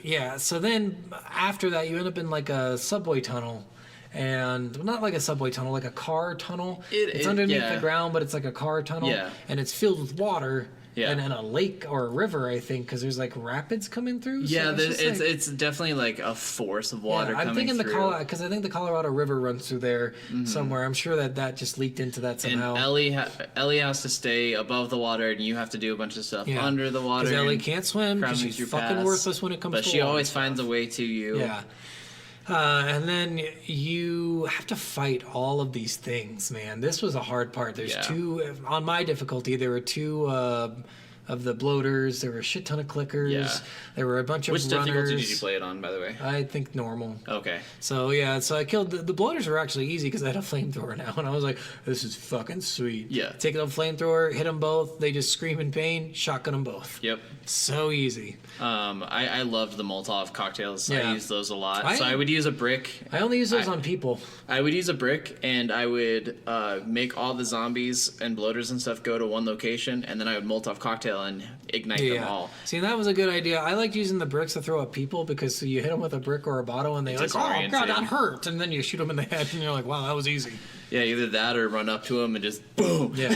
Speaker 1: Yeah, so then after that, you end up in like a subway tunnel. And well, not like a subway tunnel, like a car tunnel. It's underneath
Speaker 2: yeah.
Speaker 1: the ground, but it's like a car tunnel.
Speaker 2: Yeah.
Speaker 1: And it's filled with water.
Speaker 2: Yeah.
Speaker 1: And then a lake or a river, I think, because there's like rapids coming through. So
Speaker 2: Yeah,
Speaker 1: it's, just like-
Speaker 2: it's definitely like a force of water
Speaker 1: I'm
Speaker 2: coming
Speaker 1: thinking
Speaker 2: through.
Speaker 1: because I think the Colorado River runs through there somewhere. I'm sure that just leaked into that
Speaker 2: and
Speaker 1: somehow.
Speaker 2: Ellie has to stay above the water, and you have to do a bunch of stuff
Speaker 1: Yeah.
Speaker 2: under the water.
Speaker 1: Because Ellie
Speaker 2: and
Speaker 1: can't swim because
Speaker 2: cramming
Speaker 1: she's
Speaker 2: through
Speaker 1: fucking
Speaker 2: paths.
Speaker 1: worthless when it comes
Speaker 2: But
Speaker 1: to
Speaker 2: she
Speaker 1: water
Speaker 2: always
Speaker 1: stuff.
Speaker 2: finds a way to you.
Speaker 1: Yeah. And then you have to fight all of these things, man. This was a hard part. There's
Speaker 2: Yeah.
Speaker 1: two, on my difficulty, there were two of the bloaters. There were a shit ton of clickers.
Speaker 2: Yeah.
Speaker 1: There were a bunch
Speaker 2: Which
Speaker 1: of
Speaker 2: difficulty
Speaker 1: runners.
Speaker 2: did you play it on, by the way?
Speaker 1: I think normal.
Speaker 2: Okay.
Speaker 1: So yeah, so I killed the bloaters were actually easy because I had a flamethrower now, and I was like, "This is fucking sweet."
Speaker 2: Yeah.
Speaker 1: Take a flamethrower, hit them both. They just scream in pain. Shotgun them both.
Speaker 2: Yep.
Speaker 1: So easy.
Speaker 2: I loved the Molotov cocktails.
Speaker 1: Yeah.
Speaker 2: I used those a lot.
Speaker 1: I-
Speaker 2: So I would use a brick.
Speaker 1: I only use those on people.
Speaker 2: I would use a brick, and I would make all the zombies and bloaters and stuff go to one location, and then I would Molotov cocktail and ignite them all.
Speaker 1: See, that was a good idea. I liked using the bricks to throw at people because you hit them with a brick or a bottle and they like, oh
Speaker 2: Disorient
Speaker 1: god,
Speaker 2: you.
Speaker 1: that hurt, and then you shoot them in the head and you're like, wow, that was easy.
Speaker 2: Yeah, either that or run up to them and just boom.
Speaker 1: Yeah.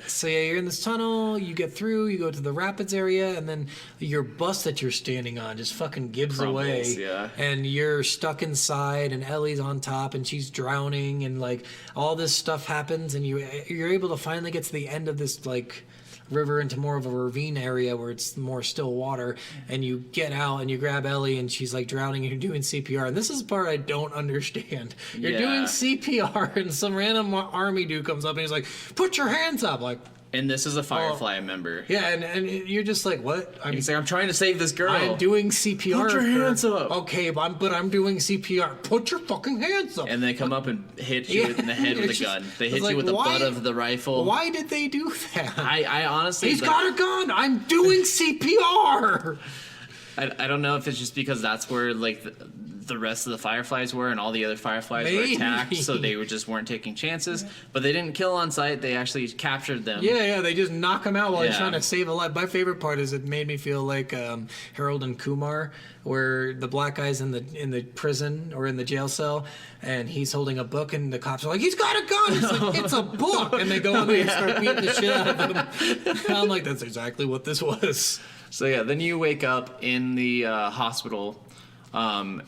Speaker 1: So yeah, you're in this tunnel. You get through. You go to the rapids area, and then your bus that you're standing on just fucking gives away.
Speaker 2: Crumbles, yeah.
Speaker 1: And you're stuck inside, and Ellie's on top, and she's drowning, and like all this stuff happens, and you're able to finally get to the end of this like river into more of a ravine area where it's more still water, and you get out and you grab Ellie and she's like drowning and you're doing CPR, and this is the part I don't understand. You're
Speaker 2: Yeah.
Speaker 1: doing CPR and some random army dude comes up and he's like, put your hands up, like,
Speaker 2: And this is a Firefly member.
Speaker 1: yeah, and you're just like, what?
Speaker 2: He's like, I'm trying to save this girl.
Speaker 1: I'm doing CPR.
Speaker 2: Put your hands up.
Speaker 1: Okay, but I'm doing CPR. Put your fucking hands up.
Speaker 2: And they come up and hit you in the head with a
Speaker 1: It's just-
Speaker 2: gun. They
Speaker 1: it's
Speaker 2: hit
Speaker 1: like,
Speaker 2: you with the
Speaker 1: why-
Speaker 2: butt of the rifle.
Speaker 1: Why did they do that?
Speaker 2: I honestly...
Speaker 1: He's got a gun. I'm doing CPR.
Speaker 2: I don't know if it's just because that's where like the rest of the Fireflies were, and all the other Fireflies were
Speaker 1: Maybe.
Speaker 2: attacked, so they just weren't taking chances. But they didn't kill on sight; they actually captured them.
Speaker 1: Yeah, they just knock him out while he's
Speaker 2: Yeah.
Speaker 1: trying to save a life. My favorite part is it made me feel like Harold and Kumar, where the black guy's in the prison or in the jail cell, and he's holding a book, and the cops are like, "He's got a gun!" It's like, "It's a book," and they go in there and start beating the shit out of him. And I'm like, "That's exactly what this was."
Speaker 2: So yeah, then you wake up in the hospital, or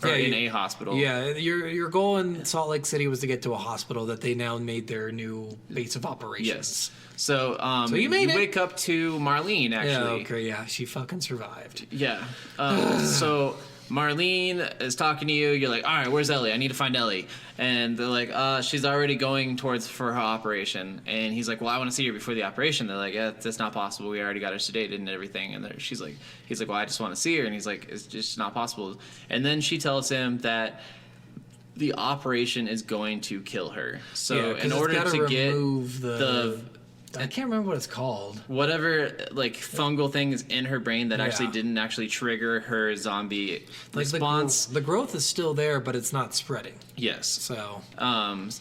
Speaker 1: Yeah,
Speaker 2: in
Speaker 1: you-
Speaker 2: a hospital.
Speaker 1: Yeah, your goal in Salt Lake City was to get to a hospital that they now made their new base of operations.
Speaker 2: Yes. So
Speaker 1: you made it.
Speaker 2: wake up to Marlene
Speaker 1: Yeah.
Speaker 2: actually.
Speaker 1: Okay. Yeah. She fucking survived.
Speaker 2: Yeah. So Marlene is talking to you. You're like, all right, where's Ellie? I need to find Ellie. And they're like, she's already going for her operation. And he's like, well, I want to see her before the operation. They're like, yeah, that's not possible. We already got her sedated and everything. And he's like, well, I just want to see her. And he's like, it's just not possible. And then she tells him that the operation is going to kill her. So
Speaker 1: Yeah, 'cause
Speaker 2: in
Speaker 1: it's
Speaker 2: order
Speaker 1: gotta
Speaker 2: to get
Speaker 1: remove
Speaker 2: the
Speaker 1: I can't remember what it's called.
Speaker 2: whatever like fungal thing is in her brain that actually
Speaker 1: Yeah.
Speaker 2: didn't actually trigger her zombie
Speaker 1: Like
Speaker 2: response.
Speaker 1: the growth is still there, but it's not spreading.
Speaker 2: Yes.
Speaker 1: So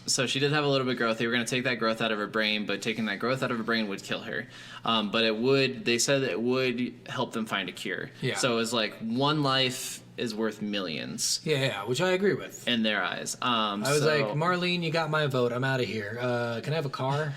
Speaker 2: So she did have a little bit of growth. They were going to take that growth out of her brain, but taking that growth out of her brain would kill her. But they said it would help them find a cure.
Speaker 1: Yeah.
Speaker 2: So it was like one life is worth millions
Speaker 1: yeah, which I agree with.
Speaker 2: in their eyes.
Speaker 1: I was like, Marlene, you got my vote. I'm out of here. Can I have a car?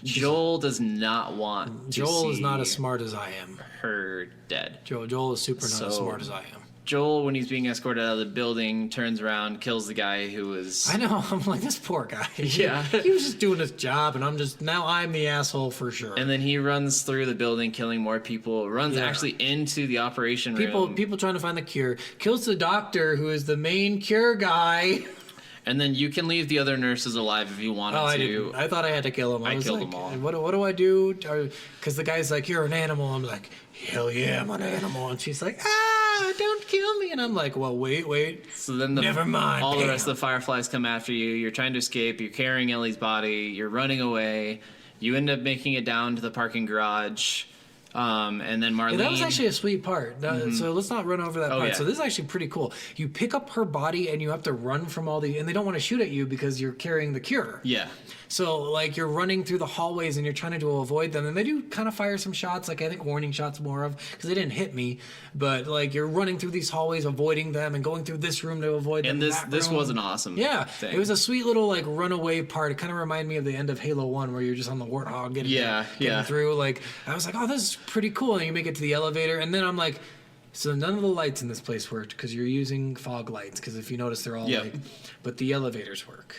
Speaker 2: Joel does not want to
Speaker 1: Joel is
Speaker 2: see
Speaker 1: not as smart as I am.
Speaker 2: her dead.
Speaker 1: Joel is super not as
Speaker 2: So-
Speaker 1: smart as I am.
Speaker 2: Joel, when he's being escorted out of the building, turns around, kills the guy who was.
Speaker 1: I know. I'm like, this poor guy.
Speaker 2: Yeah.
Speaker 1: He was just doing his job, and I'm the asshole for sure.
Speaker 2: And then he runs through the building, killing more people. Runs
Speaker 1: Yeah.
Speaker 2: actually into the operation room.
Speaker 1: People trying to find the cure. Kills the doctor, who is the main cure guy.
Speaker 2: And then you can leave the other nurses alive if you wanted
Speaker 1: Oh, I
Speaker 2: to.
Speaker 1: didn't. I thought I had to kill him.
Speaker 2: I
Speaker 1: was
Speaker 2: killed
Speaker 1: like,
Speaker 2: them all.
Speaker 1: What do I do? Because the guy's like, you're an animal. I'm like, hell yeah, I'm an animal. And she's like, don't kill me. And I'm like, well, wait.
Speaker 2: So then
Speaker 1: Never mind,
Speaker 2: all the rest
Speaker 1: bam.
Speaker 2: of the Fireflies come after you. You're trying to escape. You're carrying Ellie's body. You're running away. You end up making it down to the parking garage. And then Marlene.
Speaker 1: Yeah, that was actually a sweet part. So let's not run over that part.
Speaker 2: yeah.
Speaker 1: So this is actually pretty cool. You pick up her body and you have to run from all the, and they don't want to shoot at you because you're carrying the cure.
Speaker 2: Yeah.
Speaker 1: So like you're running through the hallways and you're trying to avoid them, and they do kind of fire some shots, like I think warning shots more of, because they didn't hit me, but like you're running through these hallways avoiding them and going through this room to avoid them.
Speaker 2: And this
Speaker 1: that room.
Speaker 2: was an awesome
Speaker 1: Yeah,
Speaker 2: thing.
Speaker 1: it was a sweet little like runaway part. It kind of reminded me of the end of Halo 1 where you're just on the Warthog getting through. Like I was like, oh, this is pretty cool. And you make it to the elevator, and then I'm like, so none of the lights in this place worked because you're using fog lights. Because if you notice, they're all
Speaker 2: Yep.
Speaker 1: like, but the elevators work.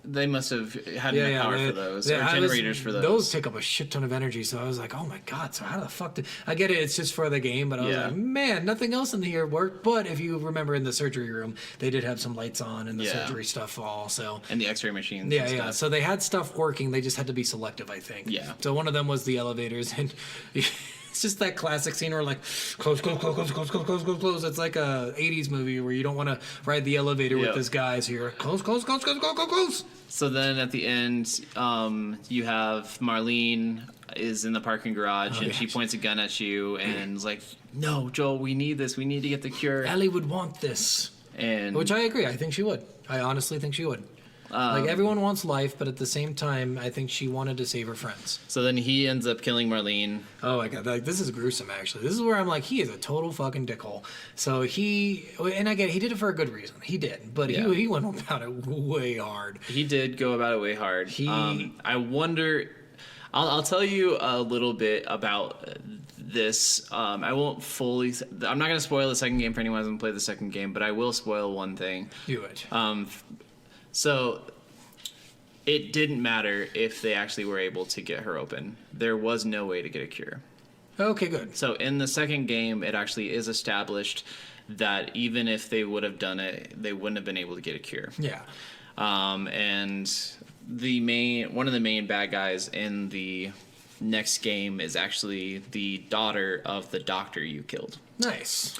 Speaker 2: They must have had enough power for those, or generators for those.
Speaker 1: Those take up a shit ton of energy. So I was like, oh my god. So how the fuck did I get it? It's just for the game, but I was
Speaker 2: Yeah.
Speaker 1: like, man, nothing else in here worked. But if you remember in the surgery room, they did have some lights on and the
Speaker 2: Yeah.
Speaker 1: surgery stuff all. So
Speaker 2: And the X-ray machines.
Speaker 1: yeah,
Speaker 2: and
Speaker 1: yeah.
Speaker 2: stuff.
Speaker 1: So they had stuff working. They just had to be selective, I think.
Speaker 2: Yeah.
Speaker 1: So one of them was the elevators, and it's just that classic scene where like close. It's like a '80s movie where you don't want to ride the elevator
Speaker 2: Yep.
Speaker 1: with this guy. So you're close.
Speaker 2: So then at the end, you have Marlene is in the parking garage, and
Speaker 1: yeah.
Speaker 2: she points a gun at you and is like, "No, Joel, we need this. We need to get the cure."
Speaker 1: Ellie would want this,
Speaker 2: And
Speaker 1: which I agree. I think she would. I honestly think she would. Like everyone wants life, but at the same time, I think she wanted to save her friends.
Speaker 2: so then he ends up killing Marlene.
Speaker 1: Oh my god, like, this is gruesome. Actually, this is where I'm like, he is a total fucking dickhole. So and I get it, he did it for a good reason. He did, but
Speaker 2: Yeah.
Speaker 1: he went about it way hard.
Speaker 2: He did go about it way hard. I wonder. I'll tell you a little bit about this. I won't fully. I'm not going to spoil the second game for anyone who hasn't played the second game, but I will spoil one thing.
Speaker 1: Do it.
Speaker 2: So it didn't matter if they actually were able to get her open. There was no way to get a cure.
Speaker 1: Okay, good.
Speaker 2: So in the second game, it actually is established that even if they would have done it, they wouldn't have been able to get a cure.
Speaker 1: Yeah.
Speaker 2: And one of the main bad guys in the next game is actually the daughter of the doctor you killed.
Speaker 1: Nice.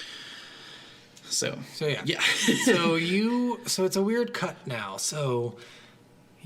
Speaker 2: So
Speaker 1: Yeah.
Speaker 2: yeah.
Speaker 1: So it's a weird cut now. So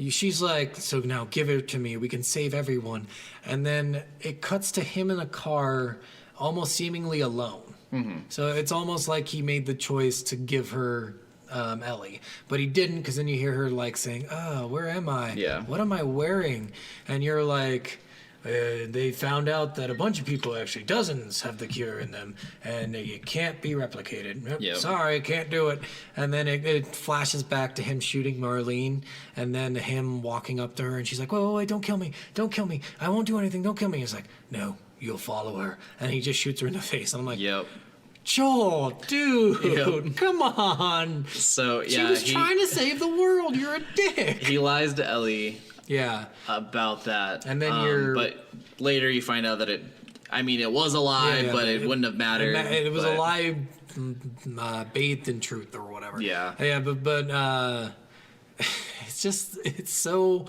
Speaker 1: she's like, so now give it to me. We can save everyone. And then it cuts to him in a car, almost seemingly alone. Mm-hmm. So it's almost like he made the choice to give her Ellie, but he didn't, because then you hear her like saying, "Oh, where am I?
Speaker 2: Yeah.
Speaker 1: What am I wearing?" And you're like, they found out that a bunch of people, actually dozens, have the cure in them, and it can't be replicated. Nope,
Speaker 2: Yep.
Speaker 1: Sorry, can't do it. And then it flashes back to him shooting Marlene, and then him walking up to her, and she's like, wait, don't kill me. Don't kill me. I won't do anything. Don't kill me. He's like, no, you'll follow her. And he just shoots her in the face. And I'm like,
Speaker 2: Yep.
Speaker 1: Joel, dude,
Speaker 2: Yep.
Speaker 1: come on.
Speaker 2: So yeah,
Speaker 1: She was trying to save the world. You're a dick.
Speaker 2: he lies to Ellie
Speaker 1: Yeah.
Speaker 2: about that.
Speaker 1: And then you're-
Speaker 2: But later you find out that it was a lie,
Speaker 1: Yeah,
Speaker 2: but it wouldn't have mattered.
Speaker 1: It was
Speaker 2: but-
Speaker 1: a lie bathed in truth or whatever.
Speaker 2: Yeah.
Speaker 1: Yeah, but it's so.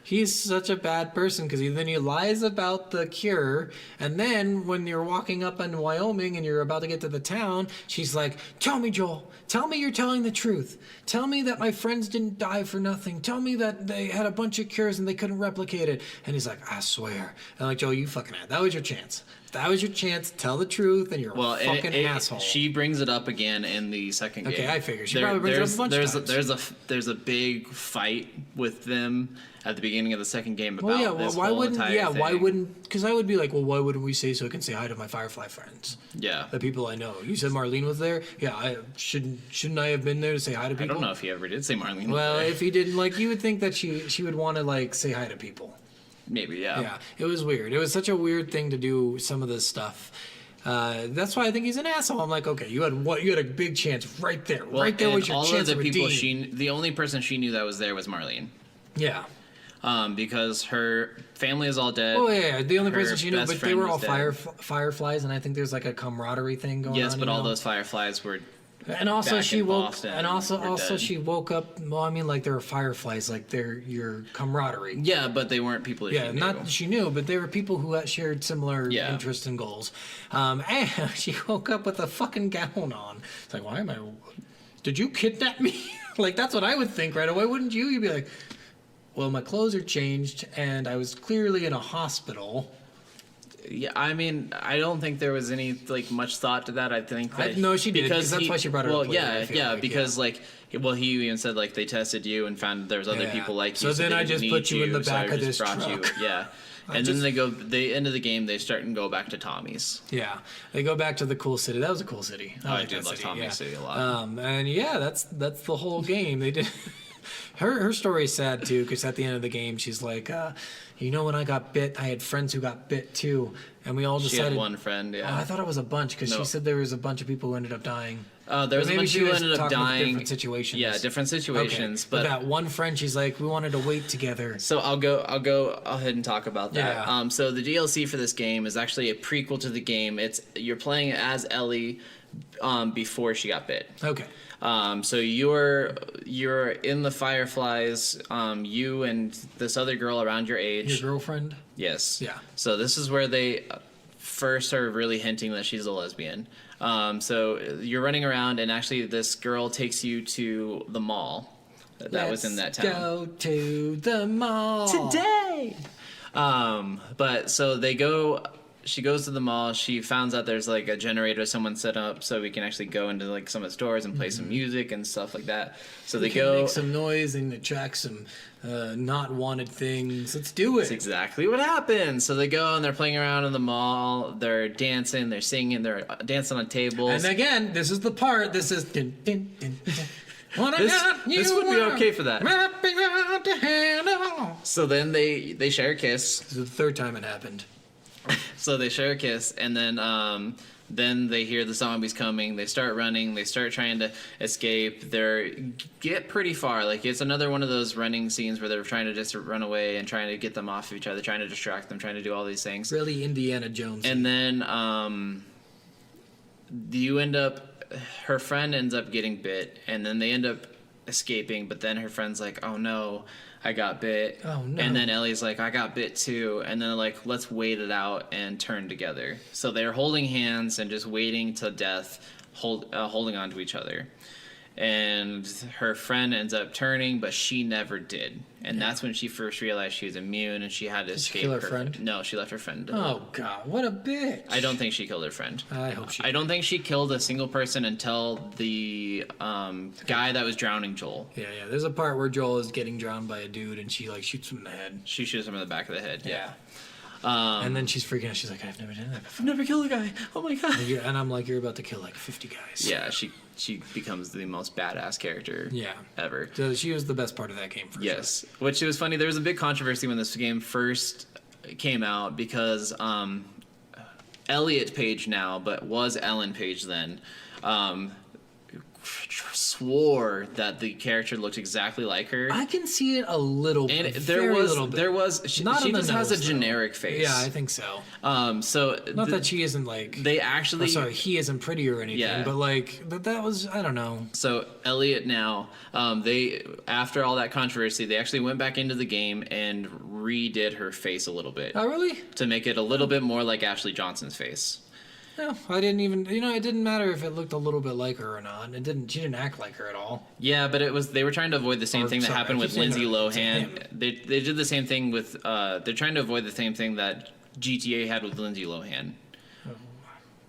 Speaker 1: He's such a bad person because then he lies about the cure, and then when you're walking up in Wyoming and you're about to get to the town, she's like, "Tell me, Joel. Tell me you're telling the truth. Tell me that my friends didn't die for nothing. Tell me that they had a bunch of cures and they couldn't replicate it." And he's like, "I swear." And I'm like, "Joel, you fucking had. That was your chance. That was your chance. Tell the truth, and you're
Speaker 2: Well,
Speaker 1: a fucking asshole.
Speaker 2: she brings it up again in the second game.
Speaker 1: Okay, I figured. She probably brings it up a bunch of times.
Speaker 2: There's a big fight with them at the beginning of the second game about
Speaker 1: well, yeah.
Speaker 2: this
Speaker 1: Why
Speaker 2: whole
Speaker 1: wouldn't?
Speaker 2: entire
Speaker 1: Yeah.
Speaker 2: thing.
Speaker 1: Why wouldn't? Because I would be like, well, why wouldn't we say so I can say hi to my Firefly friends,
Speaker 2: Yeah.
Speaker 1: the people I know? You said Marlene was there. Yeah. I shouldn't I have been there to say hi to
Speaker 2: I
Speaker 1: people?
Speaker 2: don't know if he ever did say Marlene.
Speaker 1: Well,
Speaker 2: was there.
Speaker 1: if he didn't, like, you would think that she would want to like say hi to people.
Speaker 2: Maybe, yeah.
Speaker 1: Yeah, it was weird. It was such a weird thing to do. Some of this stuff. That's why I think he's an asshole. I'm like, okay, you had a big chance right there.
Speaker 2: Well,
Speaker 1: right there
Speaker 2: and
Speaker 1: was your
Speaker 2: all
Speaker 1: chance
Speaker 2: of the
Speaker 1: to
Speaker 2: people
Speaker 1: redeem.
Speaker 2: the only person she knew that was there was Marlene.
Speaker 1: Yeah.
Speaker 2: Because her family is all dead.
Speaker 1: Oh yeah, the only
Speaker 2: Her
Speaker 1: person she knew,
Speaker 2: best
Speaker 1: but they
Speaker 2: friend
Speaker 1: were all
Speaker 2: was dead.
Speaker 1: fireflies, and I think there's like a camaraderie thing going on.
Speaker 2: Yes, but
Speaker 1: you
Speaker 2: all
Speaker 1: know?
Speaker 2: those fireflies were.
Speaker 1: And also
Speaker 2: back
Speaker 1: she
Speaker 2: in
Speaker 1: woke,
Speaker 2: Boston
Speaker 1: and also
Speaker 2: were dead.
Speaker 1: she woke up. Well, I mean, like they're fireflies, like they're your camaraderie.
Speaker 2: Yeah, but they weren't people that
Speaker 1: Yeah,
Speaker 2: she knew.
Speaker 1: not she knew, but they were people who had shared similar
Speaker 2: Yeah.
Speaker 1: interests and goals. And she woke up with a fucking gown on. It's like, why am I? Did you kidnap me? Like that's what I would think right away, wouldn't you? You'd be like, well, my clothes are changed, and I was clearly in a hospital.
Speaker 2: Yeah, I mean, I don't think there was any like much thought to that. I think that
Speaker 1: No, she did, because that's why she brought it
Speaker 2: well,
Speaker 1: up later,
Speaker 2: yeah,
Speaker 1: I feel
Speaker 2: yeah,
Speaker 1: like,
Speaker 2: because like, well, he even said like they tested you and found there was other
Speaker 1: Yeah.
Speaker 2: people like
Speaker 1: So
Speaker 2: you.
Speaker 1: then
Speaker 2: they
Speaker 1: I
Speaker 2: didn't
Speaker 1: just
Speaker 2: need
Speaker 1: put you in the
Speaker 2: so I
Speaker 1: back of
Speaker 2: just
Speaker 1: this
Speaker 2: brought
Speaker 1: truck.
Speaker 2: You, yeah, and
Speaker 1: just-
Speaker 2: then they end of the game. They start and go back to Tommy's.
Speaker 1: Yeah, they go back to the cool city. That was a cool city.
Speaker 2: I
Speaker 1: like
Speaker 2: did
Speaker 1: that
Speaker 2: like
Speaker 1: city,
Speaker 2: Tommy's
Speaker 1: yeah.
Speaker 2: City a lot.
Speaker 1: And yeah, that's the whole game. They did. Her story is sad too, because at the end of the game, she's like, you know, when I got bit, I had friends who got bit too, and we all
Speaker 2: She
Speaker 1: decided.
Speaker 2: had one friend.
Speaker 1: Oh,
Speaker 2: Yeah,
Speaker 1: I thought it was a bunch because
Speaker 2: No.
Speaker 1: she said there was a bunch of people who ended up dying.
Speaker 2: there was a
Speaker 1: Maybe
Speaker 2: bunch
Speaker 1: she
Speaker 2: of people
Speaker 1: was
Speaker 2: who ended up
Speaker 1: talking about
Speaker 2: dying.
Speaker 1: different situations.
Speaker 2: Yeah, different situations,
Speaker 1: Okay.
Speaker 2: but
Speaker 1: that one friend, she's like, we wanted to wait together.
Speaker 2: So I'll go ahead and talk about that.
Speaker 1: Yeah.
Speaker 2: So the DLC for this game is actually a prequel to the game. You're playing as Ellie before she got bit.
Speaker 1: Okay.
Speaker 2: So you're in the Fireflies. You and this other girl around your age.
Speaker 1: Your girlfriend.
Speaker 2: Yes.
Speaker 1: Yeah.
Speaker 2: So this is where they first are really hinting that she's a lesbian. So you're running around, and actually this girl takes you to the mall that was in that town.
Speaker 1: Let's go to the mall
Speaker 2: Today. But so they go. She goes to the mall. She finds out there's like a generator someone set up, so we can actually go into like some of the stores and play some music and stuff like that. So they
Speaker 1: We can
Speaker 2: go.
Speaker 1: make some noise and attract some not wanted things. Let's do it.
Speaker 2: That's exactly what happens. So they go and they're playing around in the mall. They're dancing. They're singing. They're dancing on tables.
Speaker 1: And again, this is the part. This is. Dun, dun, dun, dun. When I
Speaker 2: This-
Speaker 1: got
Speaker 2: this
Speaker 1: you
Speaker 2: would be
Speaker 1: around,
Speaker 2: okay for that.
Speaker 1: wrapping around the hand of-
Speaker 2: So then they share a kiss.
Speaker 1: This is the third time it happened.
Speaker 2: So they share a kiss, and then they hear the zombies coming. They start running. They start trying to escape. They get pretty far. Like it's another one of those running scenes where they're trying to just run away and trying to get them off of each other, trying to distract them, trying to do all these things.
Speaker 1: Really Indiana Jones.
Speaker 2: And then you end up. Her friend ends up getting bit, and then they end up escaping. But then her friend's like, "Oh no, I got bit."
Speaker 1: Oh, no.
Speaker 2: And then Ellie's like, "I got bit too." And then they're like, "Let's wait it out and turn together." So they're holding hands and just waiting till death, holding on to each other. And her friend ends up turning, but she never did. And that's when she first realized she was immune, and she had to
Speaker 1: Did she
Speaker 2: escape.
Speaker 1: kill her friend?
Speaker 2: No, she left her friend.
Speaker 1: oh God, what a bitch!
Speaker 2: I don't think she killed her friend.
Speaker 1: I hope she.
Speaker 2: I don't think she killed a single person until the guy that was drowning Joel.
Speaker 1: Yeah. There's a part where Joel is getting drowned by a dude, and she like shoots him in the head.
Speaker 2: She shoots him in the back of the head. Yeah.
Speaker 1: And then she's freaking out. She's like, I've never done that before.
Speaker 2: I've never killed a guy. Oh my god.
Speaker 1: And I'm like, you're about to kill like 50 guys.
Speaker 2: Yeah, she becomes the most badass character
Speaker 1: Yeah.
Speaker 2: ever.
Speaker 1: So she was the best part of that game for
Speaker 2: Yes. Which it was funny. There was a big controversy when this game first came out because Elliot Page now, but was Ellen Page then, swore that the character looked exactly like her.
Speaker 1: I can see it a little
Speaker 2: And
Speaker 1: bit.
Speaker 2: there was she
Speaker 1: Not on the
Speaker 2: just has a
Speaker 1: nose, though.
Speaker 2: generic face.
Speaker 1: Yeah, I think so.
Speaker 2: So
Speaker 1: Not that she isn't like.
Speaker 2: they actually
Speaker 1: sorry, he isn't pretty or anything.
Speaker 2: Yeah.
Speaker 1: But like, that was, I don't know.
Speaker 2: So Elliot now, they after all that controversy, they actually went back into the game and redid her face a little bit
Speaker 1: Oh, really?
Speaker 2: to make it a little bit more like Ashley Johnson's face.
Speaker 1: No, I didn't even. It didn't matter if it looked a little bit like her or not. It didn't. She didn't act like her at all.
Speaker 2: Yeah, but they were trying to avoid the same
Speaker 1: Oh,
Speaker 2: thing that
Speaker 1: sorry,
Speaker 2: happened
Speaker 1: I
Speaker 2: with
Speaker 1: keep saying
Speaker 2: Lindsay
Speaker 1: her. It's
Speaker 2: Lohan.
Speaker 1: him.
Speaker 2: They did the same thing with they're trying to avoid the same thing that GTA had with Lindsay Lohan.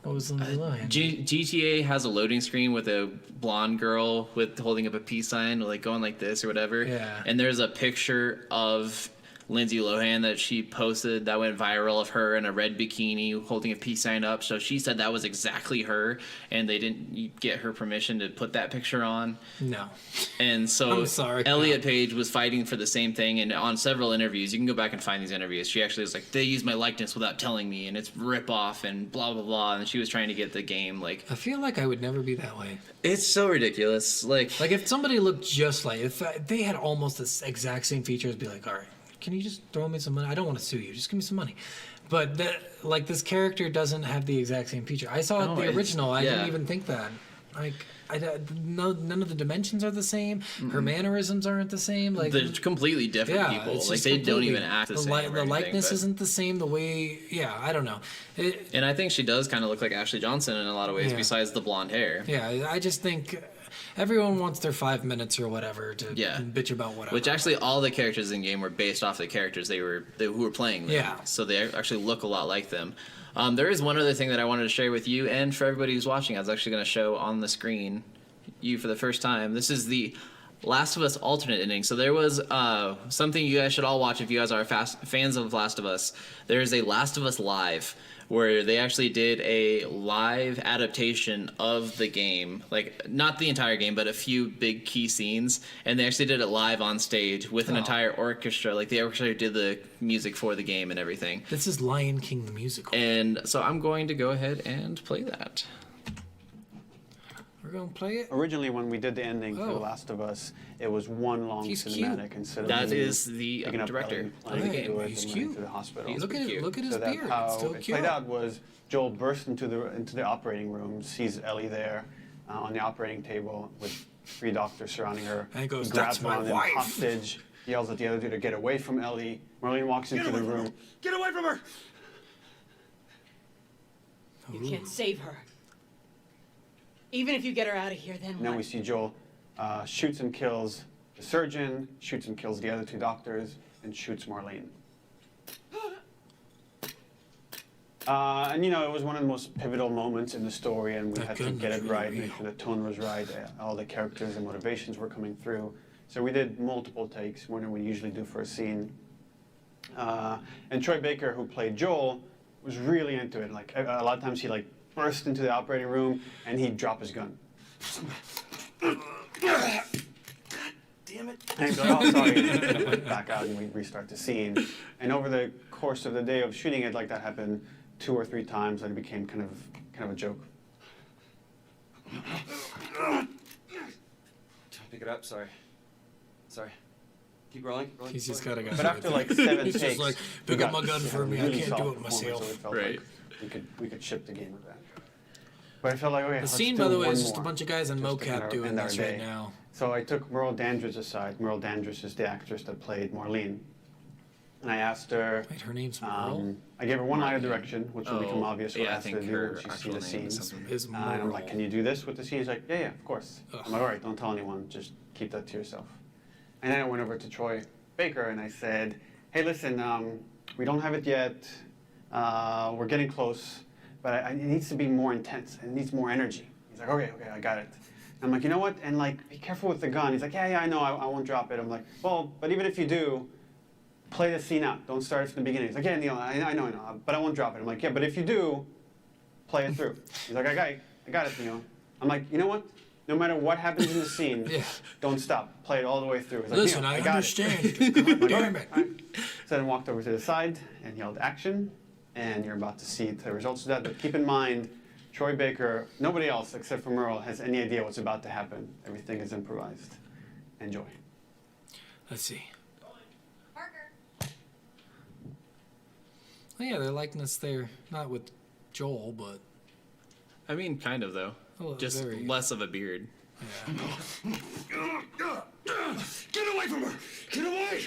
Speaker 1: What was Lindsay Lohan?
Speaker 2: GTA has a loading screen with a blonde girl with holding up a peace sign, like going like this or whatever.
Speaker 1: Yeah.
Speaker 2: And there's a picture of Lindsay Lohan that she posted that went viral of her in a red bikini holding a peace sign up. So she said that was exactly her, and they didn't get her permission to put that picture on.
Speaker 1: No.
Speaker 2: And so
Speaker 1: I'm sorry.
Speaker 2: Elliot Page was fighting for the same thing, and on several interviews, you can go back and find these interviews. She actually was like, "They used my likeness without telling me, and it's rip off and blah blah blah." And she was trying to get the game like.
Speaker 1: I feel like I would never be that way.
Speaker 2: It's so ridiculous. Like
Speaker 1: If somebody looked just like, if they had almost the exact same features, I'd be like, all right, can you just throw me some money? I don't want to sue you. Just give me some money. But this character doesn't have the exact same feature. I saw the original. I didn't even think that. None of the dimensions are the same. Her mannerisms aren't the same. Like
Speaker 2: they're completely different people.
Speaker 1: it's
Speaker 2: Like
Speaker 1: just
Speaker 2: they don't
Speaker 1: completely-
Speaker 2: even act the same.
Speaker 1: The likeness isn't the same. The way, I don't know.
Speaker 2: And I think she does kind of look like Ashley Johnson in a lot of ways,
Speaker 1: Yeah.
Speaker 2: besides the blonde hair.
Speaker 1: Yeah, I just think everyone wants their 5 minutes or whatever to
Speaker 2: Yeah.
Speaker 1: bitch about whatever.
Speaker 2: Which actually, all the characters in game were based off the characters who were playing them.
Speaker 1: Yeah.
Speaker 2: So they actually look a lot like them. There is one other thing that I wanted to share with you and for everybody who's watching. I was actually going to show on the screen you for the first time. This is the Last of Us alternate ending. So there was something you guys should all watch if you guys are fans of Last of Us. There is a Last of Us Live where they actually did a live adaptation of the game, like not the entire game, but a few big key scenes, and they actually did it live on stage with an entire orchestra. Like the orchestra did the music for the game and everything.
Speaker 1: This is Lion King the musical.
Speaker 2: And so I'm going to go ahead and play that.
Speaker 1: We're gonna play it.
Speaker 4: Originally, when we did the ending for The
Speaker 1: Oh.
Speaker 4: Last of Us, it was one long
Speaker 1: He's
Speaker 4: cinematic instead of
Speaker 2: That
Speaker 4: me
Speaker 2: is the
Speaker 4: picking up
Speaker 2: director
Speaker 4: Ellie,
Speaker 2: of
Speaker 4: playing
Speaker 2: the
Speaker 4: through
Speaker 2: game.
Speaker 4: it
Speaker 1: He's
Speaker 4: and running
Speaker 1: cute.
Speaker 4: to the hospital.
Speaker 2: He's
Speaker 1: Look at
Speaker 2: cute.
Speaker 1: it. Look at his
Speaker 4: So that's
Speaker 1: beard.
Speaker 4: how
Speaker 1: It's still
Speaker 4: it
Speaker 1: cute.
Speaker 4: played out. Was Joel burst into the operating room, sees Ellie there on the operating table with 3 doctors surrounding her.
Speaker 1: And he goes,
Speaker 4: grabs
Speaker 1: "That's my
Speaker 4: one of them
Speaker 1: wife."
Speaker 4: hostage. Yells at the other two to get away from Ellie. Marlene walks into the room.
Speaker 5: Get away from her!
Speaker 6: You can't save her. Even if you get her out of here, then
Speaker 4: And then we
Speaker 6: what?
Speaker 4: see Joel shoots and kills the surgeon, shoots and kills the other 2 doctors, and shoots Marlene. And it was one of the most pivotal moments in the story, and we
Speaker 1: That
Speaker 4: had to
Speaker 1: gun
Speaker 4: get
Speaker 1: was
Speaker 4: it
Speaker 1: really
Speaker 4: right,
Speaker 1: real.
Speaker 4: make sure the tone was right, all the characters and motivations were coming through. So we did multiple takes, more than we usually do for a scene. And Troy Baker, who played Joel, was really into it. Like a lot of times, he burst into the operating room and he'd drop his gun.
Speaker 5: Damn it.
Speaker 4: And he'd be like, "Oh, sorry," back out, and we'd restart the scene. And over the course of the day of shooting it, that happened 2 or 3 times, and it became kind of a joke.
Speaker 5: Pick it up, sorry. Sorry. Keep rolling.
Speaker 1: He's just gotta go.
Speaker 4: But after 7
Speaker 1: He's
Speaker 4: takes,
Speaker 1: just like,
Speaker 4: we
Speaker 1: pick up
Speaker 4: got
Speaker 1: my gun for me. I
Speaker 4: really
Speaker 1: can't do
Speaker 4: solid
Speaker 1: it
Speaker 4: performance,
Speaker 1: myself.
Speaker 4: so it felt
Speaker 2: Right.
Speaker 4: like we could ship the game with that. But I felt like, okay,
Speaker 1: The scene, by the way, is just a bunch of guys in mocap doing this right now.
Speaker 4: So I took Merle Dandridge aside. Merle Dandridge is the actress that played Marlene. And I asked her,
Speaker 1: Wait, her name's Merle?
Speaker 4: I gave her one line of direction, which will become
Speaker 2: Oh,
Speaker 4: obvious
Speaker 2: yeah, I
Speaker 4: after
Speaker 2: think
Speaker 4: the
Speaker 2: her
Speaker 4: once you see
Speaker 2: actual
Speaker 4: the
Speaker 2: name is
Speaker 4: scenes.
Speaker 2: something.
Speaker 1: Is
Speaker 4: And I'm like, can you do this with the scene? He's like, yeah, of course. I'm like, all right, don't tell anyone. Just keep that to yourself. And then I went over to Troy Baker and I said, hey, listen, we don't have it yet. We're getting close, but it needs to be more intense. It needs more energy. He's like, okay, I got it. I'm like, you know what? And be careful with the gun. He's like, yeah, I know. I won't drop it. I'm like, well, but even if you do, play the scene out. Don't start it from the beginning. He's like, yeah, Neil, I know, but I won't drop it. I'm like, yeah, but if you do, play it through. He's like, I got it, Neil. I'm like, you know what? No matter what happens in the scene,
Speaker 1: Yeah.
Speaker 4: don't stop. Play it all the way through. He's like,
Speaker 1: Listen,
Speaker 4: Neil,
Speaker 1: I
Speaker 4: got
Speaker 1: understand.
Speaker 4: It.
Speaker 1: God damn it.
Speaker 4: All right. So then walked over to the side and yelled action, and you're about to see the results of that. But keep in mind, Troy Baker, nobody else except for Merle has any idea what's about to happen. Everything is improvised. Enjoy.
Speaker 1: Let's see.
Speaker 7: Parker.
Speaker 1: Oh, yeah, their likeness there. Not with Joel, but
Speaker 2: I mean, kind of though.
Speaker 1: Oh,
Speaker 2: Just
Speaker 1: very-
Speaker 2: less of a beard.
Speaker 5: Get away from her! Get away!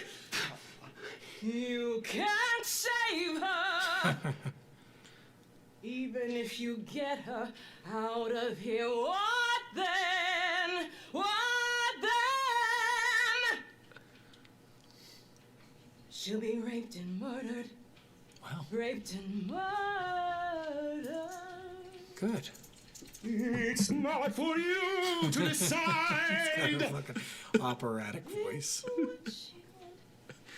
Speaker 6: You can't save her. Even if you get her out of here, what then? What then? She'll be raped and murdered.
Speaker 1: wow.
Speaker 6: Raped and murdered.
Speaker 1: Good.
Speaker 8: It's not for you to
Speaker 1: Got a
Speaker 8: decide.
Speaker 1: fucking operatic voice.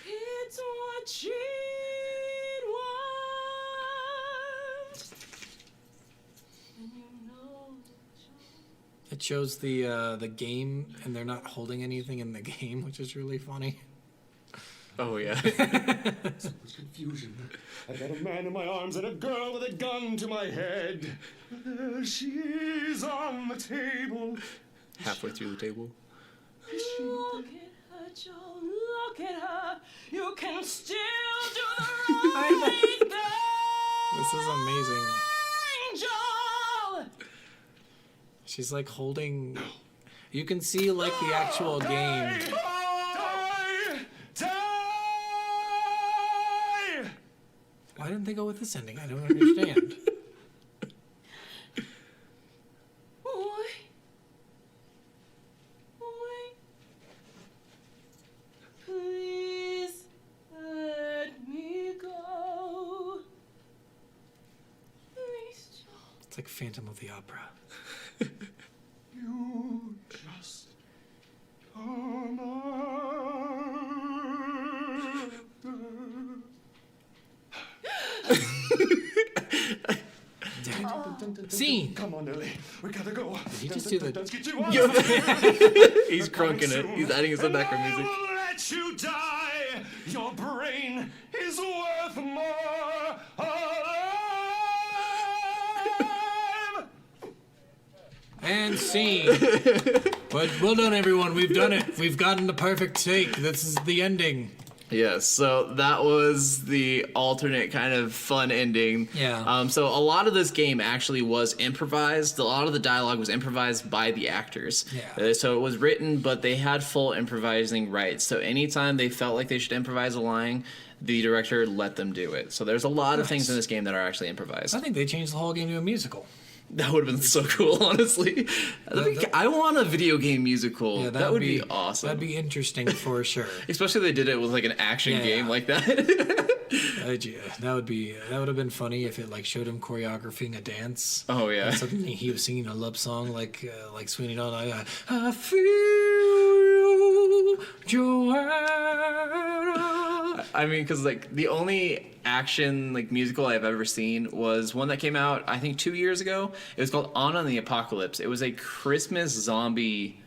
Speaker 6: It's what she'd want. And you know
Speaker 1: It shows the game, and they're not holding anything in the game, which is really funny.
Speaker 2: Oh yeah.
Speaker 8: Much confusion. I've got a man in my arms and a girl with a gun to my head. There she is on the table.
Speaker 2: Halfway through the table.
Speaker 6: Look at her, Joe. Look at her. You can still do the right thing.
Speaker 1: This is amazing.
Speaker 6: Joe.
Speaker 1: She's like holding. You can see like the actual game.
Speaker 8: Die! Die!
Speaker 1: Why didn't they go with this ending? I don't understand.
Speaker 6: Boy. Boy. Please let me go. Please, Joe.
Speaker 1: It's like Phantom of the Opera.
Speaker 8: You just are my
Speaker 1: Scene.
Speaker 8: Come on, Lily. We gotta go.
Speaker 1: Did he just do the?
Speaker 8: Get you on.
Speaker 2: He's crunking it. He's adding some background music.
Speaker 8: I will let you die. Your brain is worth more alive.
Speaker 1: And scene. But well done, everyone. We've done it. We've gotten the perfect take. This is the ending.
Speaker 2: Yes, so that was the alternate kind of fun ending.
Speaker 1: Yeah.
Speaker 2: So a lot of this game actually was improvised. A lot of the dialogue was improvised by the actors.
Speaker 1: Yeah.
Speaker 2: So it was written, but they had full improvising rights. So anytime they felt like they should improvise a line, the director let them do it. So there's a lot of things in this game that are actually improvised.
Speaker 1: I think they changed the whole game to a musical.
Speaker 2: That would have been so cool, honestly. I want a video game musical.
Speaker 1: Yeah,
Speaker 2: that would be awesome.
Speaker 1: That'd be interesting for sure.
Speaker 2: Especially if they did it with like an action
Speaker 1: Yeah.
Speaker 2: game like that.
Speaker 1: That would have been funny if it like showed him choreographing a dance.
Speaker 2: Oh, yeah.
Speaker 1: And suddenly he was singing a love song like Sweeney Todd. I feel you, Joanna.
Speaker 2: I mean, because like the only action like musical I've ever seen was one that came out I think 2 years ago. It was called On the Apocalypse. It was a Christmas zombie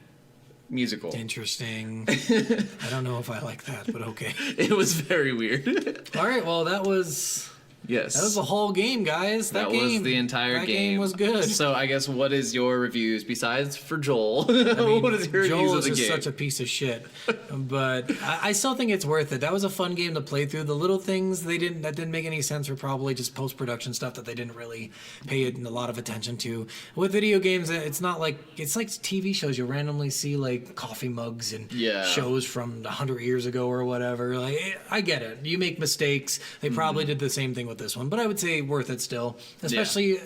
Speaker 2: musical.
Speaker 1: Interesting. I don't know if I like that, but okay.
Speaker 2: It was very weird.
Speaker 1: All right, well that was
Speaker 2: Yes.
Speaker 1: that was the whole game, guys.
Speaker 2: That
Speaker 1: game,
Speaker 2: was the entire
Speaker 1: that
Speaker 2: game.
Speaker 1: was good.
Speaker 2: So I guess what is your reviews besides for Joel?
Speaker 1: I mean,
Speaker 2: what is your reviews
Speaker 1: Joel
Speaker 2: of
Speaker 1: is
Speaker 2: the
Speaker 1: just
Speaker 2: game?
Speaker 1: such a piece of shit, but I still think it's worth it. That was a fun game to play through. The little things that didn't make any sense were probably just post production stuff that they didn't really pay a lot of attention to. With video games, it's not like it's like TV shows. You randomly see like coffee mugs and
Speaker 2: Yeah.
Speaker 1: shows from 100 years ago or whatever. Like I get it. You make mistakes. They probably did the same thing with this one, but I would say worth it still, especially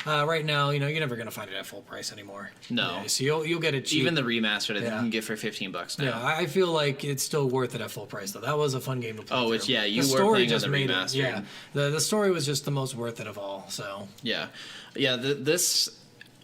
Speaker 1: right now. You know, you're never gonna find it at full price anymore.
Speaker 2: No.
Speaker 1: Yeah, so you'll get it cheap.
Speaker 2: Even the remastered I think
Speaker 1: Yeah.
Speaker 2: you can get for $15 now.
Speaker 1: Yeah, I feel like it's still worth it at full price though. That was a fun game to play.
Speaker 2: Oh, it's-
Speaker 1: through.
Speaker 2: yeah, you
Speaker 1: the
Speaker 2: were
Speaker 1: story
Speaker 2: playing on
Speaker 1: just
Speaker 2: the
Speaker 1: made
Speaker 2: remastered.
Speaker 1: it. Yeah, the story was just the most worth it of all. So
Speaker 2: Yeah. This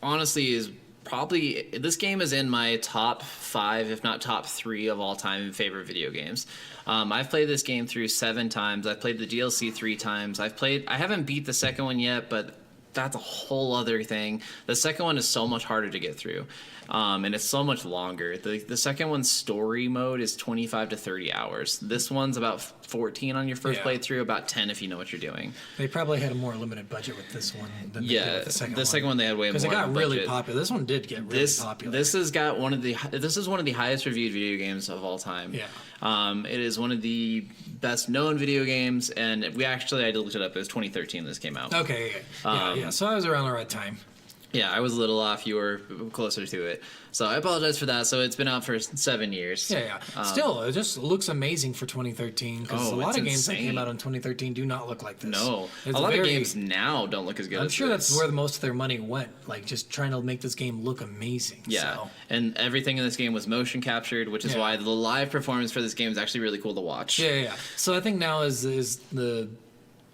Speaker 2: honestly is probably this game is in my top 5, if not top 3 of all time favorite video games. I've played this game through 7 times. I've played the DLC 3 times. I haven't beat the second one yet, but that's a whole other thing. The second one is so much harder to get through, and it's so much longer. The second one's story mode is 25 to 30 hours. This one's about 14 on your first
Speaker 1: Yeah.
Speaker 2: playthrough, about 10 if you know what you're doing.
Speaker 1: they probably had a more limited budget with this one than they did
Speaker 2: Yeah,
Speaker 1: with the second
Speaker 2: the
Speaker 1: one.
Speaker 2: second one they had way more
Speaker 1: because it got
Speaker 2: of a
Speaker 1: really
Speaker 2: budget.
Speaker 1: popular. This one did get really popular.
Speaker 2: This has got this is one of the highest reviewed video games of all time.
Speaker 1: Yeah.
Speaker 2: It is one of the best known video games, and I looked it up. It was 2013 this came out.
Speaker 1: Okay, yeah. So I was around the right time.
Speaker 2: Yeah, I was a little off. You were closer to it, so I apologize for that. So it's been out for 7 years.
Speaker 1: Yeah. Still, it just looks amazing for 2013 because
Speaker 2: Oh,
Speaker 1: a lot
Speaker 2: it's
Speaker 1: of games that
Speaker 2: insane.
Speaker 1: came out in 2013 do not look like this.
Speaker 2: No,
Speaker 1: It's
Speaker 2: a lot of
Speaker 1: very-
Speaker 2: games now don't look as good.
Speaker 1: I'm
Speaker 2: as
Speaker 1: sure
Speaker 2: this.
Speaker 1: that's where most of their money went, like just trying to make this game look amazing.
Speaker 2: Yeah,
Speaker 1: So.
Speaker 2: and everything in this game was motion captured, which is
Speaker 1: Yeah.
Speaker 2: why the live performance for this game is actually really cool to watch.
Speaker 1: Yeah. So I think now is the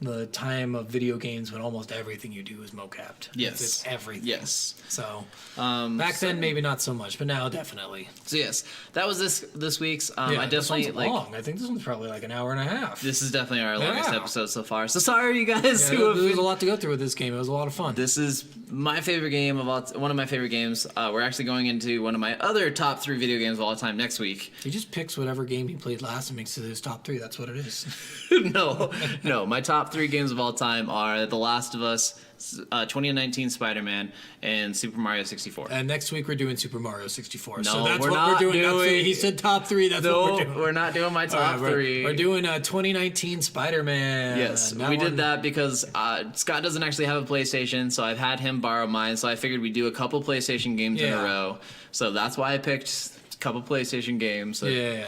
Speaker 1: the time of video games when almost everything you do is mocapped.
Speaker 2: Yes.
Speaker 1: It's everything.
Speaker 2: Yes.
Speaker 1: So
Speaker 2: Back
Speaker 1: then maybe not so much, but now definitely.
Speaker 2: So yes, that was this week's.
Speaker 1: Yeah,
Speaker 2: I definitely
Speaker 1: this one's long. I think this one's probably like an hour and a half.
Speaker 2: This is definitely our longest
Speaker 1: Yeah.
Speaker 2: episode so far. So sorry, you guys
Speaker 1: Yeah,
Speaker 2: who
Speaker 1: there was
Speaker 2: have.
Speaker 1: a lot to go through with this game. It was a lot of fun.
Speaker 2: This is my favorite game of all. One of my favorite games. We're actually going into one of my other top 3 video games of all time next week.
Speaker 1: He just picks whatever game he played last and makes it his top 3. That's what it is.
Speaker 2: No. My top 3 games of all time are The Last of Us, 2019 Spider-Man, and Super Mario 64.
Speaker 1: And next week we're doing Super Mario 64. so
Speaker 2: No,
Speaker 1: that's
Speaker 2: we're
Speaker 1: what
Speaker 2: not
Speaker 1: we're doing.
Speaker 2: doing-
Speaker 1: He said top 3. That's
Speaker 2: No,
Speaker 1: what we're doing.
Speaker 2: we're not doing my
Speaker 1: All
Speaker 2: top
Speaker 1: right,
Speaker 2: 3.
Speaker 1: We're doing 2019 Spider-Man.
Speaker 2: Yes,
Speaker 1: That
Speaker 2: we
Speaker 1: one-
Speaker 2: did that because Scott doesn't actually have a PlayStation, so I've had him borrow mine. So I figured we'd do a couple PlayStation games in
Speaker 1: Yeah.
Speaker 2: a row. So that's why I picked a couple PlayStation games. So
Speaker 1: Yeah.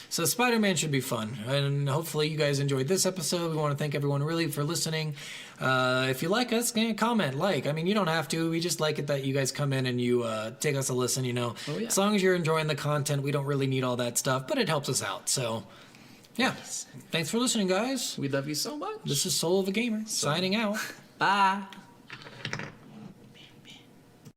Speaker 1: So Spider-Man should be fun, and hopefully you guys enjoyed this episode. We want to thank everyone really for listening. If you like us, comment, like. I mean, you don't have to. We just like it that you guys come in and you take us a listen. You know,
Speaker 2: Oh, yeah.
Speaker 1: as long as you're enjoying the content, we don't really need all that stuff, but it helps us out. So, yeah, thanks for listening, guys.
Speaker 2: we love you so much.
Speaker 1: This is Soul of a Gamer signing out.
Speaker 2: Bye.